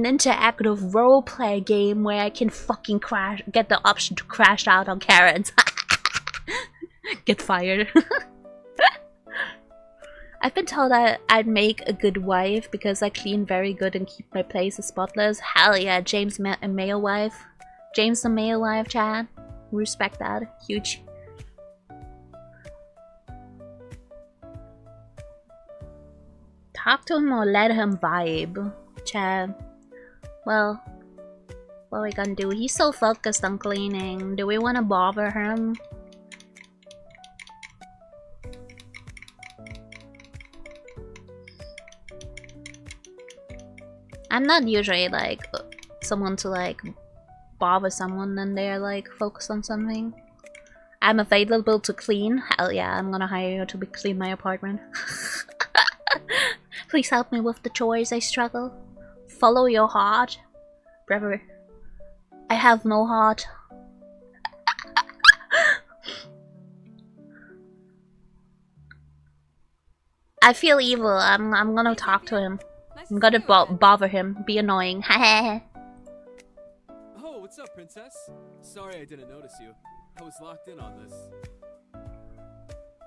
interactive roleplay game where I can fucking get the option to crash out on Karens. Get fired. I've been told I'd make a good wife because I clean very good and keep my places spotless. Hell yeah, James a male wife. James the male wife, chat. Respect that. Huge. Talk to him or let him vibe, chat. Well, what are we gonna do? He's so focused on cleaning. Do we want to bother him? I'm not usually like someone to like bother someone and they're like focused on something. I'm available to clean. Hell yeah, I'm gonna hire you to clean my apartment. Please help me with the chores I struggle. Follow your heart. Brother, I have no heart. I feel evil. I'm gonna talk to him. I'm gonna bother him. Be annoying. Oh, what's up, princess? Sorry I didn't notice you. I was locked in on this.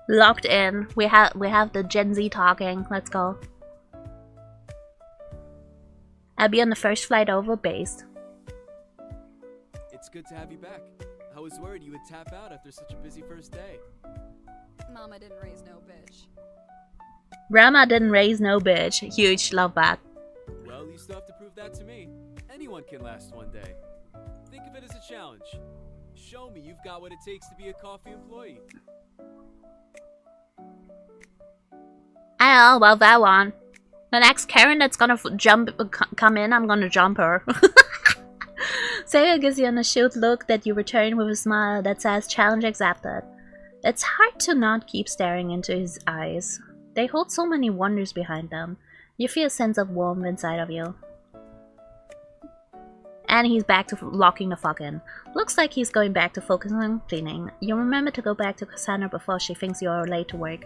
Locked in. We have the Gen Z talking. Let's go. I'll be on the first flight over based. It's good to have you back. I was worried you would tap out after such a busy first day. Mama didn't raise no bitch. Rama didn't raise no bitch. Huge, love that. Well, you still have to prove that to me. Anyone can last one day. Think of it as a challenge. Show me you've got what it takes to be a coffee employee. I don't know about that one. The next Karen that's gonna come in, I'm gonna jump her. Sarah gives you an assured look that you return with a smile that says challenge accepted. It's hard to not keep staring into his eyes. They hold so many wonders behind them. You feel a sense of warmth inside of you. And he's back to locking the fuck in. Looks like he's going back to focusing on cleaning. You remember to go back to Cassandra before she thinks you're late to work.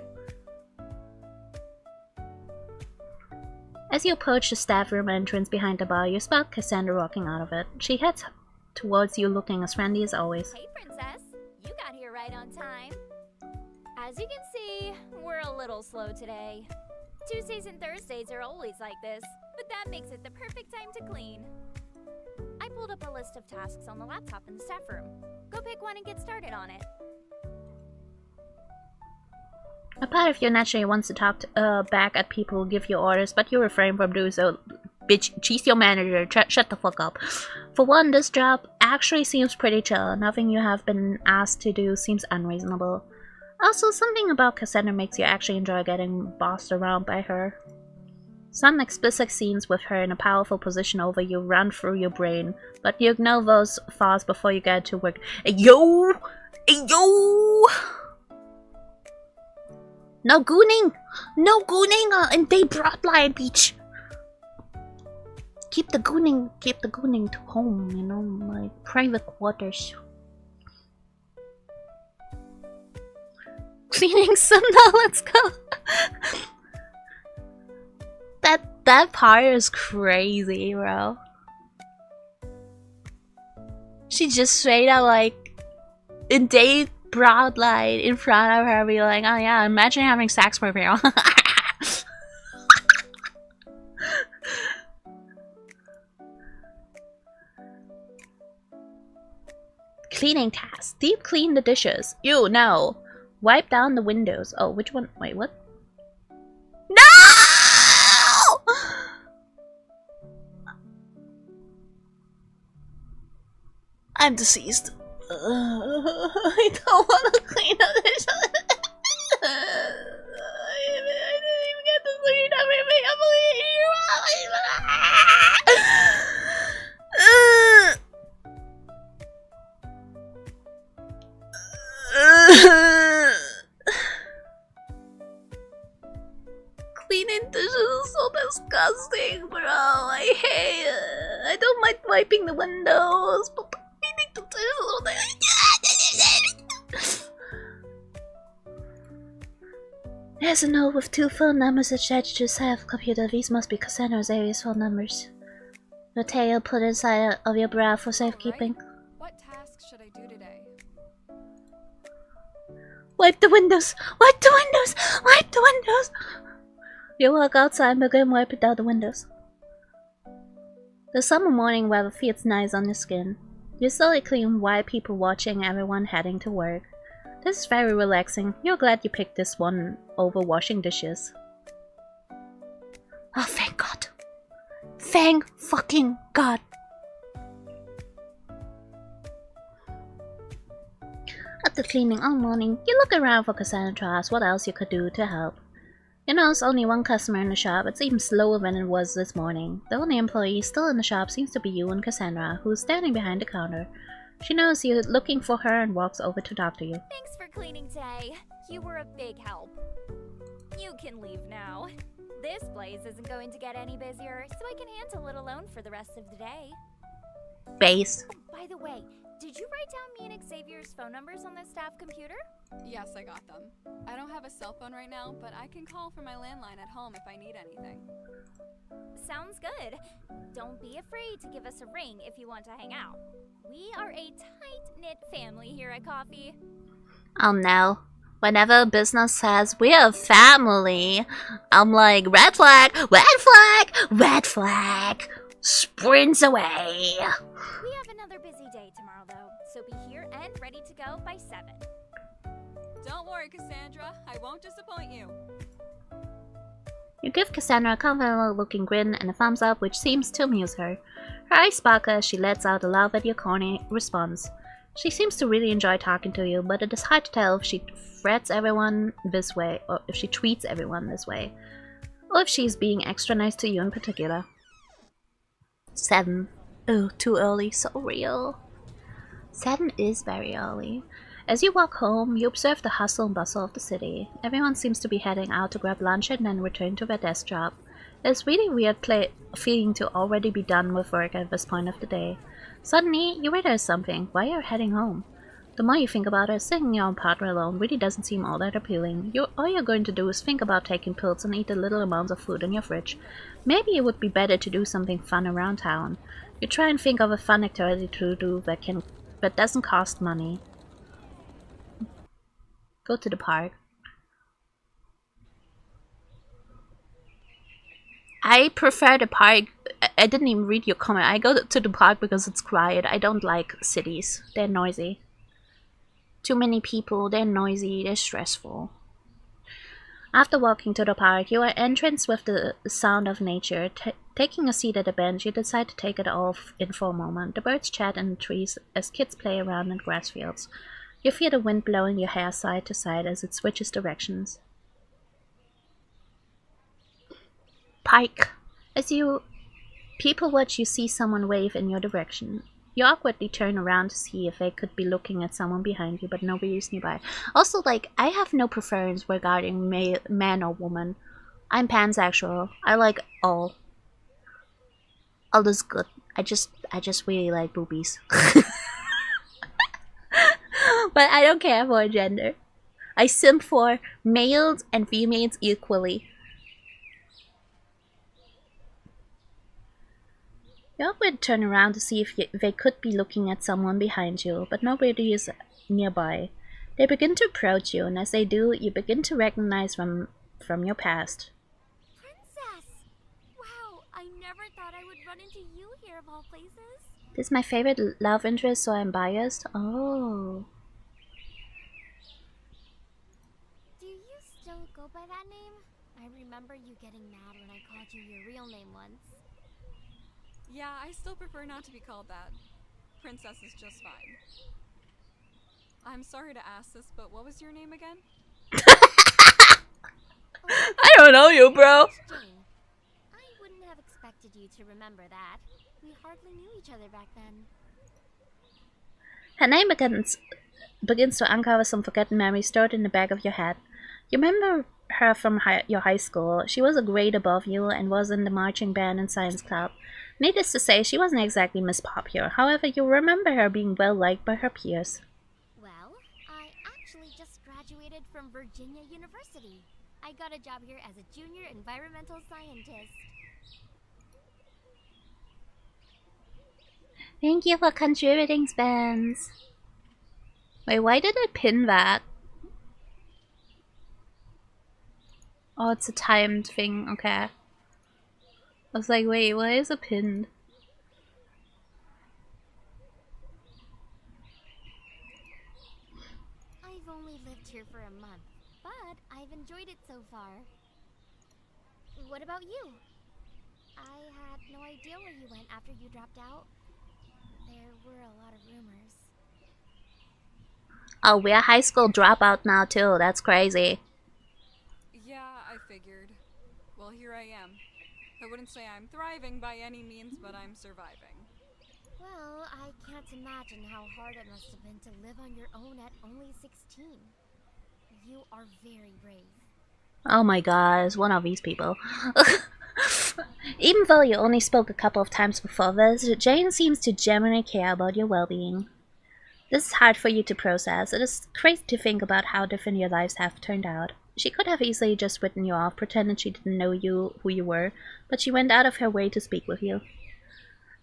As you approach the staff room entrance behind the bar, you spot Cassandra walking out of it. She heads towards you looking as friendly as always. Hey, Princess. You got here right on time. As you can see, we're a little slow today. Tuesdays and Thursdays are always like this, but that makes it the perfect time to clean. I pulled up a list of tasks on the laptop in the staff room. Go pick one and get started on it. A part of you naturally wants to talk back at people who give you orders, but you refrain from doing so. Bitch, she's your manager, shut the fuck up. For one, this job actually seems pretty chill. Nothing you have been asked to do seems unreasonable. Also, something about Cassandra makes you actually enjoy getting bossed around by her. Some explicit scenes with her in a powerful position over you run through your brain, but you ignore those thoughts before you get to work. Hey, yo! Hey, yo! No gooning! No gooning in Day Broadline Beach! Keep the gooning to home, you know, my private quarters. Cleaning some now, let's go! That part is crazy, bro. She just straight up like in Day Broadlight in front of her be like, oh yeah, imagine having sex with you. Cleaning task. Deep clean the dishes. Ew, no. Wipe down the windows. Oh, which one? Wait, what? No! I'm deceased. I don't want to clean up this. I didn't even get to clean everything. I Cleaning dishes is so disgusting, bro. I hate it. I don't mind wiping the windows, but cleaning the dishes. There's a note with 2 phone numbers attached to the side of the computer. These must be Cassandra's various phone numbers. The tail put inside of your bra for safekeeping. Right. What tasks should I do today? Wipe the windows! Wipe the windows! Wipe the windows! You walk outside and begin wiping down the windows. The summer morning weather feels nice on your skin. You slowly clean while people watching everyone heading to work. This is very relaxing. You're glad you picked this one over washing dishes. Oh, thank God. Thank fucking God. After cleaning all morning, you look around for Cassandra to ask what else you could do to help. You know, there's only one customer in the shop. It seems slower than it was this morning. The only employee still in the shop seems to be you and Cassandra, who's standing behind the counter. She knows you're looking for her and walks over to talk to you. Thanks for cleaning today. You were a big help. You can leave now. This place isn't going to get any busier, so I can handle it alone for the rest of the day. Base. Oh, by the way, did you write down me and Xavier's phone numbers on the staff computer? Yes, I got them. I don't have a cell phone right now, but I can call from my landline at home if I need anything. Sounds good. Don't be afraid to give us a ring if you want to hang out. We are a tight-knit family here at Coffee. Oh no. Whenever a business says we're a family, I'm like, red flag, red flag, red flag. Sprints away. We have another busy day tomorrow, though, so be here and ready to go by 7. Don't worry, Cassandra. I won't disappoint you. You give Cassandra a confident-looking grin and a thumbs up, which seems to amuse her. Her eyes sparkle as she lets out a laugh at your corny response. She seems to really enjoy talking to you, but it is hard to tell if she threats everyone this way, or if she treats everyone this way, or if she's being extra nice to you in particular. 7. Oh, too early, so real. 7 is very early. As you walk home, you observe the hustle and bustle of the city. Everyone seems to be heading out to grab lunch and then return to their desk job. It's really weird feeling to already be done with work at this point of the day. Suddenly, you realize something. Why are you heading home? The more you think about it, sitting in your apartment alone really doesn't seem all that appealing. All you're going to do is think about taking pills and eat the little amounts of food in your fridge. Maybe it would be better to do something fun around town. You try and think of a fun activity to do that doesn't cost money. Go to the park. I prefer the park. I didn't even read your comment. I go to the park because it's quiet. I don't like cities. They're noisy. Too many people, they're noisy, they're stressful. After walking to the park, you are entranced with the sound of nature. Taking a seat at a bench, you decide to take it all in for a moment. The birds chat in the trees as kids play around in grass fields. You feel the wind blowing your hair side to side as it switches directions. Pike. As you people watch, you see someone wave in your direction. You awkwardly turn around to see if they could be looking at someone behind you, but nobody is nearby. Also, like, I have no preference regarding man or woman. I'm pansexual. I like all. All is good. I just really like boobies. But I don't care for gender. I simp for males and females equally. You would turn around to see if they could be looking at someone behind you, but nobody is nearby. They begin to approach you, and as they do, you begin to recognize them from your past. Princess! Wow, I never thought I would run into you here of all places. This is my favorite love interest, so I'm biased. Oh. Do you still go by that name? I remember you getting mad when I called you your real name once. Yeah, I still prefer not to be called that. Princess is just fine. I'm sorry to ask this, but what was your name again? I don't know you, bro. Jane. I wouldn't have expected you to remember that. We hardly knew each other back then. Her name begins to uncover some forgotten memories stored in the back of your head. You remember her from your high school. She was a grade above you and was in the marching band and science club. Needless to say, she wasn't exactly Miss Popular. However, you remember her being well liked by her peers. Well, I actually just graduated from Virginia University. I got a job here as a junior environmental scientist. Thank you for contributing, Spence. Wait, why did I pin that? Oh, it's a timed thing, okay. I was like, wait, why is it pinned? I've only lived here for a month, but I've enjoyed it so far. What about you? I had no idea where you went after you dropped out. There were a lot of rumors. Oh, we're high school dropout now too, that's crazy. Yeah, I figured. Well, here I am. I wouldn't say I'm thriving by any means, but I'm surviving. Well, I can't imagine how hard it must have been to live on your own at only 16. You are very brave. Oh my god, it's one of these people. Even though you only spoke a couple of times before this, Jane seems to genuinely care about your well-being. This is hard for you to process. It is crazy to think about how different your lives have turned out. She could have easily just written you off, pretended she didn't know who you were, but she went out of her way to speak with you.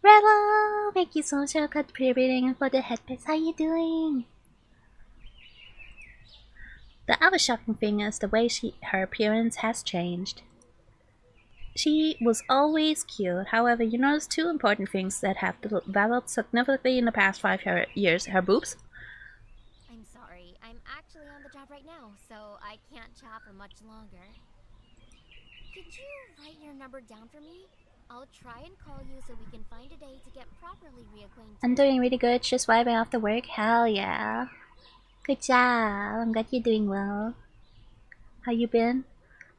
Rebel! Thank you so much for contributing and for the headpiece. How you doing? The other shocking thing is the way her appearance has changed. She was always cute. However, you notice two important things that have developed significantly in the past 5 years. Her boobs. I'm sorry. I'm actually on the job right now, so I can't chat for much longer. Could you write your number down for me? I'll try and call you so we can find a day to get properly reacquainted. I'm doing really good. Just vibing after work. Hell yeah. Good job. I'm glad you're doing well. How you been?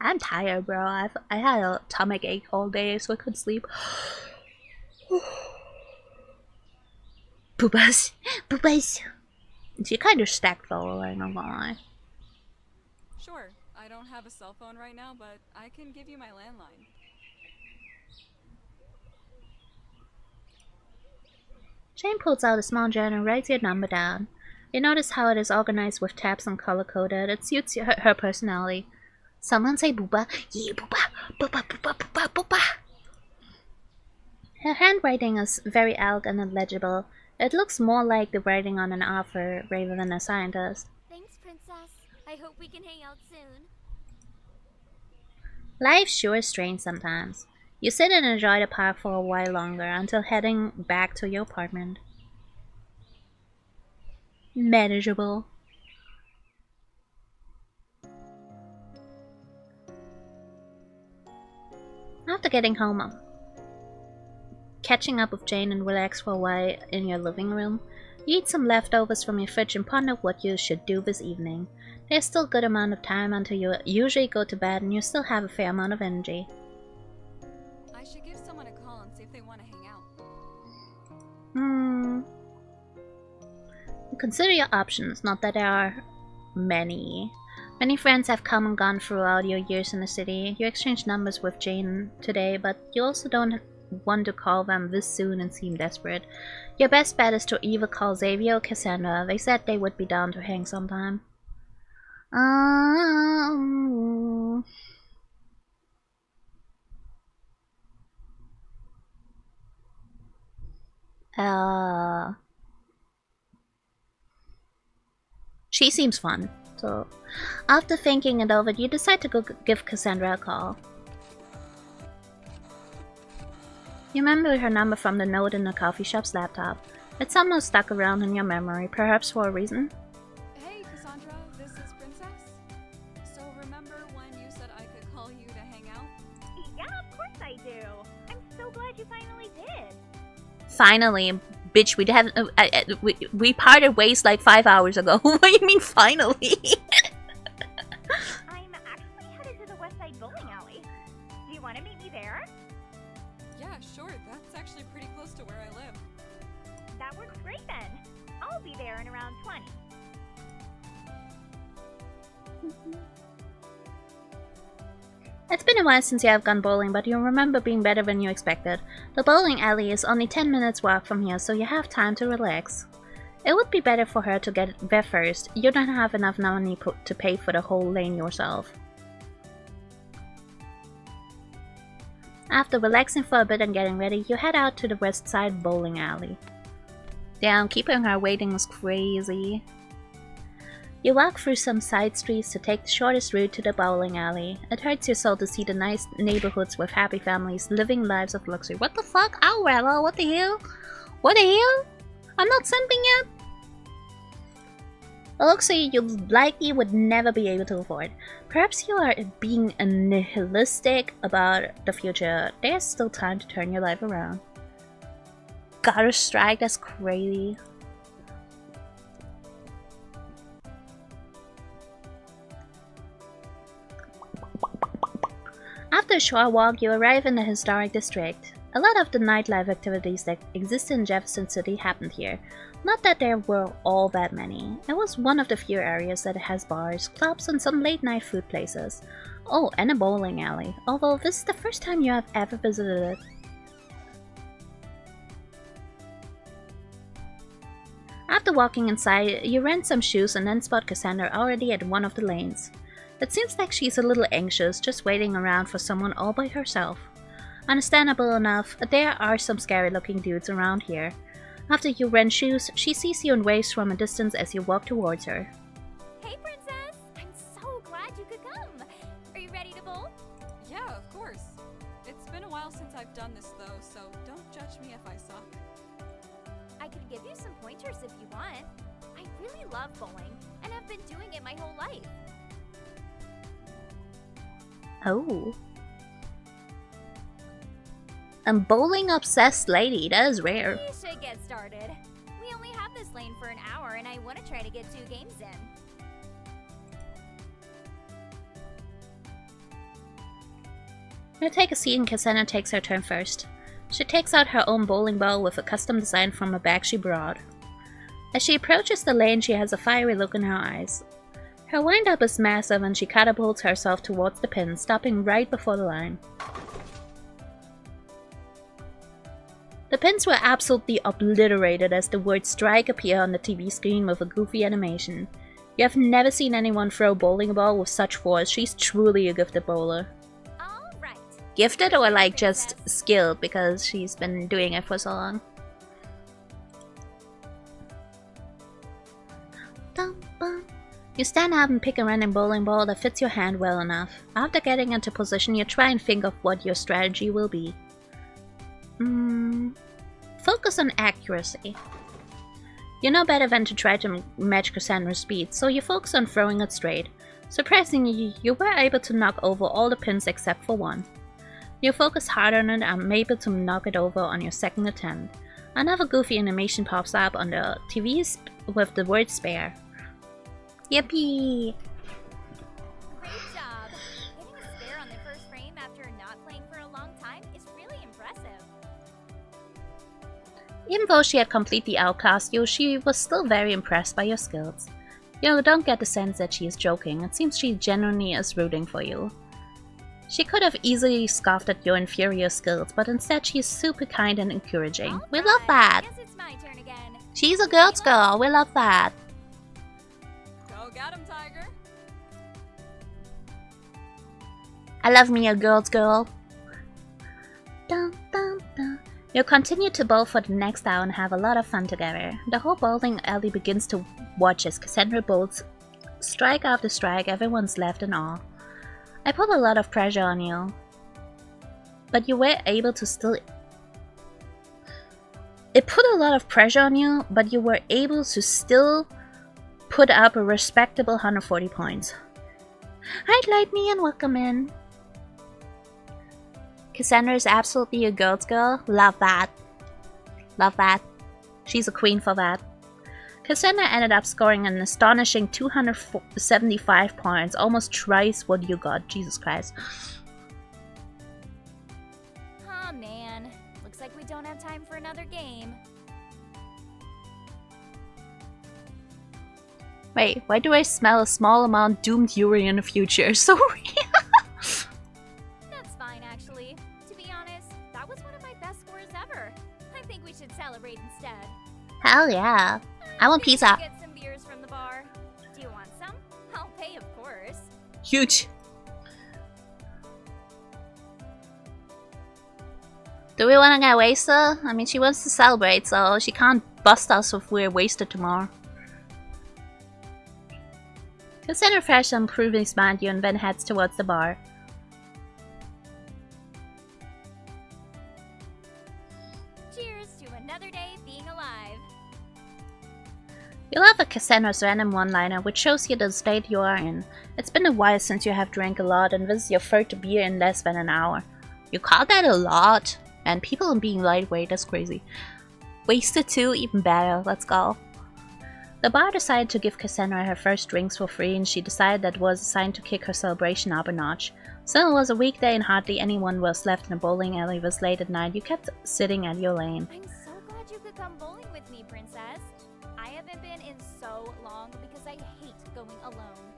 I'm tired, bro. I had a stomach ache all day, so I couldn't sleep. Boobas. Boobas. She kind of stacked though, I'm not gonna lie. Sure, I don't have a cell phone right now, but I can give you my landline. Jane pulls out a small journal and writes your number down. You notice how it is organized with tabs and color-coded. It suits her personality. Someone say booba. Yeah, booba. Booba, booba, booba, booba. Her handwriting is very elegant and legible. It looks more like the writing on an author rather than a scientist. Thanks, Princess. I hope we can hang out soon. Life sure is strange sometimes. You sit and enjoy the park for a while longer until heading back to your apartment. Manageable. After getting home, catching up with Jane and relax for a while in your living room, you eat some leftovers from your fridge and ponder what you should do this evening. There's still a good amount of time until you usually go to bed and you still have a fair amount of energy. I should give someone a call and see if they want to hang out. You consider your options, not that there are many. Many friends have come and gone throughout your years in the city. You exchanged numbers with Jane today, but you also don't want to call them this soon and seem desperate. Your best bet is to either call Xavier or Cassandra. They said they would be down to hang sometime. She seems fun. So, after thinking it over, you decide to go give Cassandra a call. You remember her number from the note in the coffee shop's laptop. It's somehow stuck around in your memory, perhaps for a reason. Hey, Cassandra, this is Princess. So remember when you said I could call you to hang out? Yeah, of course I do. I'm so glad you finally did. Finally, bitch, we parted ways like 5 hours ago. What do you mean finally? I'm actually headed to the West Side Bowling Alley. Do you want to meet me there? Yeah, sure. That's actually pretty close to where I live. That works great then. I'll be there in around 20. It's been a while since you have gone bowling, but you remember being better than you expected. The bowling alley is only 10 minutes walk from here, so you have time to relax. It would be better for her to get there first. You don't have enough money to pay for the whole lane yourself. After relaxing for a bit and getting ready, you head out to the West Side Bowling Alley. Damn, keeping her waiting was crazy. You walk through some side streets to take the shortest route to the bowling alley. It hurts your soul to see the nice neighborhoods with happy families living lives of luxury. What the fuck? Aurella, what the hell? What the hell? I'm not simping yet? A luxury you likely would never be able to afford. Perhaps you are being nihilistic about the future. There's still time to turn your life around. Got a strike? That's crazy. After a short walk, you arrive in the historic district. A lot of the nightlife activities that exist in Jefferson City happened here. Not that there were all that many. It was one of the few areas that has bars, clubs, and some late-night food places. Oh, and a bowling alley, although this is the first time you have ever visited it. After walking inside, you rent some shoes and then spot Cassandra already at one of the lanes. It seems like she's a little anxious, just waiting around for someone all by herself. Understandable enough, there are some scary-looking dudes around here. After you rent shoes, she sees you and waves from a distance as you walk towards her. Hey, Princess! I'm so glad you could come. Are you ready to bowl? Yeah, of course. It's been a while since I've done this though, so don't judge me if I suck. I could give you some pointers if you want. I really love bowling, and I've been doing it my whole life. Oh. A bowling-obsessed lady, that is rare. We should get started. We only have this lane for an hour, and I want to try to get 2 games in. You take a seat and Cassandra takes her turn first. She takes out her own bowling ball with a custom design from a bag she brought. As she approaches the lane, she has a fiery look in her eyes. Her wind-up is massive and she catapults herself towards the pin, stopping right before the line. The pins were absolutely obliterated as the word strike appeared on the TV screen with a goofy animation. You have never seen anyone throw a bowling ball with such force. She's truly a gifted bowler. All right. Gifted or like just skilled because she's been doing it for so long. You stand up and pick a random bowling ball that fits your hand well enough. After getting into position, you try and think of what your strategy will be. Focus on accuracy. You know better than to try to match Cassandra's speed, so you focus on throwing it straight. Surprisingly, you were able to knock over all the pins except for one. You focus hard on it and are able to knock it over on your second attempt. Another goofy animation pops up on the TV with the word spare. Yippee! Great job. Getting a spare on the first frame after not playing for a long time is really impressive. Even though she had completely outclassed you, she was still very impressed by your skills. You don't get the sense that she is joking. It seems she genuinely is rooting for you. She could have easily scoffed at your inferior skills, but instead she is super kind and encouraging. We love that! Guess it's my turn again. She's a girl's girl, we love that! Go get him, Tiger. I love me a girl's girl. Dun, dun, dun. You continue to bowl for the next hour and have a lot of fun together. The whole bowling alley begins to watch as Cassandra bowls strike after strike. Everyone's left in awe. I put a lot of pressure on you, but you were able to still... It put a lot of pressure on you, but you were able to still put up a respectable 140 points. Hi, Lightning, and welcome in. Cassandra is absolutely a girl's girl. Love that. Love that. She's a queen for that. Cassandra ended up scoring an astonishing 275 points, almost twice what you got. Jesus Christ. Aw, man. Looks like we don't have time for another game. Wait, why do I smell a small amount doomed urine in the future? So That's fine, actually. To be honest, that was one of my best scores ever. I think we should celebrate instead. Hell yeah. I want Maybe pizza. Get some beers from the bar. Do you want some? I'll pay, of course. Huge. Do we want to get wasted? I mean, she wants to celebrate, so she can't bust us if we're wasted tomorrow. Cassandra fresh and proving smart you and then heads towards the bar. Cheers to another day being alive. You laugh at Cassandra's random one-liner, which shows you the state you are in. It's been a while since you have drank a lot, and this is your third beer in less than an hour. You call that a lot? And people being lightweight, that's crazy. Wasted too, even better, let's go. The bar decided to give Cassandra her first drinks for free, and she decided that was a sign to kick her celebration up a notch. Since it was a weekday and hardly anyone was left in a bowling alley this late at night, you kept sitting at your lane. I'm so glad you could come bowling with me, Princess. I haven't been in so long because I hate going alone.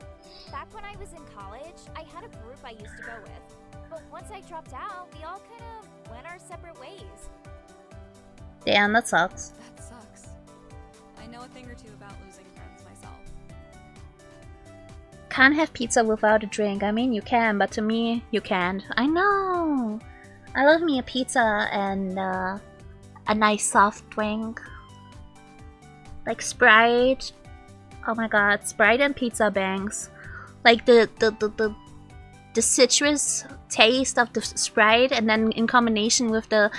Back when I was in college, I had a group I used to go with. But once I dropped out, we all kind of went our separate ways. Damn, that sucks. That sucks. I know a thing or two about losing friends myself. Can't have pizza without a drink. I mean, you can, but to me, you can't. I know. I love me a pizza and a nice soft drink. Like Sprite. Oh my god, Sprite and pizza bangs. Like the citrus taste of the Sprite, and then in combination with the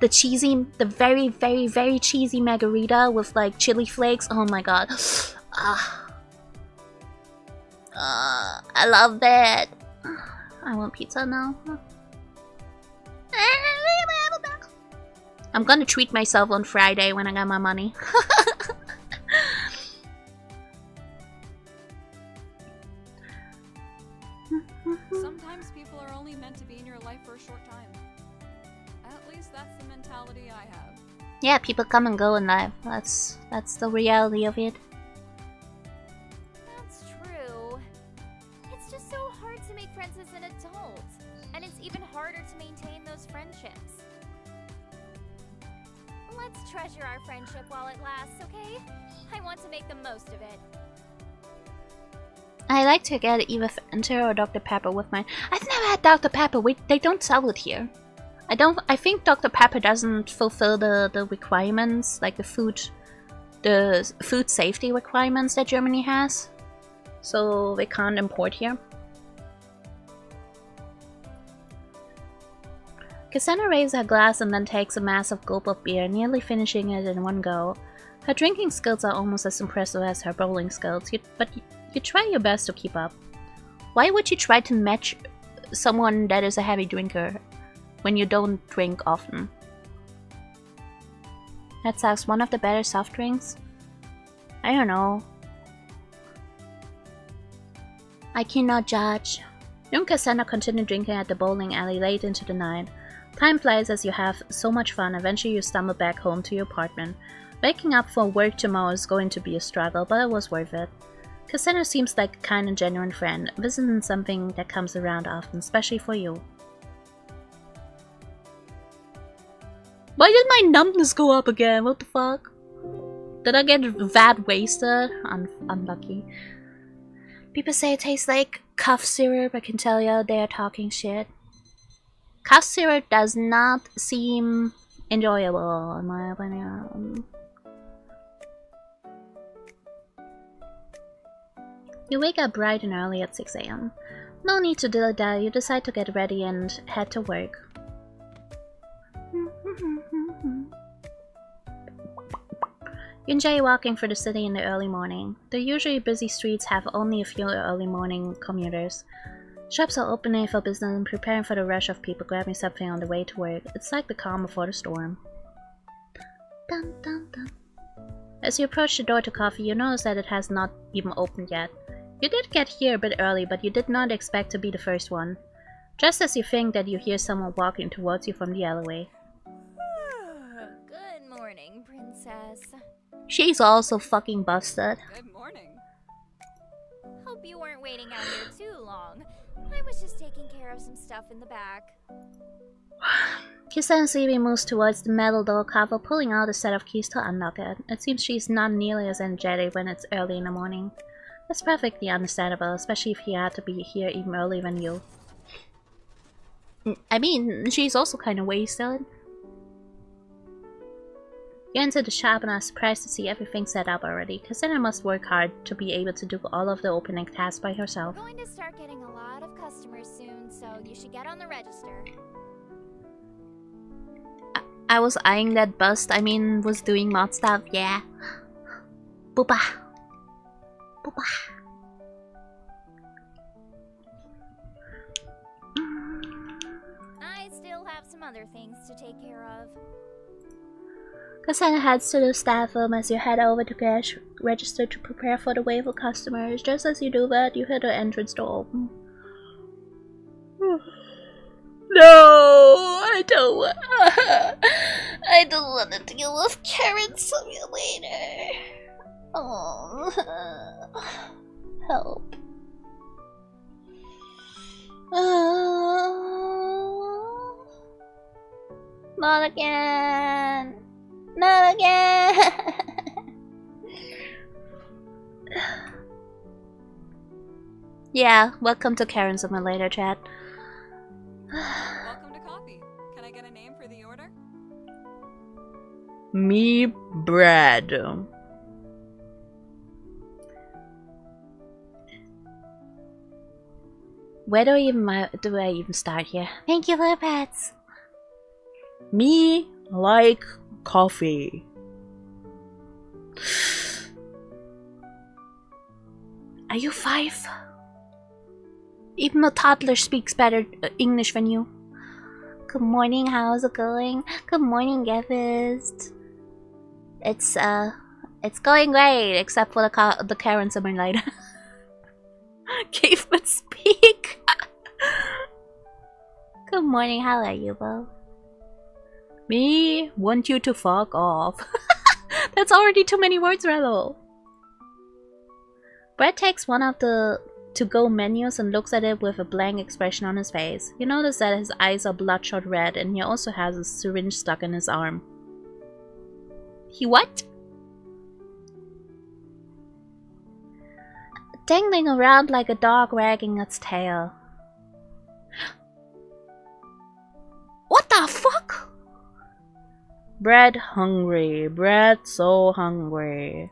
cheesy, the very, very, very cheesy margarita with like chili flakes. Oh my god. I love that. I want pizza now. I'm gonna treat myself on Friday when I got my money. Sometimes people are only meant to be in your life for a short time. At least that's the mentality I have. Yeah, people come and go in life. That's the reality of it. That's true. It's just so hard to make friends as an adult. And it's even harder to maintain those friendships. Let's treasure our friendship while it lasts, okay? I want to make the most of it. I like to get either Fanta or Dr. Pepper with mine. I've never had Dr. Pepper. They don't sell it here. I think Dr. Pepper doesn't fulfill the requirements, like the food safety requirements that Germany has. So they can't import here. Cassandra raises her glass and then takes a massive gulp of beer, nearly finishing it in one go. Her drinking skills are almost as impressive as her bowling skills, but you try your best to keep up. Why would you try to match someone that is a heavy drinker when you don't drink often? That sucks. One of the better soft drinks? I don't know. I cannot judge. You and Cassandra continue drinking at the bowling alley late into the night. Time flies as you have so much fun. Eventually you stumble back home to your apartment. Waking up for work tomorrow is going to be a struggle, but it was worth it. Cassandra seems like a kind and genuine friend. This isn't something that comes around often, especially for you. Why did my numbness go up again? What the fuck? Did I get that wasted? Unlucky. People say it tastes like cough syrup. I can tell you they are talking shit. Cough syrup does not seem enjoyable, in my opinion. You wake up bright and early at 6 AM. No need to dilly-dally, you decide to get ready and head to work. You enjoy walking through the city in the early morning. The usually busy streets have only a few early morning commuters. Shops are opening for business and preparing for the rush of people grabbing something on the way to work. It's like the calm before the storm. Dun, dun, dun. As you approach the door to coffee, you notice that it has not even opened yet. You did get here a bit early, but you did not expect to be the first one. Just as you think that you hear someone walking towards you from the alleyway. Good morning, princess. She's also fucking busted. Good morning. Hope you weren't waiting out here too long. I was just taking care of some stuff in the back. Cassandra sleepy moves towards the metal door cover, pulling out a set of keys to unlock it. It seems she's not nearly as energetic when it's early in the morning. That's perfectly understandable, especially if he had to be here even earlier than you. I mean, she's also kind of wasted. You enter the shop and are surprised to see everything set up already. Cassandra must work hard to be able to do all of the opening tasks by herself. We're going to start getting a lot of customers soon, so you should get on the register. I was eyeing that bust, was doing mod stuff, yeah. Booba. Booba. I still have some other things to take care of. Cassandra heads to the staff room as you head over to cash register to prepare for the wave of customers. Just as you do that, you hear the entrance door open. No, I don't want to deal with Karen Simulator. Oh, help. Not again. Not again. Yeah, welcome to Karen Simulator, chat. Welcome to coffee. Can I get a name for the order? Me, Brad. Where do I even start here? Thank you for the pets. Me like coffee. Are you 5? Even a toddler speaks better English than you. Good morning, how's it going? Good morning, Gevist. It's going great, except for the Karen Simulator. Caveman speak. Good morning, how are you, Bo? Me want you to fuck off. That's already too many words, Rello. Brett takes one of the to-go menus and looks at it with a blank expression on his face. You notice that his eyes are bloodshot red and he also has a syringe stuck in his arm. He what? Dangling around like a dog wagging its tail. What the fuck? Brett hungry. Brett so hungry.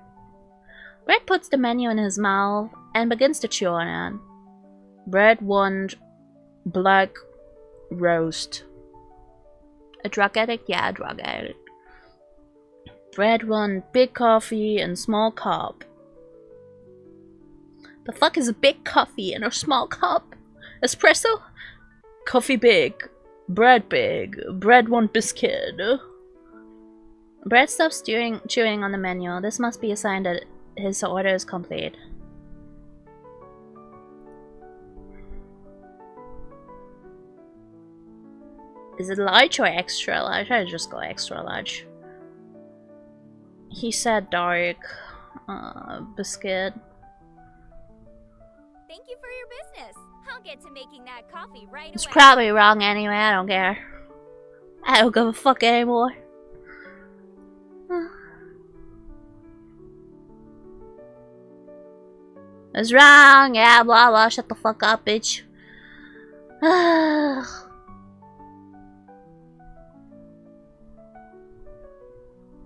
Brett puts the menu in his mouth and begins to chew on it. Brett want black roast. A drug addict? Yeah, a drug addict. Brett want big coffee and small cup. The fuck is a big coffee and a small cup? Espresso? Coffee big. Bread big. Bread want biscuit. Brett stops chewing on the menu. This must be a sign that his order is complete. Is it large or extra large? I'd just go extra large. He said dark. Biscuit. Thank you for your business. I'll get to making that coffee right It's away. probably wrong anyway, I don't care. I don't give a fuck anymore. It's wrong, yeah, blah blah, shut the fuck up, bitch.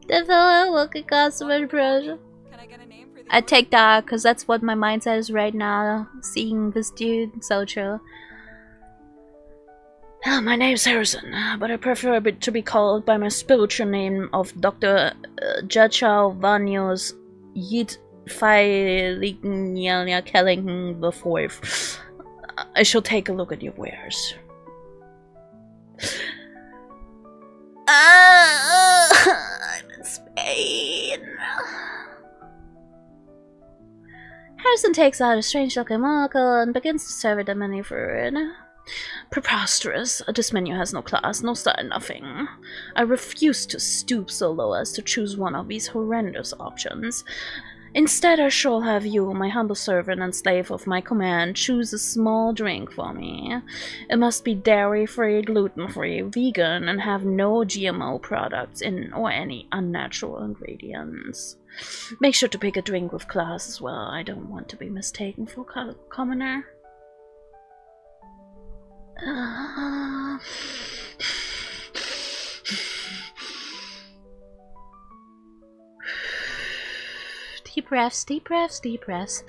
Definitely look at customer pressure. Can I get a name for the I take that, cause that's what my mindset is right now, seeing this dude, so true. My name's Harrison, but I prefer to be called by my spiritual name of Dr. Jachao Vanyos Yit Failignya Kelling the Fourth. I shall take a look at your wares. I'm in Spain. Harrison takes out a strange-looking monocle and begins to survey the menu for it. Preposterous. This menu has no class, no style, nothing. I refuse to stoop so low as to choose one of these horrendous options. Instead, I shall have you, my humble servant and slave of my command, choose a small drink for me. It must be dairy-free, gluten-free, vegan, and have no GMO products in or any unnatural ingredients. Make sure to pick a drink with class as well. I don't want to be mistaken for a commoner. Deep breaths, deep breaths, deep breaths.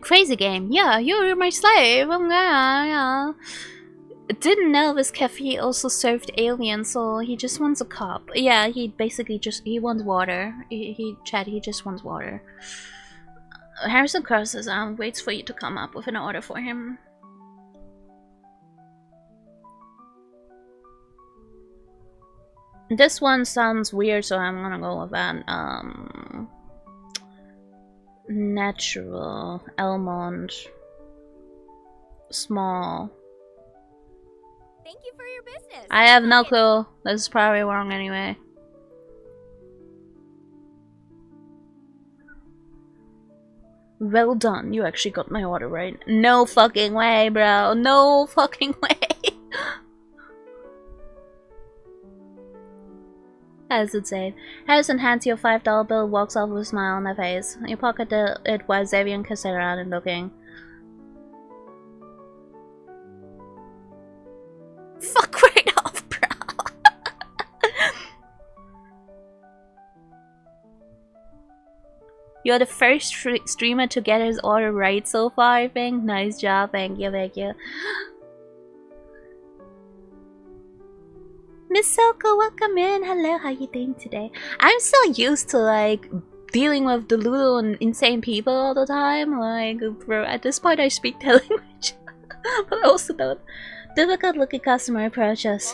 Crazy game. Yeah, you're my slave. Yeah. Didn't know this cafe also served aliens, so he just wants a cup. Yeah, he basically he wants water. He just wants water. Harrison crosses arm, waits for you to come up with an order for him. This one sounds weird, so I'm gonna go with that. Natural, almond, small. Thank you for your business. I have no clue. This is probably wrong anyway. Well done, you actually got my order right. No fucking way, bro. No fucking way. That's insane. Harrison hands you a $5 bill, walks off with a smile on their face. You pocket it while Xavier kisses around and looking. Fuck right off, bro. You're the first streamer to get his order right so far, I think. Nice job, thank you, thank you. Miss Soko, welcome in. Hello, how you doing today? I'm so used to like dealing with delulu and insane people all the time. Like, bro, at this point I speak their language. But I also don't. Difficult looking customer approaches.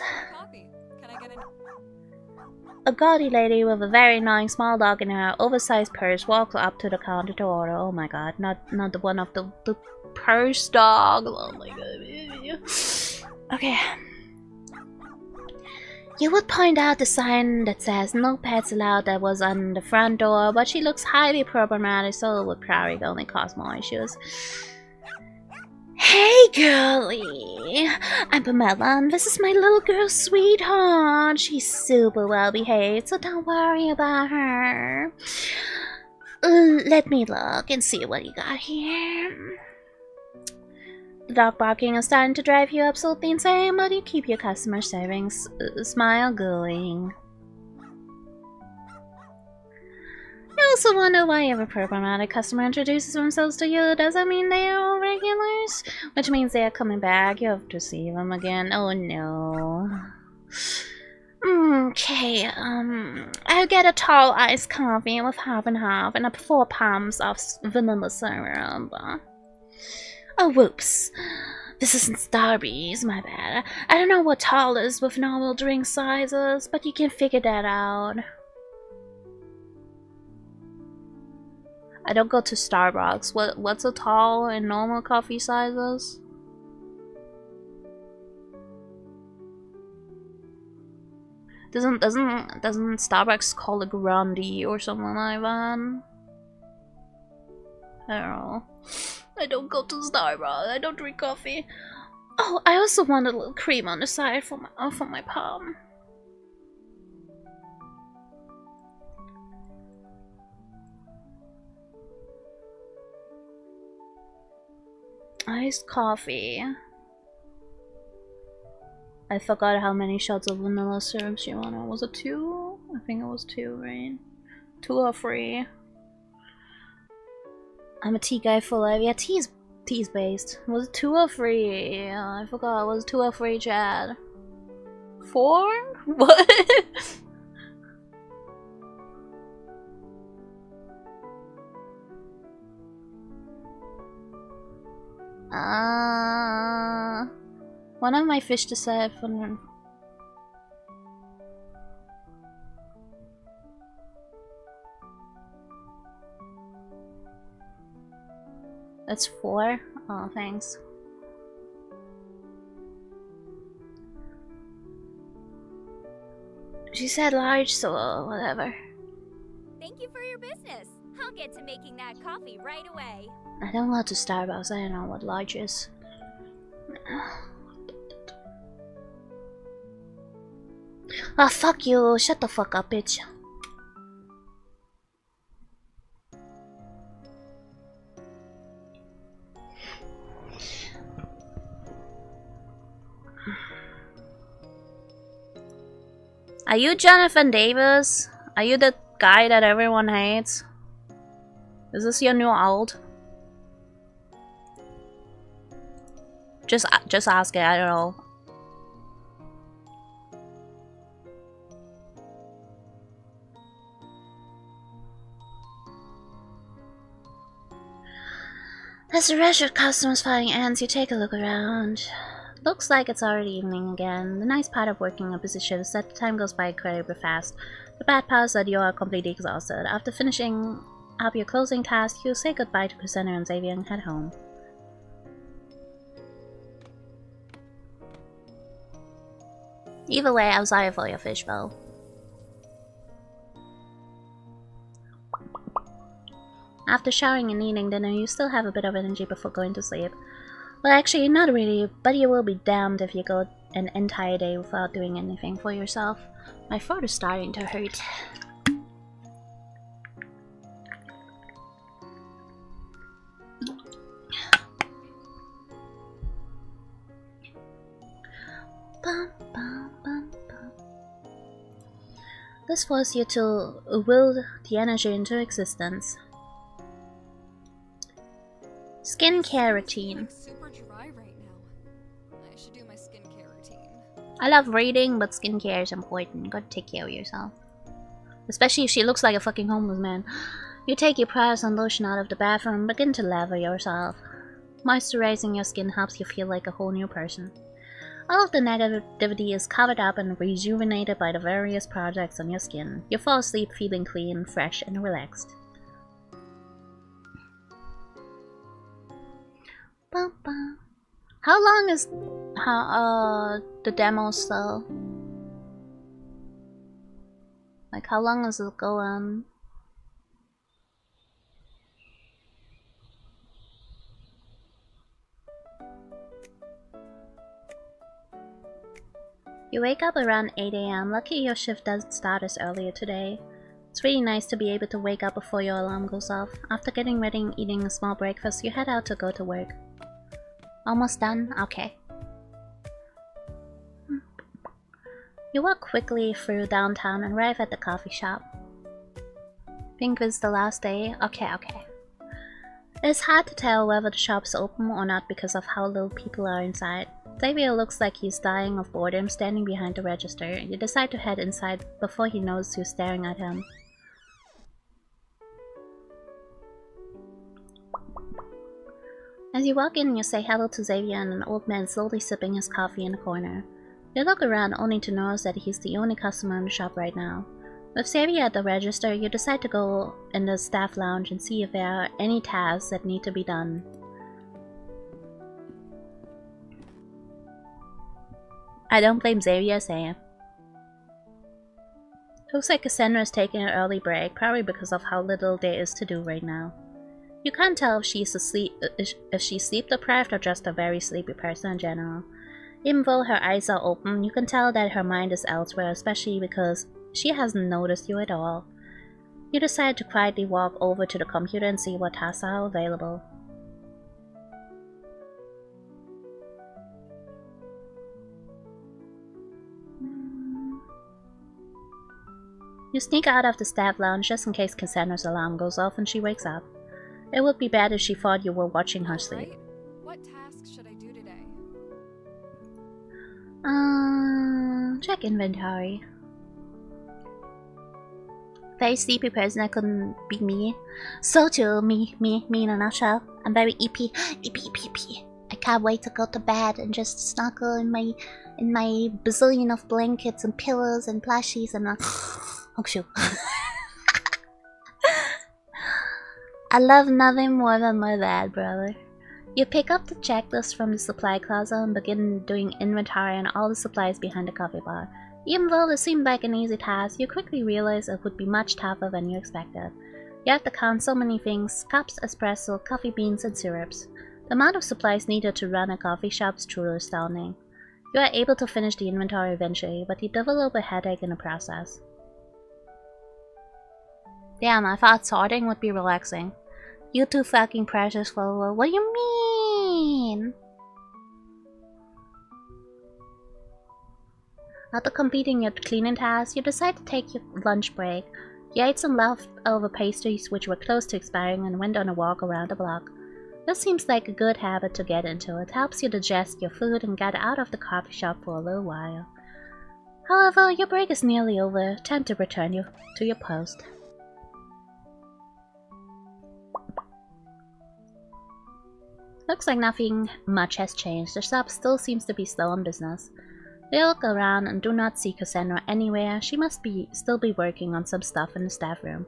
A gaudy lady with a very annoying small dog in her oversized purse walks up to the counter to order. Oh my god, not the one of the purse dog. Oh my god. Okay. You would point out the sign that says no pets allowed that was on the front door, but she looks highly problematic, so it would probably only cause more issues. Hey girlie, I'm Pamela and this is my little girl sweetheart. She's super well behaved, so don't worry about her. Let me look and see what you got here. The dog barking is starting to drive you absolutely insane, but you keep your customer service smile going. You also wonder why every problematic customer introduces themselves to you. Does that mean they are all regulars? Which means they are coming back. You have to see them again. Oh no. Okay, I'll get a tall iced coffee with half and half and 4 palms of vanilla syrup. Oh, whoops. This isn't Starbucks, my bad. I don't know what tall is with normal drink sizes, but you can figure that out. I don't go to Starbucks. What's a tall and normal coffee sizes? Doesn't Starbucks call it grande or something like that? I don't know. I don't go to Starbucks. I don't drink coffee. Oh, I also want a little cream on the side for my palm. Iced coffee. I forgot how many shots of vanilla syrup she wanted. Was it 2? I think it was 2, right? 2 or 3. I'm a tea guy for life. Yeah, tea's based. Was it 2 or 3? Yeah, I forgot. Was it 2 or 3, Chad? 4? What? One of my fish to set for. That's 4? Oh, thanks. She said large, so whatever. Thank you for your business. I'll get to making that coffee right away. I don't go to Starbucks. I don't know what large is. Oh, fuck you. Shut the fuck up, bitch. Are you Jonathan Davis? Are you the guy that everyone hates? Is this your new alt? Just ask it, I don't know. As the rush of customers fighting ends, you take a look around. Looks like it's already evening again. The nice part of working a busy shift is that the time goes by incredibly fast. The bad part is that you are completely exhausted. After finishing up your closing task, you say goodbye to Presenter and Xavier and head home. Either way, I'm sorry for your fishbowl. After showering and eating dinner, you still have a bit of energy before going to sleep. Well, actually, not really, but you will be damned if you go an entire day without doing anything for yourself. My throat is starting to hurt. This forces you to will the energy into existence. Skincare routine. Super dry right now. I should do my skincare routine. I love reading, but skincare is important. Gotta take care of yourself. Especially if she looks like a fucking homeless man. You take your products and lotion out of the bathroom and begin to lather yourself. Moisturizing your skin helps you feel like a whole new person. All of the negativity is covered up and rejuvenated by the various products on your skin. You fall asleep feeling clean, fresh, and relaxed. How long is the demo still? Like, how long does it go on? You wake up around 8 AM. Lucky your shift doesn't start as earlier today. It's really nice to be able to wake up before your alarm goes off. After getting ready and eating a small breakfast, you head out to go to work. Almost done? Okay. You walk quickly through downtown and arrive at the coffee shop. Think it's the last day? Okay. It's hard to tell whether the shop's open or not because of how little people are inside. Xavier looks like he's dying of boredom standing behind the register. You decide to head inside before he knows you're staring at him. As you walk in, you say hello to Xavier and an old man slowly sipping his coffee in the corner. You look around only to notice that he's the only customer in the shop right now. With Xavier at the register, you decide to go in the staff lounge and see if there are any tasks that need to be done. I don't blame Xavier, Sam. Looks like Cassandra is taking an early break, probably because of how little there is to do right now. You can't tell if she's sleep deprived or just a very sleepy person in general. Even though her eyes are open, you can tell that her mind is elsewhere, especially because she hasn't noticed you at all. You decide to quietly walk over to the computer and see what tasks are available. You sneak out of the staff lounge just in case Cassandra's alarm goes off and she wakes up. It would be bad if she thought you were watching her sleep. Right. What tasks should I do today? Check inventory. Very sleepy person, that couldn't be me. So too, me in a nutshell. I'm very EP. I can't wait to go to bed and just snuggle in my bazillion of blankets and pillows and plushies and oh shoot. I love nothing more than my dad, brother. You pick up the checklist from the supply closet and begin doing inventory on all the supplies behind the coffee bar. Even though this seemed like an easy task, you quickly realize it would be much tougher than you expected. You have to count so many things: cups, espresso, coffee beans, and syrups. The amount of supplies needed to run a coffee shop is truly astounding. You are able to finish the inventory eventually, but you develop a headache in the process. Damn, I thought sorting would be relaxing. You too fucking precious, Volo. What do you mean? After completing your cleaning task, you decide to take your lunch break. You ate some leftover pastries which were close to expiring and went on a walk around the block. This seems like a good habit to get into. It helps you digest your food and get out of the coffee shop for a little while. However, your break is nearly over. Time to return you to your post. Looks like nothing much has changed. The shop still seems to be slow in business. They look around and do not see Cassandra anywhere. She must still be working on some stuff in the staff room.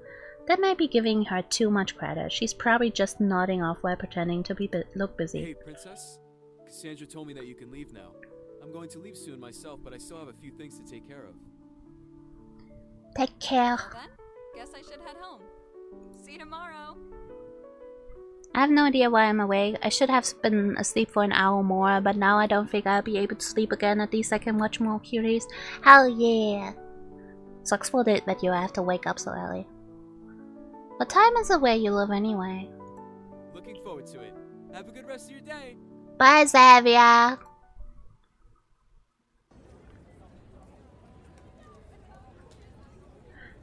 That might be giving her too much credit. She's probably just nodding off while pretending to look busy. Hey, Princess. Cassandra told me that you can leave now. I'm going to leave soon myself, but I still have a few things to take care of. Take care. Well then, guess I should head home. See you tomorrow. I have no idea why I'm awake. I should have been asleep for an hour more, but now I don't think I'll be able to sleep again. At least I can watch more Cuties. Hell yeah! Sucks for it that you have to wake up so early. What time is it where you live anyway? Looking forward to it. Have a good rest of your day. Bye, Xavier!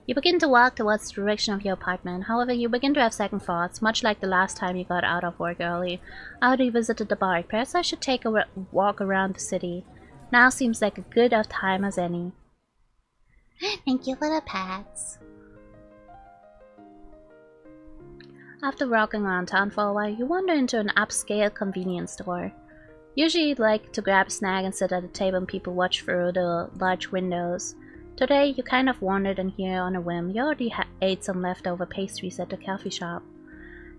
You begin to walk towards the direction of your apartment. However, you begin to have second thoughts, much like the last time you got out of work early. After you visited the bar, perhaps I should take a walk around the city. Now seems like a good enough time as any. Thank you for the pets. After walking around town for a while, you wander into an upscale convenience store. Usually you'd like to grab a snack and sit at a table and people watch through the large windows. Today, you kind of wandered in here on a whim. You already ate some leftover pastries at the coffee shop.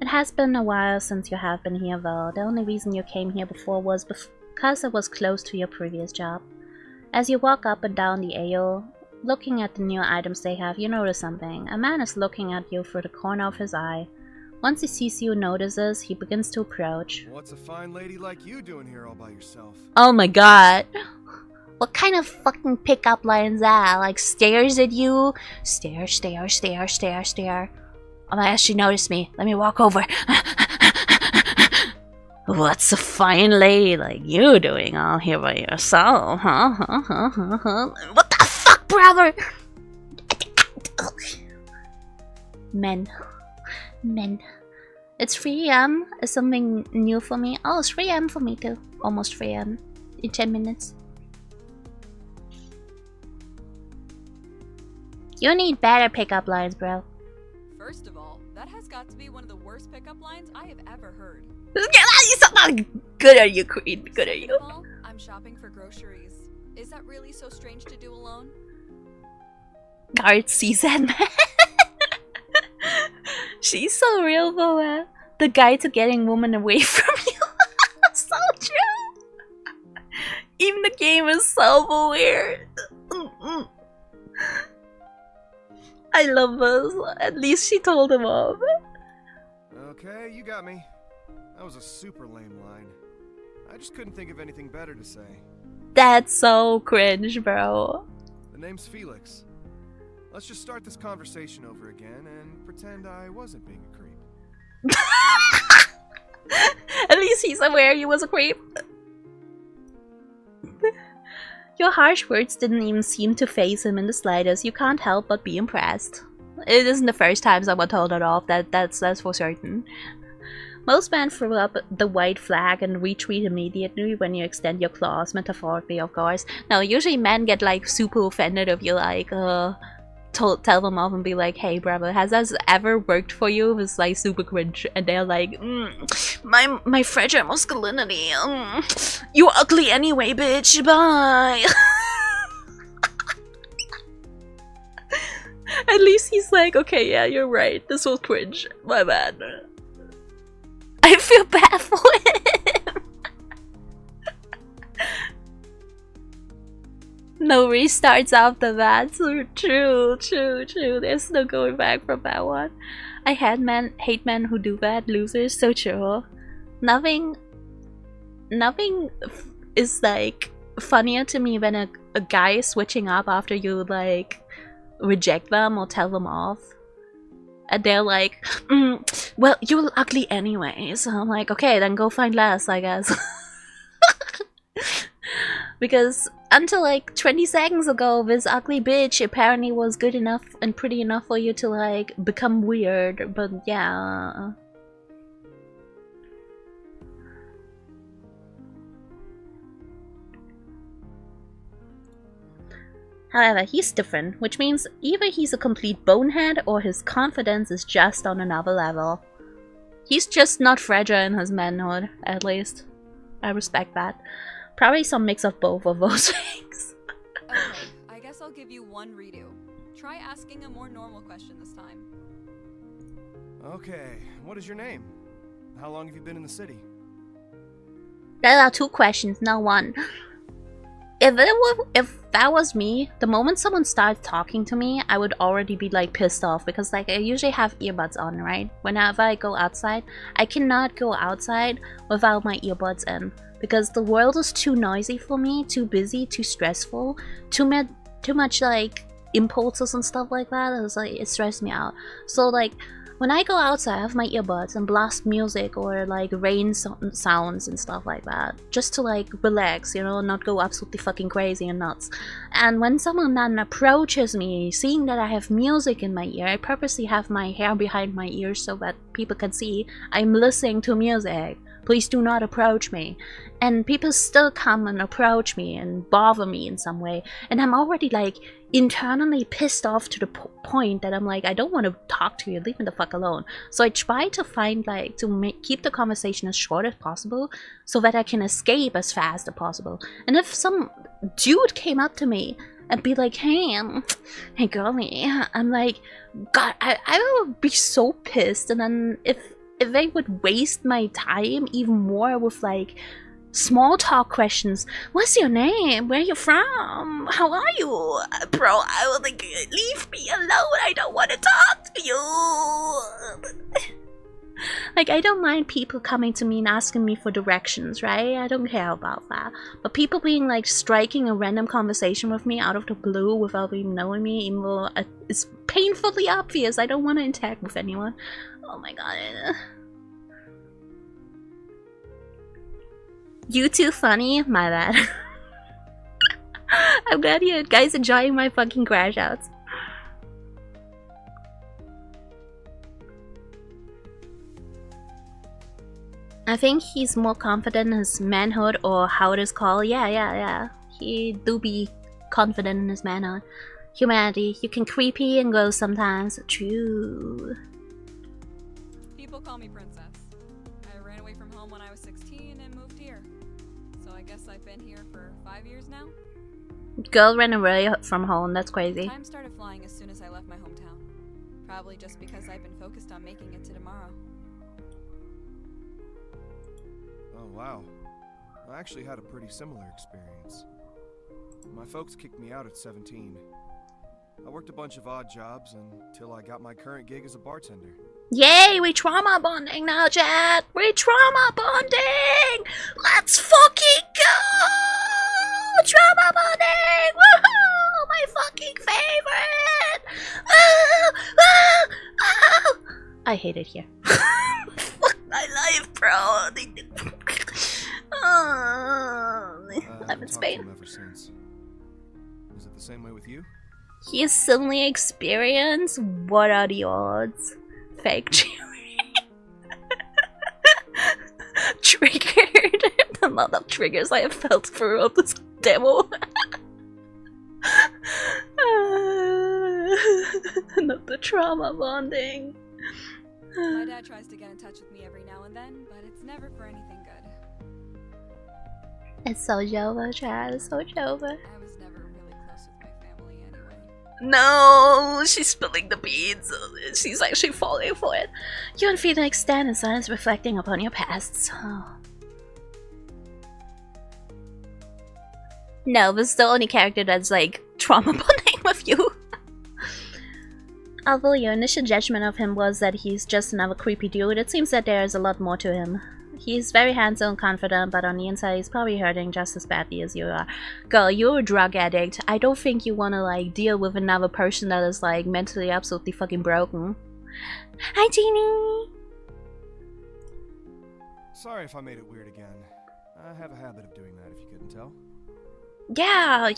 It has been a while since you have been here though. The only reason you came here before was because it was close to your previous job. As you walk up and down the aisle, looking at the new items they have, you notice something. A man is looking at you through the corner of his eye. Once he sees you, notices, he begins to approach. What's a fine lady like you doing here all by yourself? Oh my god. What kind of fucking pickup lines that? Like stares at you? Stare, stare, stare, stare, stare. Oh my gosh, she noticed me. Let me walk over. What's a fine lady like you doing all here by yourself? What the fuck, brother? Men. It's 3 AM. Is something new for me? Oh, it's 3 AM for me too. Almost 3 AM. In 10 minutes. You need better pickup lines, bro. First of all, that has got to be one of the worst pickup lines I have ever heard. Good are you, Queen? Good are Second you? of all, I'm shopping for groceries. Is that really so strange to do alone? Guard sees that man. She's so real, Boa. The guide to getting women away from you. So true. Even the game is so weird. I love us. At least she told him off. Okay, you got me. That was a super lame line. I just couldn't think of anything better to say. That's so cringe, bro. The name's Felix. Let's just start this conversation over again and pretend I wasn't being a creep. At least he's aware he was a creep. Your harsh words didn't even seem to faze him in the slightest. You can't help but be impressed. It isn't the first time someone told it off, that's for certain. Most men throw up the white flag and retreat immediately when you extend your claws, metaphorically of course. Now usually men get like super offended if you like tell them off and be like, hey brother, has this ever worked for you? It's like super cringe, and they're like, my fragile masculinity, you're ugly anyway, bitch, bye. At least he's like, okay, yeah, you're right, this was cringe, my bad. I feel bad for him. No restarts after that. So true. There's no going back from that one. I hate men who do that. Losers. So true. Nothing is like funnier to me than a guy is switching up after you like reject them or tell them off. And they're like, well, you look ugly anyway. So I'm like, okay, then go find less, I guess. Because until like 20 seconds ago, this ugly bitch apparently was good enough and pretty enough for you to like become weird. But yeah. However, he's different, which means either he's a complete bonehead or his confidence is just on another level. He's just not fragile in his manhood, at least. I respect that. Probably some mix of both of those things. Okay, I guess I'll give you one redo. Try asking a more normal question this time. Okay, what is your name? How long have you been in the city? There are 2 questions, not 1. If that was me, the moment someone starts talking to me, I would already be like pissed off, because like I usually have earbuds on, right? Whenever I go outside, I cannot go outside without my earbuds in, because the world is too noisy for me, too busy, too stressful, too much like impulses and stuff like that. It's like it stresses me out. So like when I go outside, I have my earbuds and blast music or like rain sounds and stuff like that, just to like relax, you know, not go absolutely fucking crazy and nuts. And when someone then approaches me, seeing that I have music in my ear, I purposely have my hair behind my ears so that people can see I'm listening to music. Please do not approach me. And people still come and approach me and bother me in some way. And I'm already like internally pissed off to the point that I'm like, I don't want to talk to you, leave me the fuck alone. So I try to find like, to keep the conversation as short as possible so that I can escape as fast as possible. And if some dude came up to me and be like, hey girlie, I'm like, God, I would be so pissed. And then if they would waste my time even more with like Small talk questions. What's your name? Where you from? How are you? Bro, I will think, leave me alone. I don't want to talk to you. Like, I don't mind people coming to me and asking me for directions, right? I don't care about that. But people being like striking a random conversation with me out of the blue without even knowing me, even though it's painfully obvious I don't want to interact with anyone. Oh my god. You too funny? My bad. I'm glad you guys enjoying my fucking crash outs. I think he's more confident in his manhood, or how it is called. Yeah. He do be confident in his manhood. Humanity. You can creepy and gross sometimes. True. People call me Princess. I ran away from home when I was 16 and moved here. So I guess I've been here for 5 years now. Girl ran away from home. That's crazy. Time started flying as soon as I left my hometown. Probably just because I've been focused on making it to tomorrow. Oh, wow. I actually had a pretty similar experience. My folks kicked me out at 17. I worked a bunch of odd jobs until I got my current gig as a bartender. Yay, we trauma bonding now, chat! We trauma bonding! Let's fucking go! Trauma bonding! Woohoo! My fucking favorite! I hate it here. Fuck my life, bro. I'm in Spain. Ever since. Is it the same way with you? He is suddenly experienced? What are the odds? Fake cheering. Triggered. The amount of triggers I have felt throughout this demo. Not the trauma bonding. My dad tries to get in touch with me every now and then, but it's never for anything good. It's so Jova, Chad. It's so Jova. I was never really close with my family anyway. No, she's spilling the beans. She's actually falling for it. You and Phoenix stand in silence, reflecting upon your pasts. Oh. No, this is the only character that's like trauma bonding with you. Although your initial judgment of him was that he's just another creepy dude, it seems that there is a lot more to him. He's very handsome and confident, but on the inside he's probably hurting just as badly as you are. Girl, you're a drug addict. I don't think you wanna like deal with another person that is like mentally absolutely fucking broken. Hi, Jeannie! Sorry if I made it weird again. I have a habit of doing that, if you couldn't tell. Yeah.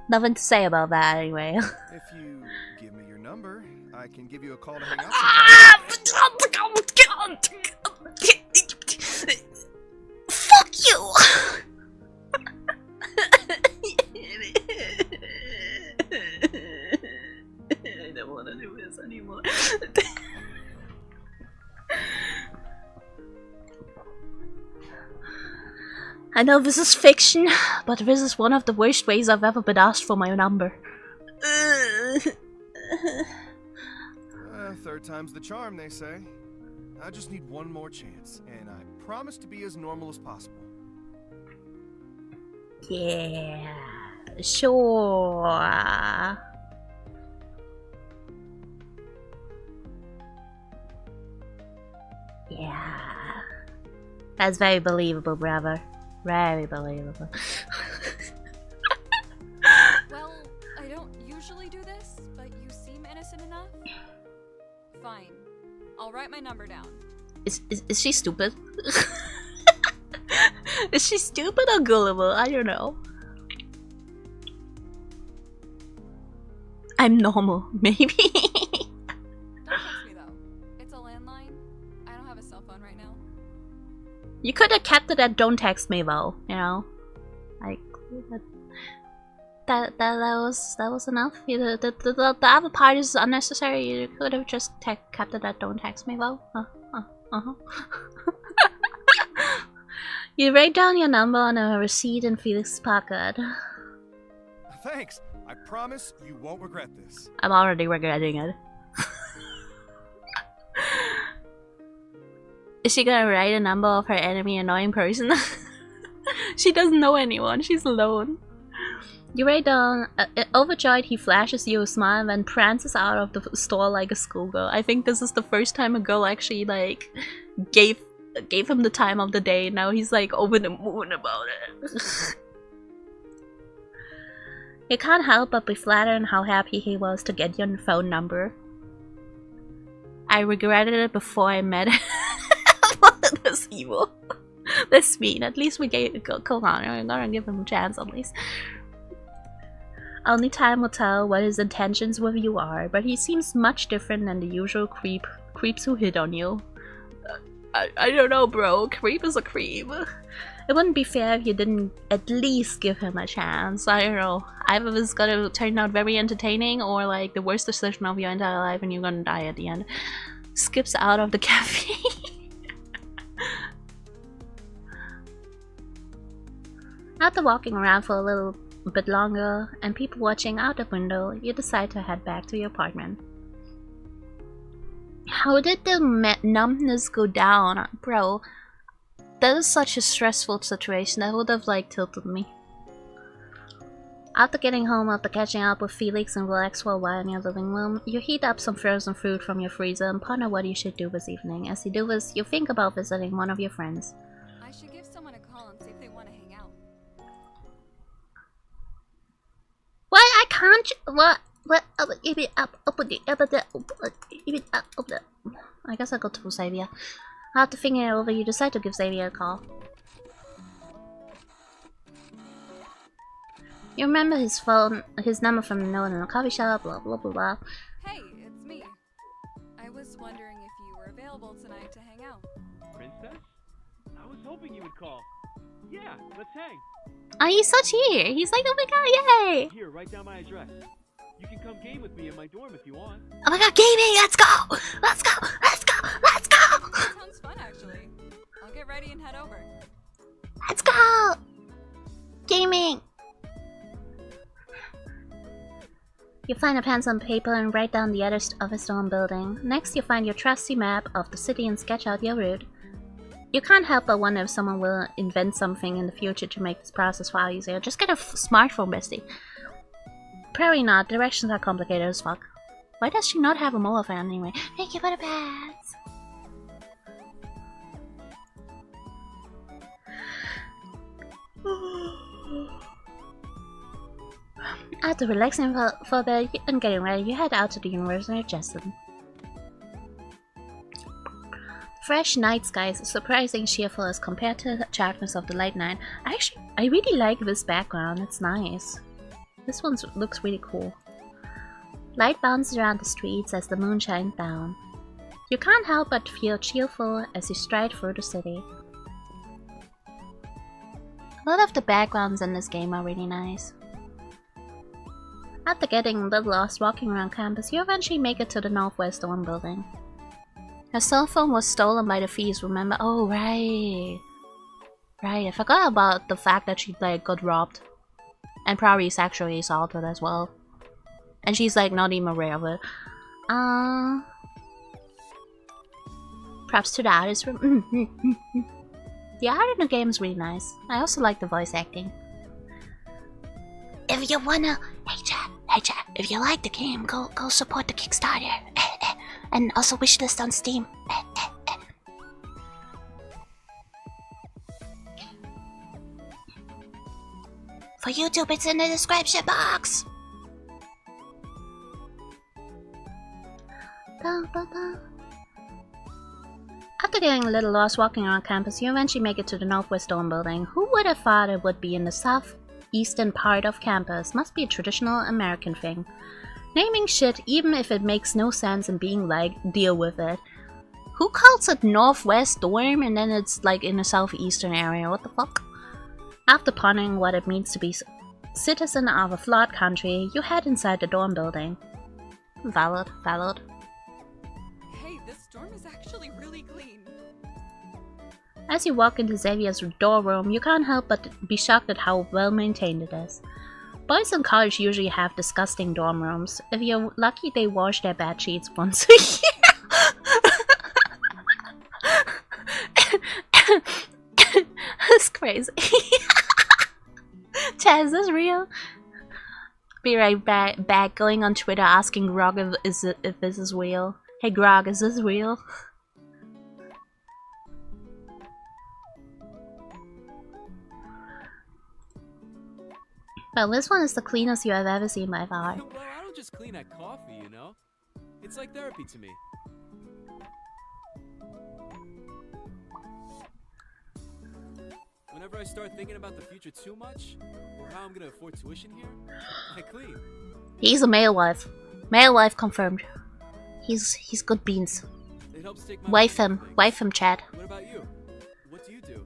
Nothing to say about that anyway. If you give me your number, I can give you a call to hang out sometime. Fuck you! I don't want to do this anymore. I know this is fiction, but this is one of the worst ways I've ever been asked for my number. Third time's the charm, they say. I just need one more chance, and I promise to be as normal as possible. Yeah, sure. Yeah. That's very believable, brother. Very believable. Well, I don't usually do this, but you seem innocent enough. Fine. I'll write my number down. Is she stupid? Is she stupid or gullible? I don't know. I'm normal, maybe. Don't text me though. It's a landline. I don't have a cell phone right now. You could have kept it at don't text me though, you know? Like that was enough. The other part is unnecessary. You could have just kept it at don't text me though. You write down your number on a receipt in Felix's pocket. Thanks. I promise you won't regret this. I'm already regretting it. Is she gonna write a number of her enemy annoying person? She doesn't know anyone, she's alone. You write down, overjoyed he flashes you a smile and then prances out of the store like a schoolgirl. I think this is the first time a girl actually like gave him the time of the day. Now he's like over the moon about it. You can't help but be flattered on how happy he was to get your phone number. I regretted it before I met him. That's evil. That's mean. At least we gave. Come on, I'm gonna give him a chance at least. Only time will tell what his intentions with you are, but he seems much different than the usual creeps who hit on you. I don't know, bro. Creep is a creep. It wouldn't be fair if you didn't at least give him a chance. I don't know. Either this is gonna turn out very entertaining or like the worst decision of your entire life and you're gonna die at the end. Skips out of the cafe. After walking around for a little bit longer and people watching out the window, you decide to head back to your apartment. How did the numbness go down? Bro, that is such a stressful situation. That would have like tilted me. After getting home after catching up with Felix and relax for a while in your living room, you heat up some frozen fruit from your freezer and ponder what you should do this evening. As you do this, you think about visiting one of your friends. I should give someone a call and see if they want to hang out. What? I can't. What? I guess I'll go to Xavier. After thinking it over, you decide to give Xavier a call. You remember his phone, his number from the note in the coffee shop, blah blah blah blah. Hey, it's me. I was wondering if you were available tonight to hang out. Princess? I was hoping you would call. Yeah, let's hang. Oh, he's such here. He's like, oh my god, yay! Here, write down my address. You can come game with me in my dorm if you want. Oh my god, gaming! Let's go! Let's go! Let's go! Let's go! That sounds fun, actually. I'll get ready and head over. Let's go! Gaming! You find a pencil and paper and write down the address of his dorm building. Next, you find your trusty map of the city and sketch out your route. You can't help but wonder if someone will invent something in the future to make this process far easier. Just get a smartphone, bestie. Probably not. Directions are complicated as fuck. Why does she not have a mobile phone anyway? Thank you for the pets. After relaxing for a bit and getting ready, you head out to the University of Justin. Fresh night skies, surprising cheerful as compared to the darkness of the late night. I really like this background. It's nice. This one looks really cool. Light bounces around the streets as the moon shines down. You can't help but feel cheerful as you stride through the city. A lot of the backgrounds in this game are really nice. After getting a little lost walking around campus, you eventually make it to the Northwest Dorm building. Her cell phone was stolen by the thieves, remember? Oh, right. Right, I forgot about the fact that she like got robbed. And probably sexually assaulted as well. And she's like not even aware of it. Props to the artist room. The art in the game is really nice. I also like the voice acting. If you wanna, hey chat, if you like the game, go support the Kickstarter. And also wishlist on Steam. For YouTube, it's in the description box. After getting a little lost walking around campus, you eventually make it to the Northwest Dorm building. Who would have thought it would be in the southeastern part of campus? Must be a traditional American thing. Naming shit, even if it makes no sense, and being like, deal with it. Who calls it Northwest Dorm and then it's like in the southeastern area? What the fuck? After pondering what it means to be citizen of a flawed country, you head inside the dorm building. Valid. Hey, this dorm is actually really clean. As you walk into Xavier's dorm room, you can't help but be shocked at how well maintained it is. Boys in college usually have disgusting dorm rooms. If you're lucky, they wash their bed sheets once a year. That's crazy. Chat, is this real? Be right back. Going on Twitter asking Grog if this is real. Hey Grog, is this real? Well, this one is the cleanest you have ever seen by far. Well, I don't just clean at coffee, you know? It's like therapy to me. Whenever I start thinking about the future too much, or how I'm gonna afford tuition here, I clean. He's a male wife. Male wife confirmed. He's good beans. It helps take my Wife him, Chad. What about you? What do you do?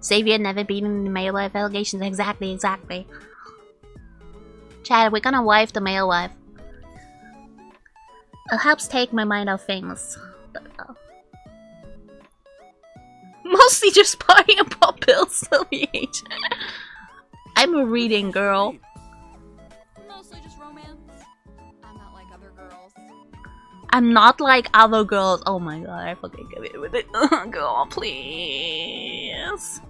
Xavier never been in the male wife allegations. Exactly. Chad, we're gonna wife the male wife. It helps take my mind off things. Mostly just party and pop pills, LVH. I'm a reading girl. Mostly just romance. I'm not like other girls. I'm not like other girls. Oh my god, I fucking get it with it. Girl, please.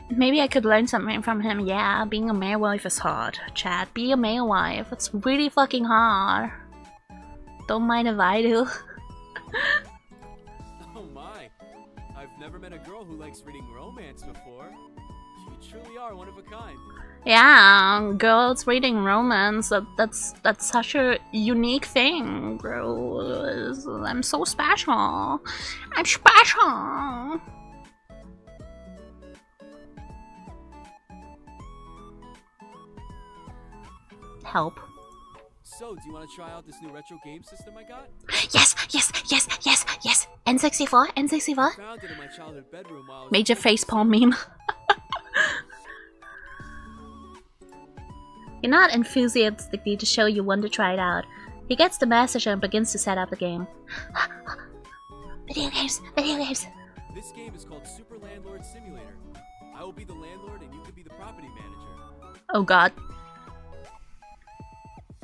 Maybe I could learn something from him. Yeah, being a male wife is hard. Chad, be a male wife. It's really fucking hard. Don't mind if I do. Oh my. I've never met a girl who likes reading romance before. You truly are one of a kind. Yeah, girls reading romance. That's such a unique thing, bro. I'm so special. I'm special. Help. So, do you want to try out this new retro game system I got? Yes. N64. I found it in my childhood bedroom while I was Major facepalm meme. You're not enthusiastically to show you want to try it out. He gets the message and begins to set up the game. Video games. This game is called Super Landlord Simulator. I will be the landlord and you can be the property manager. Oh god.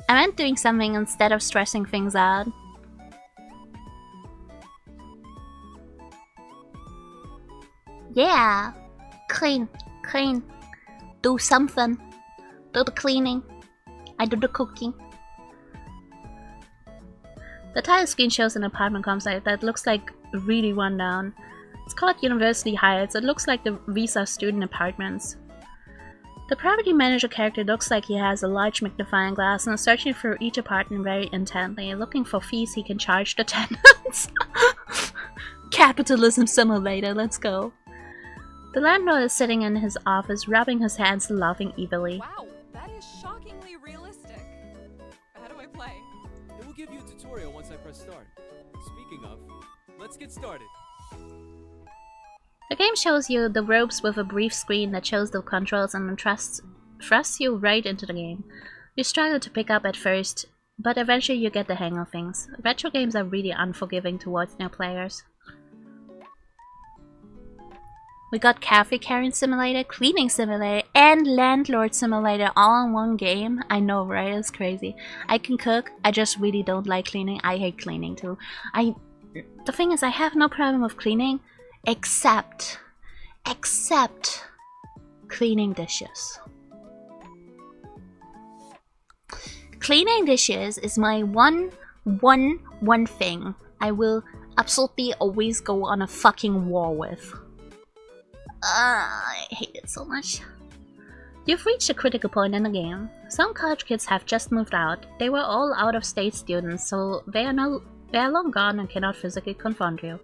I meant doing something instead of stressing things out. Yeah. Clean. Do something. Do the cleaning. I do the cooking. The title screen shows an apartment complex that looks like really run down. It's called University Heights. It looks like the Visa student apartments. The property manager character looks like he has a large magnifying glass and is searching through each apartment very intently, looking for fees he can charge the tenants. Capitalism simulator, let's go. The landlord is sitting in his office, rubbing his hands and laughing evilly. Wow, that is shockingly realistic. How do I play? It will give you a tutorial once I press start. Speaking of, let's get started. The game shows you the ropes with a brief screen that shows the controls and thrusts you right into the game. You struggle to pick up at first, but eventually you get the hang of things. Retro games are really unforgiving towards new players. We got Cafe Carrying Simulator, Cleaning Simulator, and Landlord Simulator all in one game. I know, right? It's crazy. I can cook, I just really don't like cleaning. I hate cleaning too. The thing is, I have no problem with cleaning, except cleaning dishes. Cleaning dishes is my one thing I will absolutely always go on a fucking war with. I hate it so much. You've reached a critical point in the game. Some college kids have just moved out. They were all out-of-state students, so they are long gone and cannot physically confront you.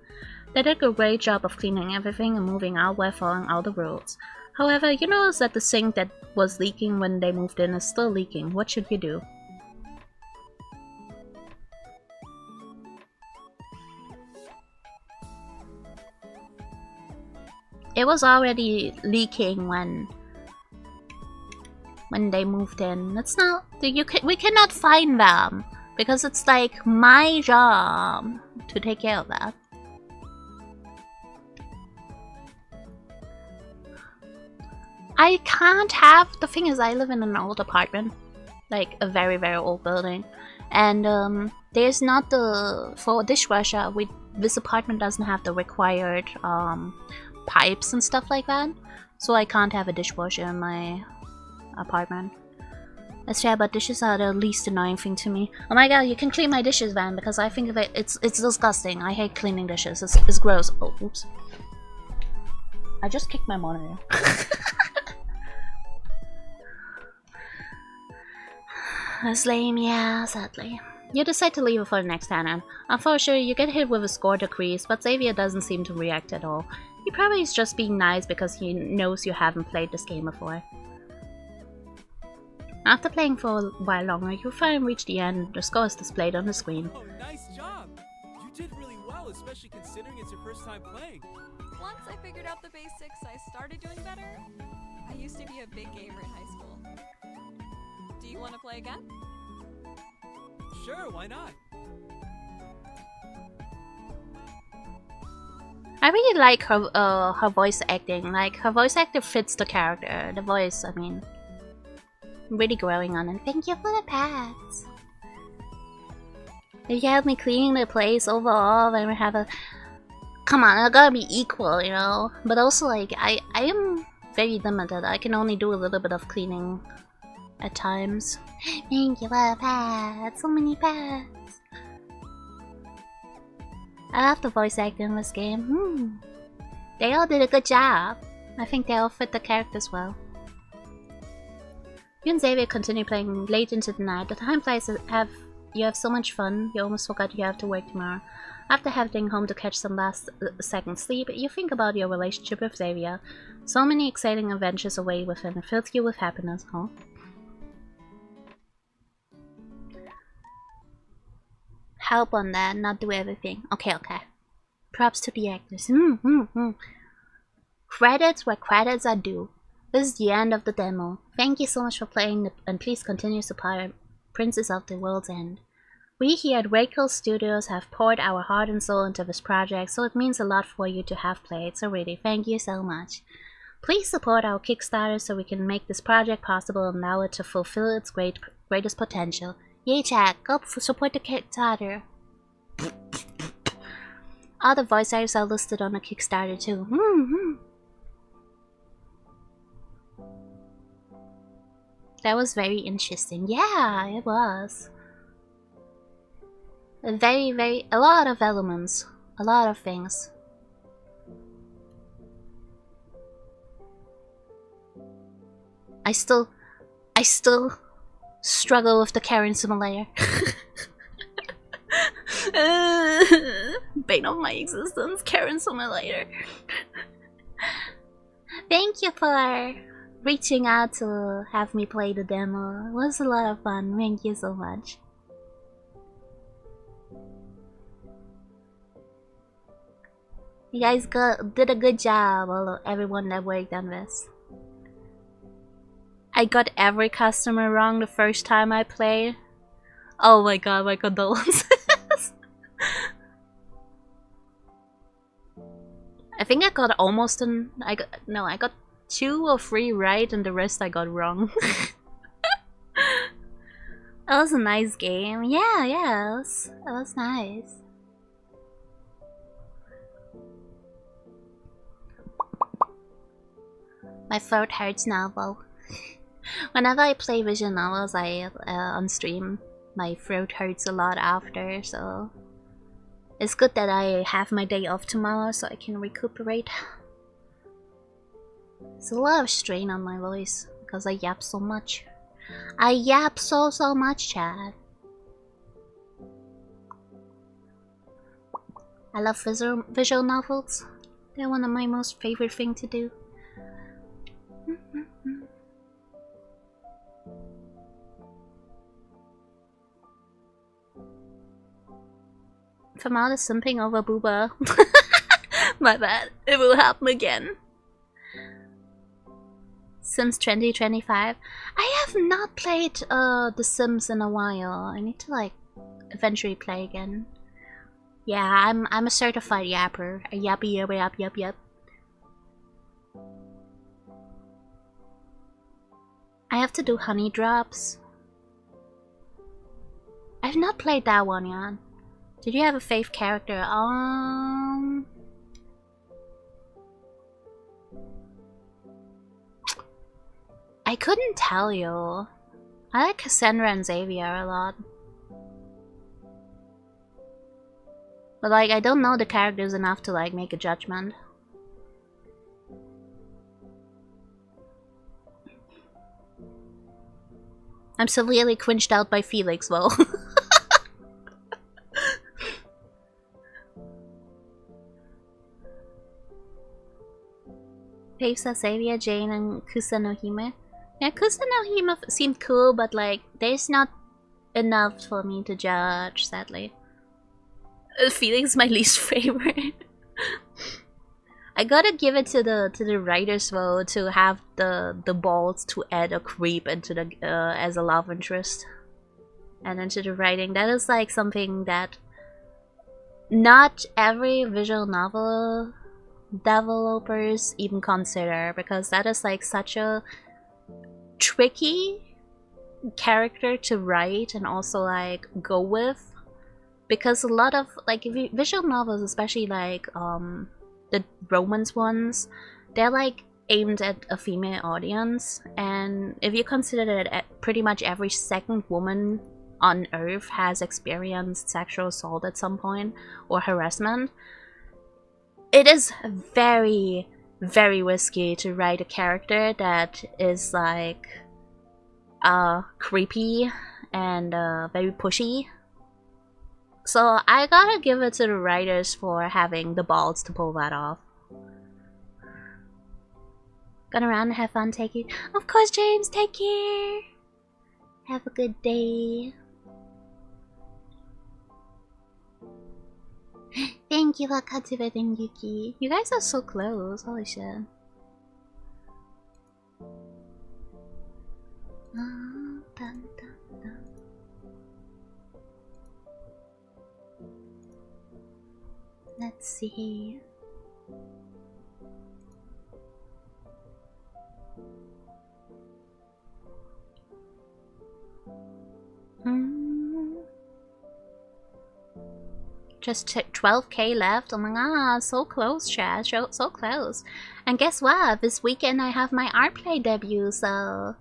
They did a great job of cleaning everything and moving out while following all the rules. However, you notice that the sink that was leaking when they moved in is still leaking. What should you do? It was already leaking when they moved in. It's not we cannot find them because it's like my job to take care of that. I can't have. The thing is, I live in an old apartment, like a very very old building, and there's not the for dishwasher. This apartment doesn't have the required pipes and stuff like that, so I can't have a dishwasher in my apartment. That's sad, but dishes are the least annoying thing to me. Oh my god, you can clean my dishes, Van, because I think of it's disgusting. I hate cleaning dishes. It's gross. Oh, oops. I just kicked my monitor. That's lame, yeah, sadly. You decide to leave it for the next turn. Unfortunately, you get hit with a score decrease, but Xavier doesn't seem to react at all. He probably is just being nice because he knows you haven't played this game before. After playing for a while longer, you finally reach the end. The score is displayed on the screen. Oh, nice job! You did really well, especially considering it's your first time playing. Once I figured out the basics, I started doing better. I used to be a big gamer in high school. Do you want to play again? Sure, why not? I really like her voice acting. Like, her voice acting fits the character. The voice, I mean, really growing on it. Thank you for the pets. If you help me cleaning the place overall, then we have a... Come on, it gotta be equal, you know? But also, like, I am very limited. I can only do a little bit of cleaning at times. Thank you for the pets. So many pets. I love the voice acting in this game. They all did a good job. I think they all fit the characters well. You and Xavier continue playing late into the night. The time flies. You have so much fun, you almost forgot you have to work tomorrow. After heading home to catch some last second sleep, you think about your relationship with Xavier. So many exciting adventures away with him. It fills you with happiness, huh? Help on that, not do everything. Okay, okay. Props to the actors. Credits where credits are due. This is the end of the demo. Thank you so much for playing, and please continue supplying Princess of the World's End. We here at Ryakishou Studios have poured our heart and soul into this project, so it means a lot for you to have played, so really, thank you so much. Please support our Kickstarter so we can make this project possible and allow it to fulfill its greatest potential. Yay chat, go support the Kickstarter. All the voice actors are listed on the Kickstarter too. That was very interesting. Yeah, it was. A lot of elements. A lot of things. I still struggle with the Karen simulator. Bane of my existence, Karen simulator. Thank you for reaching out to have me play the demo. It was a lot of fun. Thank you so much. You guys did a good job, everyone that worked on this. I got every customer wrong the first time I played. Oh my god, my condolences. I think I got almost I got 2 or 3 right and the rest I got wrong. That was a nice game. Yeah, it was nice. My throat hurts now, though. Whenever I play visual novels, on stream, my throat hurts a lot after, so it's good that I have my day off tomorrow so I can recuperate. There's a lot of strain on my voice because I yap so much. I yap so much, chat. I love visual novels. They're one of my most favorite things to do. Famal is simping over Booba. My bad. It will happen again. Sims 2025. I have not played The Sims in a while. I need to like eventually play again. Yeah, I'm a certified yapper. A yappy yap. I have to do honey drops. I've not played that one yet. Did you have a fave character? I couldn't tell you. I like Cassandra and Xavier a lot. But like, I don't know the characters enough to like make a judgment. I'm severely cringed out by Felix, though. Faves are Xavier, Jane, and Kusanohime. Yeah, Kusanohime seemed cool, but like, there's not enough for me to judge, sadly. Felix is my least favorite. I gotta give it to the writers though to have the balls to add a creep into the as a love interest, and into the writing. That is like something that not every visual novel developers even consider, because that is like such a tricky character to write and also like go with, because a lot of like visual novels, especially like the romance ones, they're like aimed at a female audience, and if you consider that pretty much every second woman on earth has experienced sexual assault at some point or harassment, it is very, very risky to write a character that is like creepy and very pushy. So I gotta give it to the writers for having the balls to pull that off. Gonna run, have fun, take it. Of course, James, take care. Have a good day. Thank you for cultivating Yuki. You guys are so close, holy shit. Dun, dun, dun. Let's see. Just 12k left. Oh my god, so close, chat. So close. And guess what? This weekend I have my art play debut, so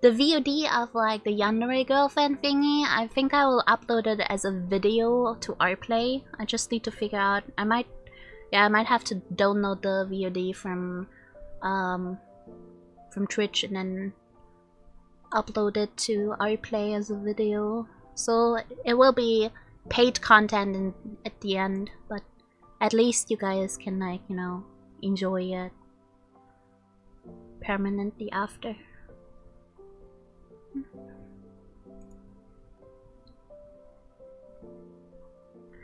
the VOD of like the Yandere girlfriend thingy, I think I will upload it as a video to Artplay. I just need to figure out. I might have to download the VOD from Twitch and then upload it to Artplay as a video. So it will be paid content at the end, but at least you guys can like, you know, enjoy it permanently after.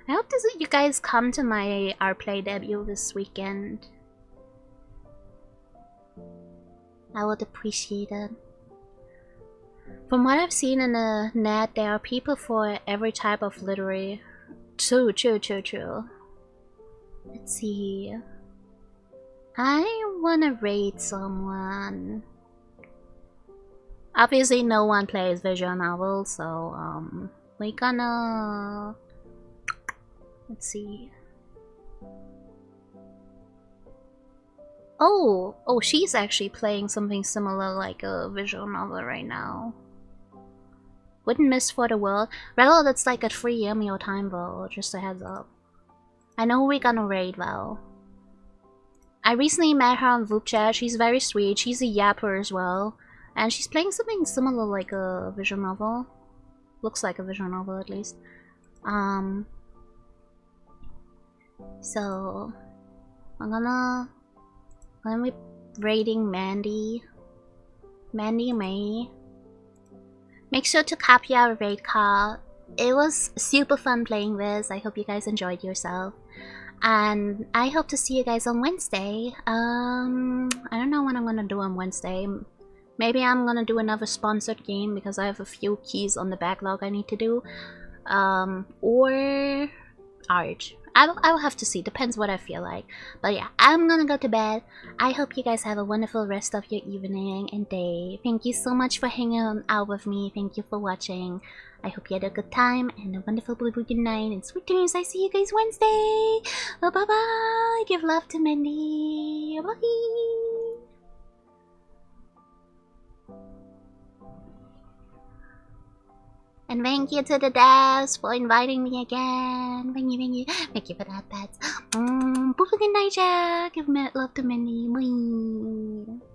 I hope you guys come to my Artplay debut this weekend. I would appreciate it. From what I've seen in the net, there are people for every type of literary. True. Let's see. I wanna raid someone. Obviously no one plays visual novels, so we're gonna, let's see. Oh, she's actually playing something similar like a visual novel right now. Wouldn't miss for the world. Well, that's like at 3 AM your time though, just a heads up. I know we're gonna raid though. I recently met her on Voop Chat. She's very sweet. She's a yapper as well. And she's playing something similar like a visual novel. Looks like a visual novel at least. So I'm gonna be raiding Mandy May. Make sure to copy our raid call. It was super fun playing this. I hope you guys enjoyed yourself. And I hope to see you guys on Wednesday. I don't know what I'm gonna do on Wednesday. Maybe I'm gonna do another sponsored game because I have a few keys on the backlog I need to do. Or art. I will have to see. Depends what I feel like. But yeah, I'm gonna go to bed. I hope you guys have a wonderful rest of your evening and day. Thank you so much for hanging out with me. Thank you for watching. I hope you had a good time and a wonderful blue good night and sweet dreams. I see you guys Wednesday. Bye bye. Give love to Mindy. Bye. And thank you to the devs for inviting me again. Thank you. Thank you for that, pets. Good night, Jack. Give love to Mindy. Bye.